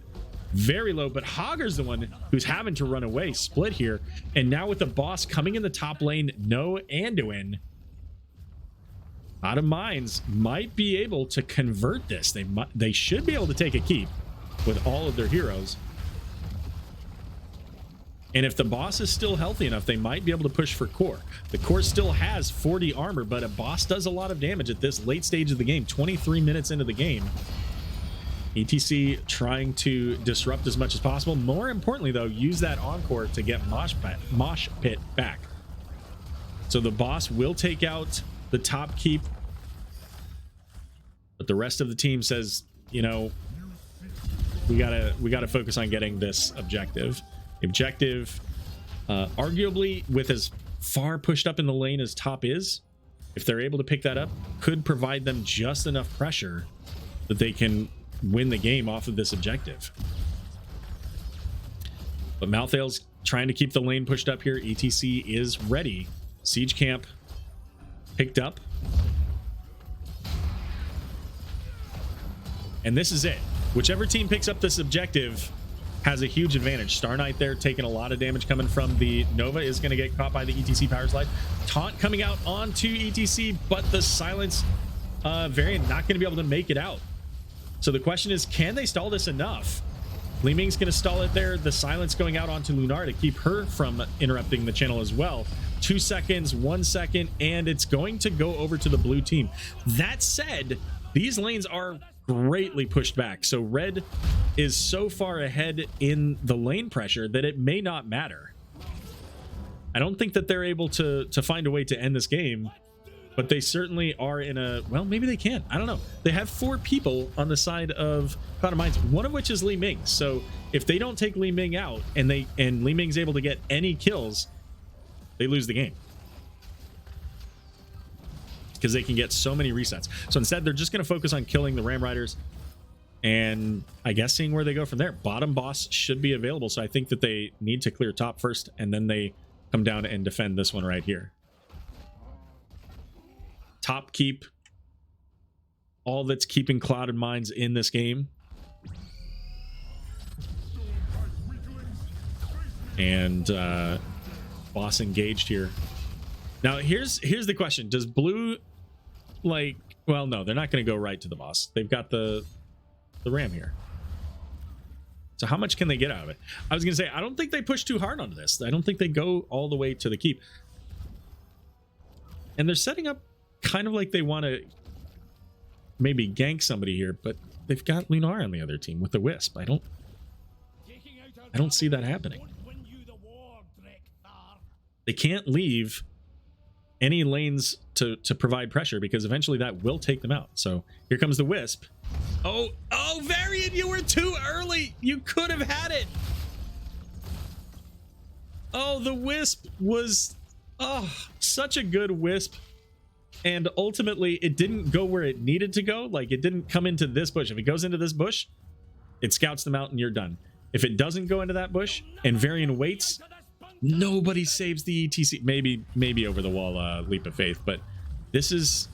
very low, but Hogger's the one who's having to run away. Split here, and now with the boss coming in the top lane, no Anduin. Out of Mines might be able to convert this. They should be able to take a keep with all of their heroes. And if the boss is still healthy enough, they might be able to push for core. The core still has 40 armor, but a boss does a lot of damage at this late stage of the game, 23 minutes into the game. ETC trying to disrupt as much as possible. More importantly, though, use that encore to get Mosh Pit back. So the boss will take out the top keep, but the rest of the team says, you know, we gotta focus on getting this objective. Objective, arguably with as far pushed up in the lane as top is, if they're able to pick that up, could provide them just enough pressure that they can win the game off of this objective. But Malthael's trying to keep the lane pushed up here. ETC is ready. Siege camp picked up, and this is it. Whichever team picks up this objective has a huge advantage. Star Knight there taking a lot of damage coming from the Nova is going to get caught by the ETC power slide. Taunt coming out onto ETC, but the silence variant not going to be able to make it out. So the question is, can they stall this enough? Li Ming's going to stall it there. The silence going out onto Lunar to keep her from interrupting the channel as well. 2 seconds, 1 second, and it's going to go over to the blue team. That said, these lanes are greatly pushed back. So red is so far ahead in the lane pressure that it may not matter. I don't think that they're able to find a way to end this game, but they certainly are in a, well, maybe they can. I don't know. They have 4 people on the side of Cloud of Mines, one of which is Li Ming. So if they don't take Li Ming out and Li Ming's able to get any kills, they lose the game. Because they can get so many resets. So instead, they're just going to focus on killing the Ram Riders and I guess seeing where they go from there. Bottom boss should be available, so I think that they need to clear top first, and then they come down and defend this one right here. Top keep. All that's keeping Clouded Minds in this game. And boss engaged here. Now, here's the question. Does blue... like, well, no, they're not going to go right to the boss. They've got the ram here. So how much can they get out of it? I was going to say, I don't think they push too hard onto this. I don't think they go all the way to the keep. And they're setting up kind of like they want to maybe gank somebody here, but they've got Lunar on the other team with the Wisp. I don't see that happening. They can't leave any lanes to provide pressure, because eventually that will take them out. So here comes the Wisp. Oh, Varian, you were too early. You could have had it. Oh, the Wisp was such a good Wisp, and ultimately it didn't go where it needed to go. Like, it didn't come into this bush. If it goes into this bush, it scouts them out and you're done. If it doesn't go into that bush and Varian waits, nobody saves the ETC. Maybe over the wall leap of faith, but this is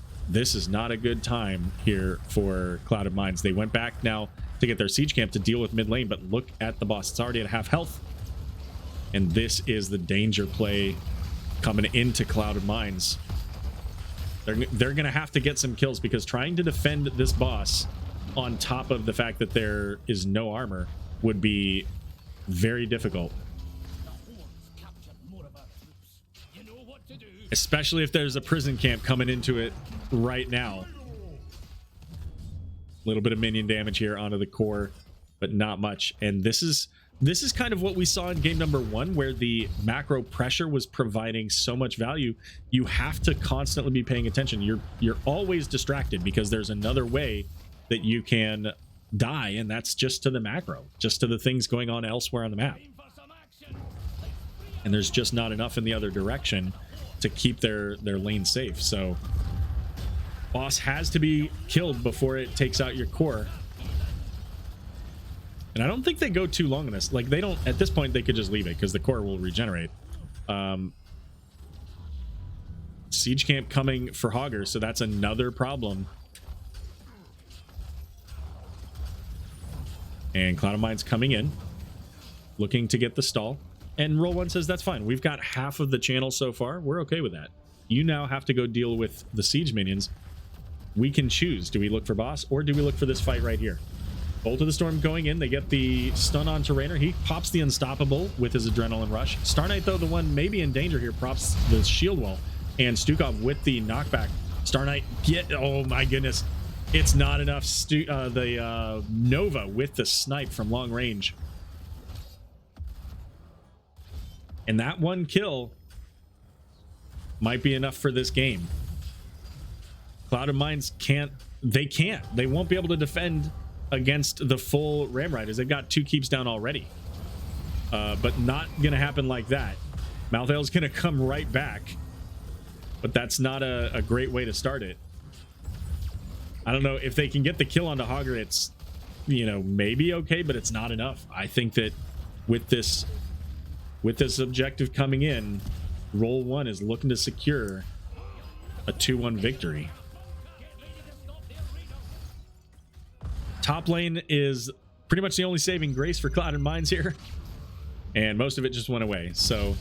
not a good time here for Clouded Minds. They went back now to get their siege camp to deal with mid lane, but look at the boss. It's already at half health, and this is the danger play coming into Clouded Minds. They're gonna have to get some kills, because trying to defend this boss on top of the fact that there is no armor would be very difficult. Especially if there's a prison camp coming into it right now. A little bit of minion damage here onto the core, but not much. And this is kind of what we saw in game number 1, where the macro pressure was providing so much value. You have to constantly be paying attention. You're always distracted, because there's another way that you can die, and that's just to the macro, just to the things going on elsewhere on the map. And there's just not enough in the other direction to keep their lane safe. So boss has to be killed before it takes out your core. And I don't think they go too long on this. Like, they don't, at this point they could just leave it, because the core will regenerate. Siege camp coming for Hogger, so that's another problem. And Cloud of Mind's coming in, looking to get the stall. And Roll1 says, that's fine. We've got half of the channel so far. We're okay with that. You now have to go deal with the siege minions. We can choose. Do we look for boss, or do we look for this fight right here? Bolt of the Storm going in. They get the stun on Raynor. He pops the Unstoppable with his Adrenaline Rush. Star Knight, though, the one maybe in danger here, props the shield wall. And Stukov with the knockback. Star Knight oh my goodness. It's not enough. The Nova with the snipe from long range. And that one kill might be enough for this game. Clouded Minds they won't be able to defend against the full Ram Riders. They've got 2 keeps down already. But not going to happen like that. Malthael's going to come right back. But that's not a great way to start it. I don't know if they can get the kill onto Hogger. It's, maybe okay, but it's not enough. I think that with this objective coming in, Roll1 is looking to secure a 2-1 victory. Top lane is pretty much the only saving grace for Clouded Minds here. And most of it just went away. So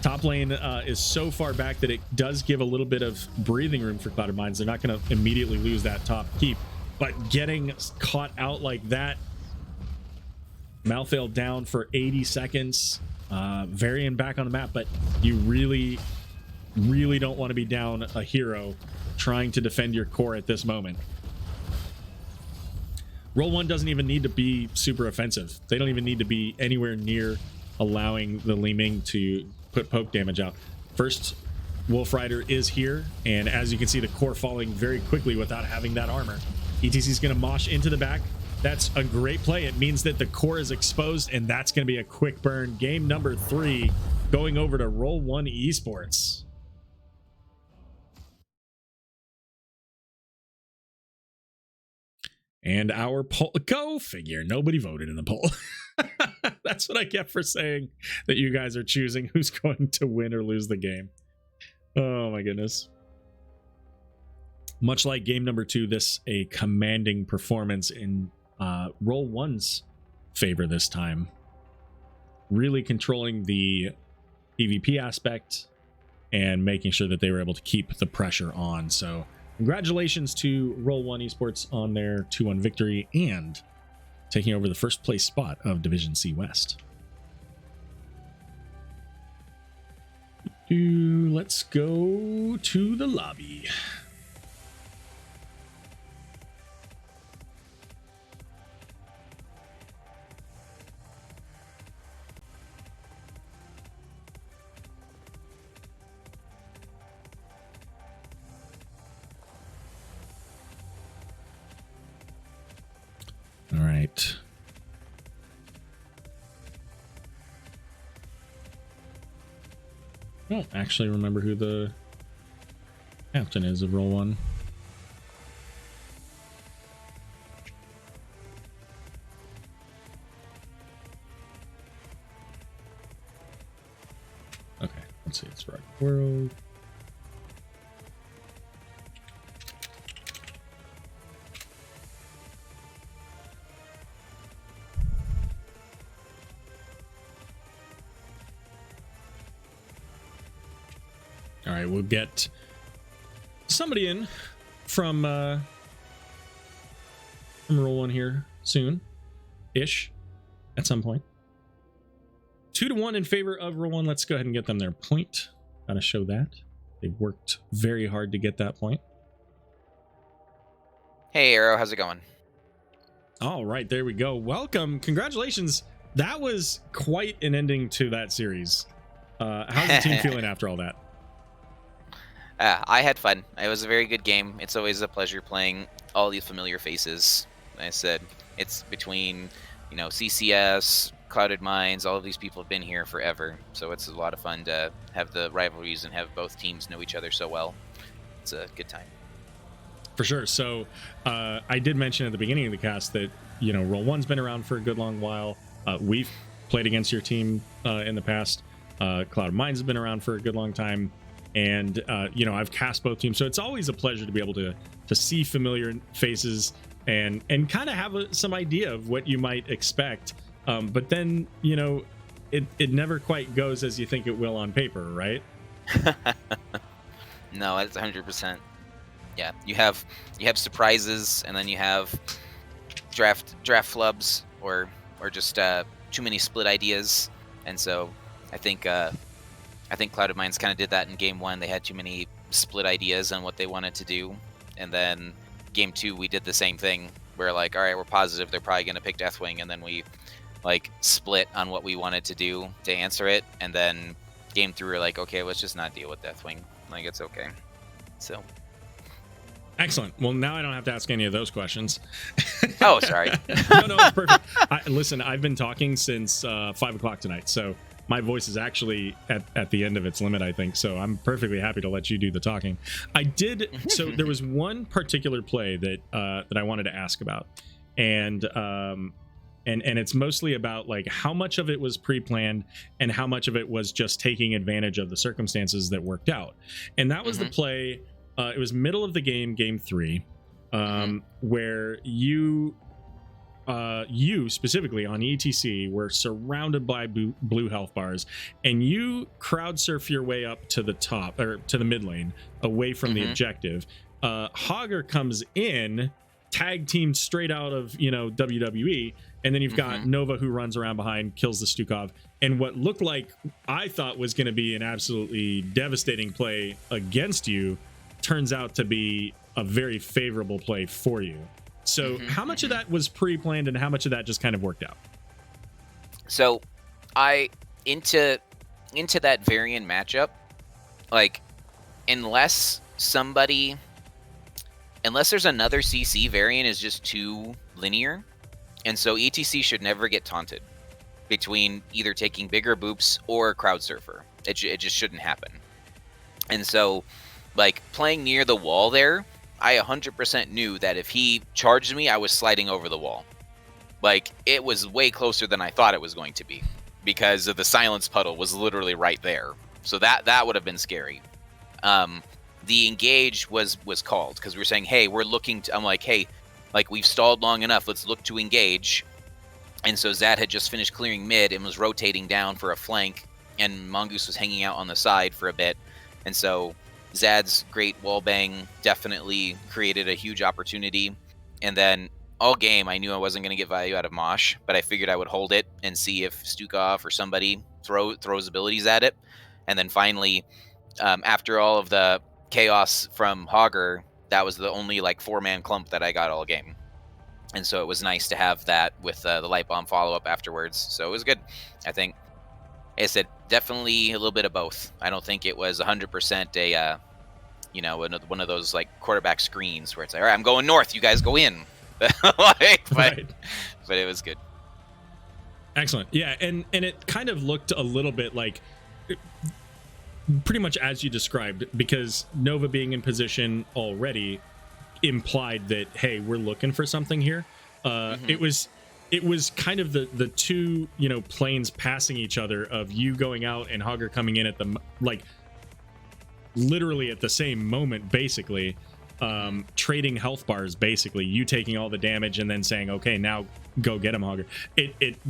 top lane is so far back that it does give a little bit of breathing room for Clouded Minds. They're not going to immediately lose that top keep. But getting caught out like that, Malthael down for 80 seconds, Varian back on the map, but you really don't want to be down a hero trying to defend your core at this moment. Roll1 doesn't even need to be super offensive. They don't even need to be anywhere near allowing the Li Ming to put poke damage out. First, Wolf Rider is here, and as you can see, the core falling very quickly without having that armor. ETC is going to mosh into the back. That's a great play. It means that the core is exposed, and that's going to be a quick burn. Game number 3 going over to Roll1Esports. And our poll, go figure, nobody voted in the poll. That's what I get for saying that you guys are choosing who's going to win or lose the game. Oh my goodness. Much like game number 2, this a commanding performance in Roll1's favor this time. Really controlling the PvP aspect and making sure that they were able to keep the pressure on. So congratulations to Roll1Esports on their 2-1 victory and taking over the first place spot of Division C West. Let's go to the lobby. All right. I don't actually remember who the captain is of Roll1. Okay, let's see. It's right. World. All right, we'll get somebody in from Roll1 here soon-ish at some point. 2-1 in favor of Roll1. Let's go ahead and get them their point. Gotta show that. They've worked very hard to get that point. Hey, Arrow, how's it going? All right, there we go. Welcome. Congratulations. That was quite an ending to that series. How's the team feeling after all that? I had fun. It was a very good game. It's always a pleasure playing all these familiar faces. Like I said, it's between, you know, CCS, Clouded Minds, all of these people have been here forever. So it's a lot of fun to have the rivalries and have both teams know each other so well. It's a good time. For sure. So I did mention at the beginning of the cast that, you know, Roll1's been around for a good long while. We've played against your team in the past. Clouded Minds has been around for a good long time. And, you know, I've cast both teams. So it's always a pleasure to be able to see familiar faces and kind of have some idea of what you might expect. But then, you know, it never quite goes as you think it will on paper, right? No, it's 100%. Yeah, you have surprises, and then you have draft flubs or just too many split ideas. And so I think Clouded Minds kind of did that in game 1. They had too many split ideas on what they wanted to do. And then game 2, we did the same thing. We're like, all right, we're positive they're probably going to pick Deathwing. And then we like split on what we wanted to do to answer it. And then game 3, we're like, okay, let's just not deal with Deathwing. Like, it's okay. So. Excellent. Well, now I don't have to ask any of those questions. Oh, sorry. No, it's perfect. Listen, I've been talking since 5 o'clock tonight. So my voice is actually at the end of its limit, I think. So I'm perfectly happy to let you do the talking. I did. So there was one particular play that I wanted to ask about, and it's mostly about like how much of it was pre-planned and how much of it was just taking advantage of the circumstances that worked out. And that was the play. It was middle of the game, game 3, where you you specifically on ETC were surrounded by blue health bars, and you crowd surf your way up to the top, or to the mid lane, away from the objective. Hogger comes in, tag teamed straight out of WWE, and then you've got Nova who runs around behind, kills the Stukov, and what looked like I thought was going to be an absolutely devastating play against you turns out to be a very favorable play for you. So how much of that was pre-planned and how much of that just kind of worked out? So I into that variant matchup, like unless there's another CC, variant is just too linear, and so ETC should never get taunted between either taking bigger boops or crowd surfer. It just shouldn't happen. And so like playing near the wall there, I 100% knew that if he charged me, I was sliding over the wall. Like, it was way closer than I thought it was going to be because of the silence puddle was literally right there. So that would have been scary. The engage was called because we were saying, hey, we're looking to... I'm like, hey, like, we've stalled long enough. Let's look to engage. And so Zad had just finished clearing mid and was rotating down for a flank, and Mongoose was hanging out on the side for a bit. And so Zad's great wallbang definitely created a huge opportunity. And then all game, I knew I wasn't going to get value out of Mosh, but I figured I would hold it and see if Stukov or somebody throws abilities at it. And then finally, after all of the chaos from Hogger, that was the only like 4-man clump that I got all game. And so it was nice to have that with the light bomb follow-up afterwards. So it was good. I think, like I said, definitely a little bit of both. I don't think it was 100% a, one of those like quarterback screens where it's like, all right, I'm going north, you guys go in. But it was good. Excellent. Yeah, and it kind of looked a little bit like pretty much as you described, because Nova being in position already implied that, hey, we're looking for something here. It was kind of the two planes passing each other of you going out and Hogger coming in at the like literally at the same moment, basically trading health bars, basically you taking all the damage and then saying, okay, now go get him, Hogger.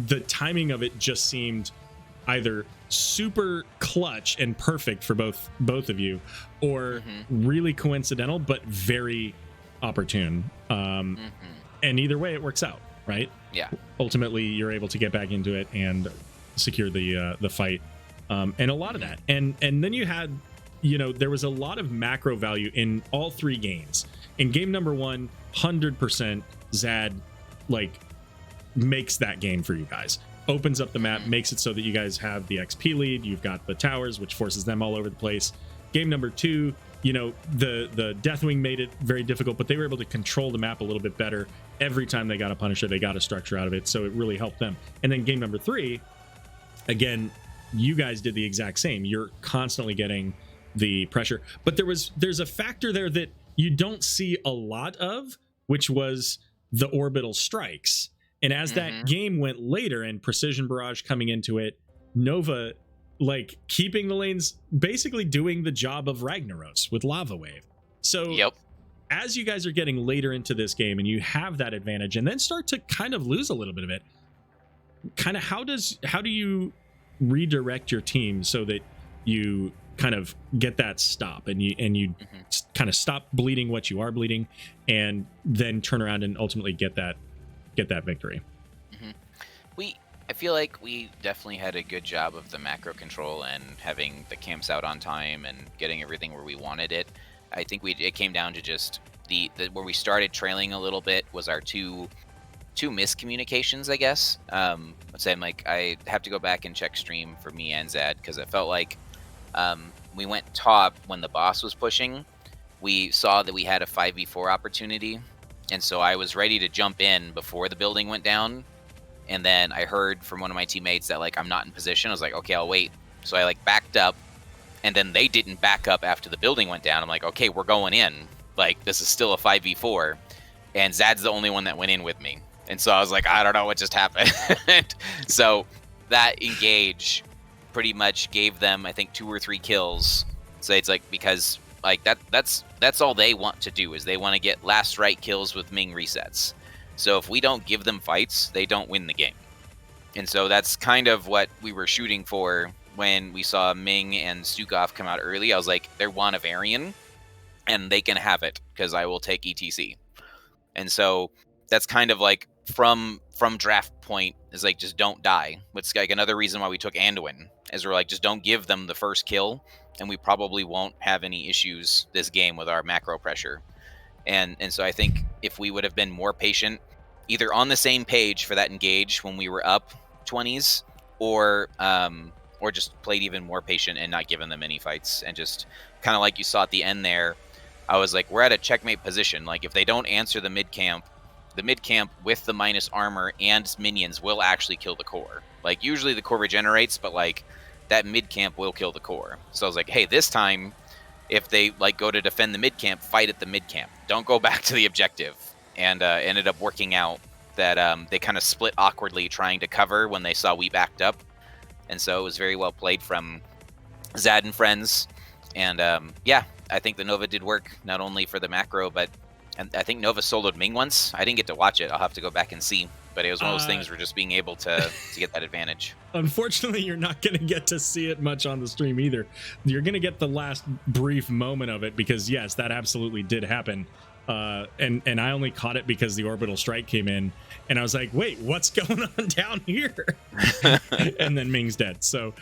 The timing of it just seemed either super clutch and perfect for both of you, or really coincidental but very opportune. And either way it works out, right? Yeah. Ultimately you're able to get back into it and secure the fight, and a lot of that, and then you had there was a lot of macro value in all three games. In game number 1, 100% Zad like makes that game for you guys, opens up the map, makes it so that you guys have the XP lead. You've got the towers, which forces them all over the place. Game number 2, the Deathwing made it very difficult, but they were able to control the map a little bit better. Every time they got a Punisher, they got a structure out of it, so it really helped them. And then game number 3, again, you guys did the exact same. You're constantly getting the pressure, but there's a factor there that you don't see a lot of, which was the orbital strikes. And as that game went later and Precision Barrage coming into it, Nova like keeping the lanes, basically doing the job of Ragnaros with Lava Wave. So as you guys are getting later into this game and you have that advantage and then start to kind of lose a little bit of it, kind of how do you redirect your team so that you kind of get that stop and you kind of stop bleeding what you are bleeding and then turn around and ultimately get that victory? I feel like we definitely had a good job of the macro control and having the camps out on time and getting everything where we wanted it. I think it came down to just the where we started trailing a little bit was our two miscommunications, I guess. Let's say I have to go back and check stream for me and Zad, because it felt like we went top when the boss was pushing. We saw that we had a 5v4 opportunity, and so I was ready to jump in before the building went down. And then I heard from one of my teammates that I'm not in position. I was like, okay, I'll wait. So I backed up, and then they didn't back up after the building went down. I'm like, okay, we're going in. This is still a 5v4, and Zad's the only one that went in with me. And so I was like, I don't know what just happened. So that engage pretty much gave them, I think, 2 or 3 kills. So it's because that's all they want to do, is they want to get last right kills with Ming resets. So if we don't give them fights, they don't win the game. And so that's kind of what we were shooting for when we saw Ming and Stukov come out early. I was like, they're Wanavarian, and they can have it because I will take ETC. And so that's kind of like from draft point is like, just don't die. It's like another reason why we took Anduin, is we're like, just don't give them the first kill, and we probably won't have any issues this game with our macro pressure. And so I think if we would have been more patient, either on the same page for that engage when we were up 20s, or just played even more patient and not given them any fights, and just kind of like you saw at the end there, I was like, we're at a checkmate position. Like, if they don't answer the mid camp with the minus armor and minions will actually kill the core. Like, usually the core regenerates, but like that mid camp will kill the core. So I was like, hey, this time, if they like go to defend the mid camp, fight at the mid camp. Don't go back to the objective. And ended up working out that they kind of split awkwardly trying to cover when they saw we backed up. And so it was very well played from Zad and friends. And yeah, I think the Nova did work, not only for the macro, but I think Nova soloed Ming once. I didn't get to watch it. I'll have to go back and see. But it was one of those things where just being able to get that advantage. Unfortunately, you're not going to get to see it much on the stream either. You're going to get the last brief moment of it because, yes, that absolutely did happen. And I only caught it because the orbital strike came in, and I was like, wait, what's going on down here? And then Ming's dead. So,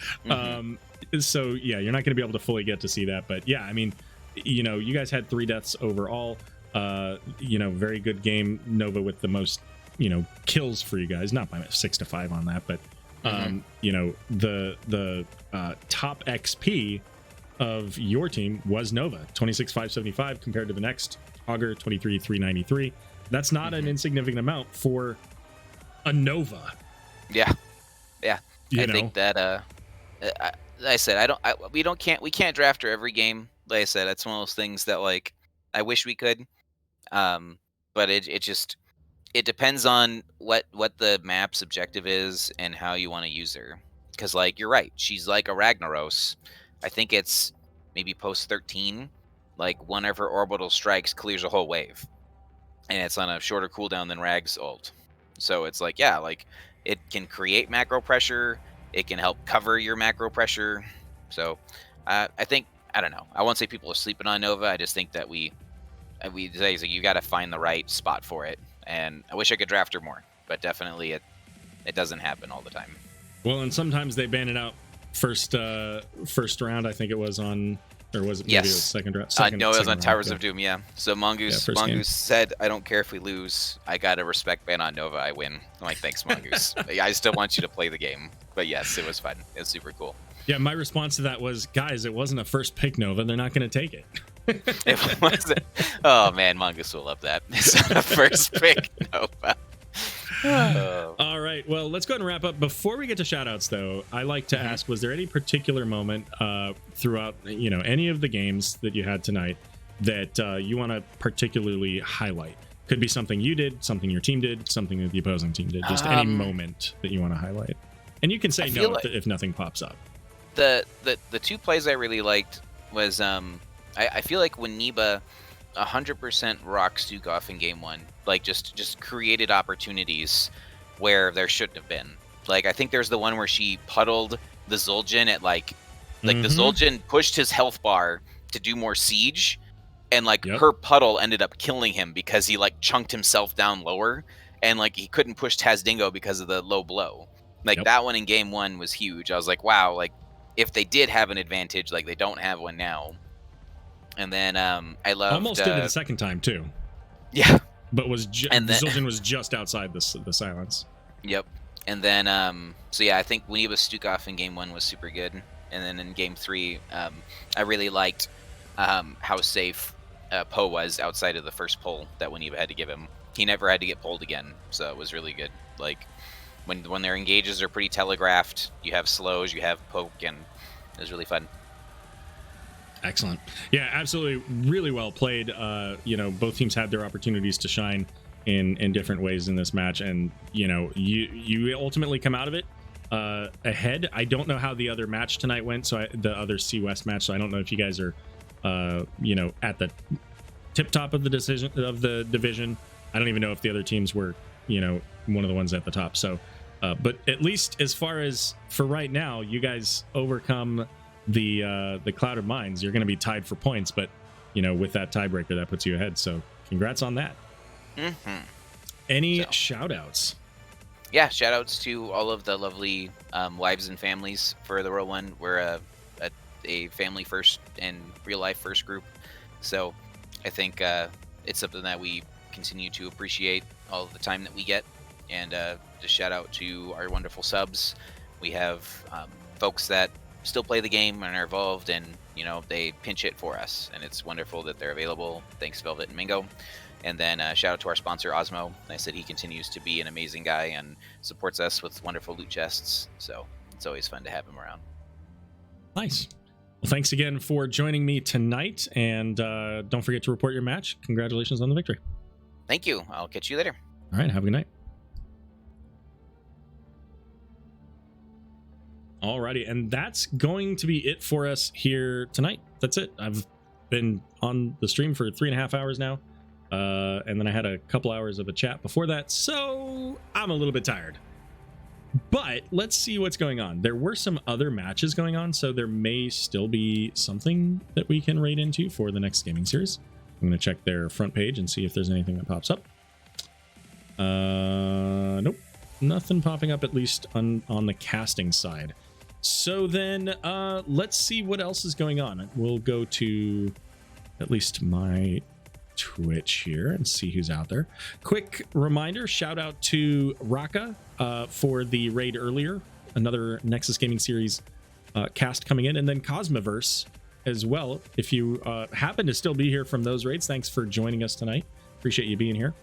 so yeah, you're not going to be able to fully get to see that. But yeah, I mean, you know, you guys had 3 deaths overall. You know, very good game. Nova with the most, you know, kills for you guys, not by 6-5 on that, but you know, the top XP of your team was Nova, 26,575 compared to the next Augur, 23,393. That's not an insignificant amount for a Nova. Yeah, yeah. You I think that I said we can't draft her every game. Like I said, that's one of those things that like I wish we could, but it depends on what the map's objective is and how you want to use her. Because like you're right, she's like a Ragnaros. I think it's maybe post 13. Like one of her orbital strikes clears a whole wave, and it's on a shorter cooldown than Rag's ult. So it's like, yeah, like it can create macro pressure. It can help cover your macro pressure. So I think, I don't know, I won't say people are sleeping on Nova. I just think that we say like, you got to find the right spot for it. And I wish I could draft her more, but definitely it doesn't happen all the time. Well, and sometimes they ban it out first round. I think it was on. Or was it maybe yes. It was second round? No, it was on round, Towers yeah. of Doom, yeah. So Mongoose said, I don't care if we lose. I got to respect ban on Nova. I win. I'm like, thanks, Mongoose. I still want you to play the game. But yes, it was fun. It was super cool. Yeah, my response to that was, guys, it wasn't a first pick Nova. They're not going to take it. It wasn't. Oh, man, Mongoose will love that. It's not a first pick Nova. All right, well, let's go ahead and wrap up. Before we get to shoutouts, though, I like to ask, was there any particular moment throughout, you know, any of the games that you had tonight that you want to particularly highlight? Could be something you did, something your team did, something that the opposing team did. Just any moment that you want to highlight. And you can say no if nothing pops up. The 2 plays I really liked was I feel like when Neba 100% rock Stukov in game 1, like just created opportunities where there shouldn't have been. Like I think there's the one where she puddled the Zul'jin at like the Zul'jin pushed his health bar to do more siege, and like her puddle ended up killing him because he like chunked himself down lower, and like he couldn't push Tazdingo because of the low blow. Like that one in game 1 was huge. I was like, wow, like if they did have an advantage, like they don't have one now. And then I loved almost did it the second time too. Yeah, but was Zul'jin was just outside the silence. Yep. And then so yeah, I think Weniba Stukov in game 1 was super good. And then in game 3, I really liked how safe Poe was outside of the first pull that Weniba had to give him. He never had to get pulled again, so it was really good. Like when their engages are pretty telegraphed, you have slows, you have poke, and it was really fun. Excellent. Yeah, absolutely. Really well played. You know, both teams had their opportunities to shine in different ways in this match. And, you know, you ultimately come out of it ahead. I don't know how the other match tonight went. So the other C West match. So I don't know if you guys are, you know, at the tip top of the division I don't even know if the other teams were, you know, one of the ones at the top. So, but at least as far as for right now, you guys overcome the Clouded Mines. You're going to be tied for points, but you know, with that tiebreaker, that puts you ahead. So, congrats on that. Any shout outs? Yeah, shout outs to all of the lovely wives and families for the Roll1. We're a family first and real life first group. So I think it's something that we continue to appreciate all of the time that we get. And just shout out to our wonderful subs. We have folks that still play the game and are involved, and you know, they pinch it for us, and it's wonderful that they're available. Thanks, Velvet and Mingo. And then shout out to our sponsor, Osmo. I said he continues to be an amazing guy and supports us with wonderful loot chests. So it's always fun to have him around. Nice. Well, thanks again for joining me tonight. And don't forget to report your match. Congratulations on the victory. Thank you. I'll catch you later. All right. Have a good night. Alrighty. And that's going to be it for us here tonight. That's it. I've been on the stream for 3.5 hours now. And then I had a couple hours of a chat before that, so I'm a little bit tired. But let's see what's going on. There were some other matches going on, so there may still be something that we can raid into for the next gaming series. I'm going to check their front page and see if there's anything that pops up. Nope. Nothing popping up, at least on the casting side. So then let's see what else is going on. We'll go to at least my Twitch here and see who's out there. Quick reminder, shout out to Raka for the raid earlier, another Nexus Gaming Series cast coming in, and then Cosmoverse as well. If you happen to still be here from those raids, thanks for joining us tonight. Appreciate you being here.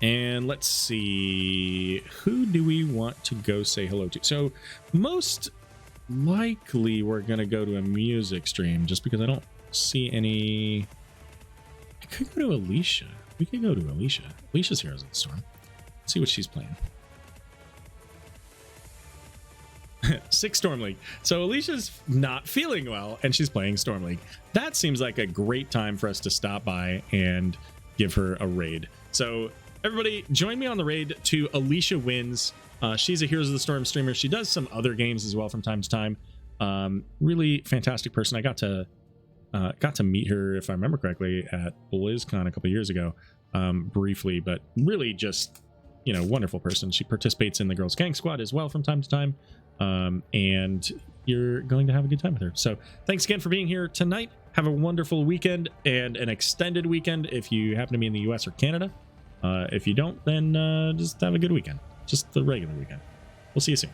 And let's see, who do we want to go say hello to? So most likely we're gonna go to a music stream, just because I don't see any. I could go to Alicia. We could go to Alicia. Alicia's Heroes of the Storm. Let's see what she's playing. 6 Storm League. So Alicia's not feeling well, and she's playing Storm League. That seems like a great time for us to stop by and give her a raid. So everybody, join me on the raid to Alicia Wins. She's a Heroes of the Storm streamer. She does some other games as well from time to time. Really fantastic person. I got to meet her, if I remember correctly, at BlizzCon a couple years ago, briefly, but really just, you know, wonderful person. She participates in the Girls Gang Squad as well from time to time, and you're going to have a good time with her. So thanks again for being here tonight. Have a wonderful weekend and an extended weekend if you happen to be in the US or Canada. If you don't, then just have a good weekend. Just the regular weekend. We'll see you soon.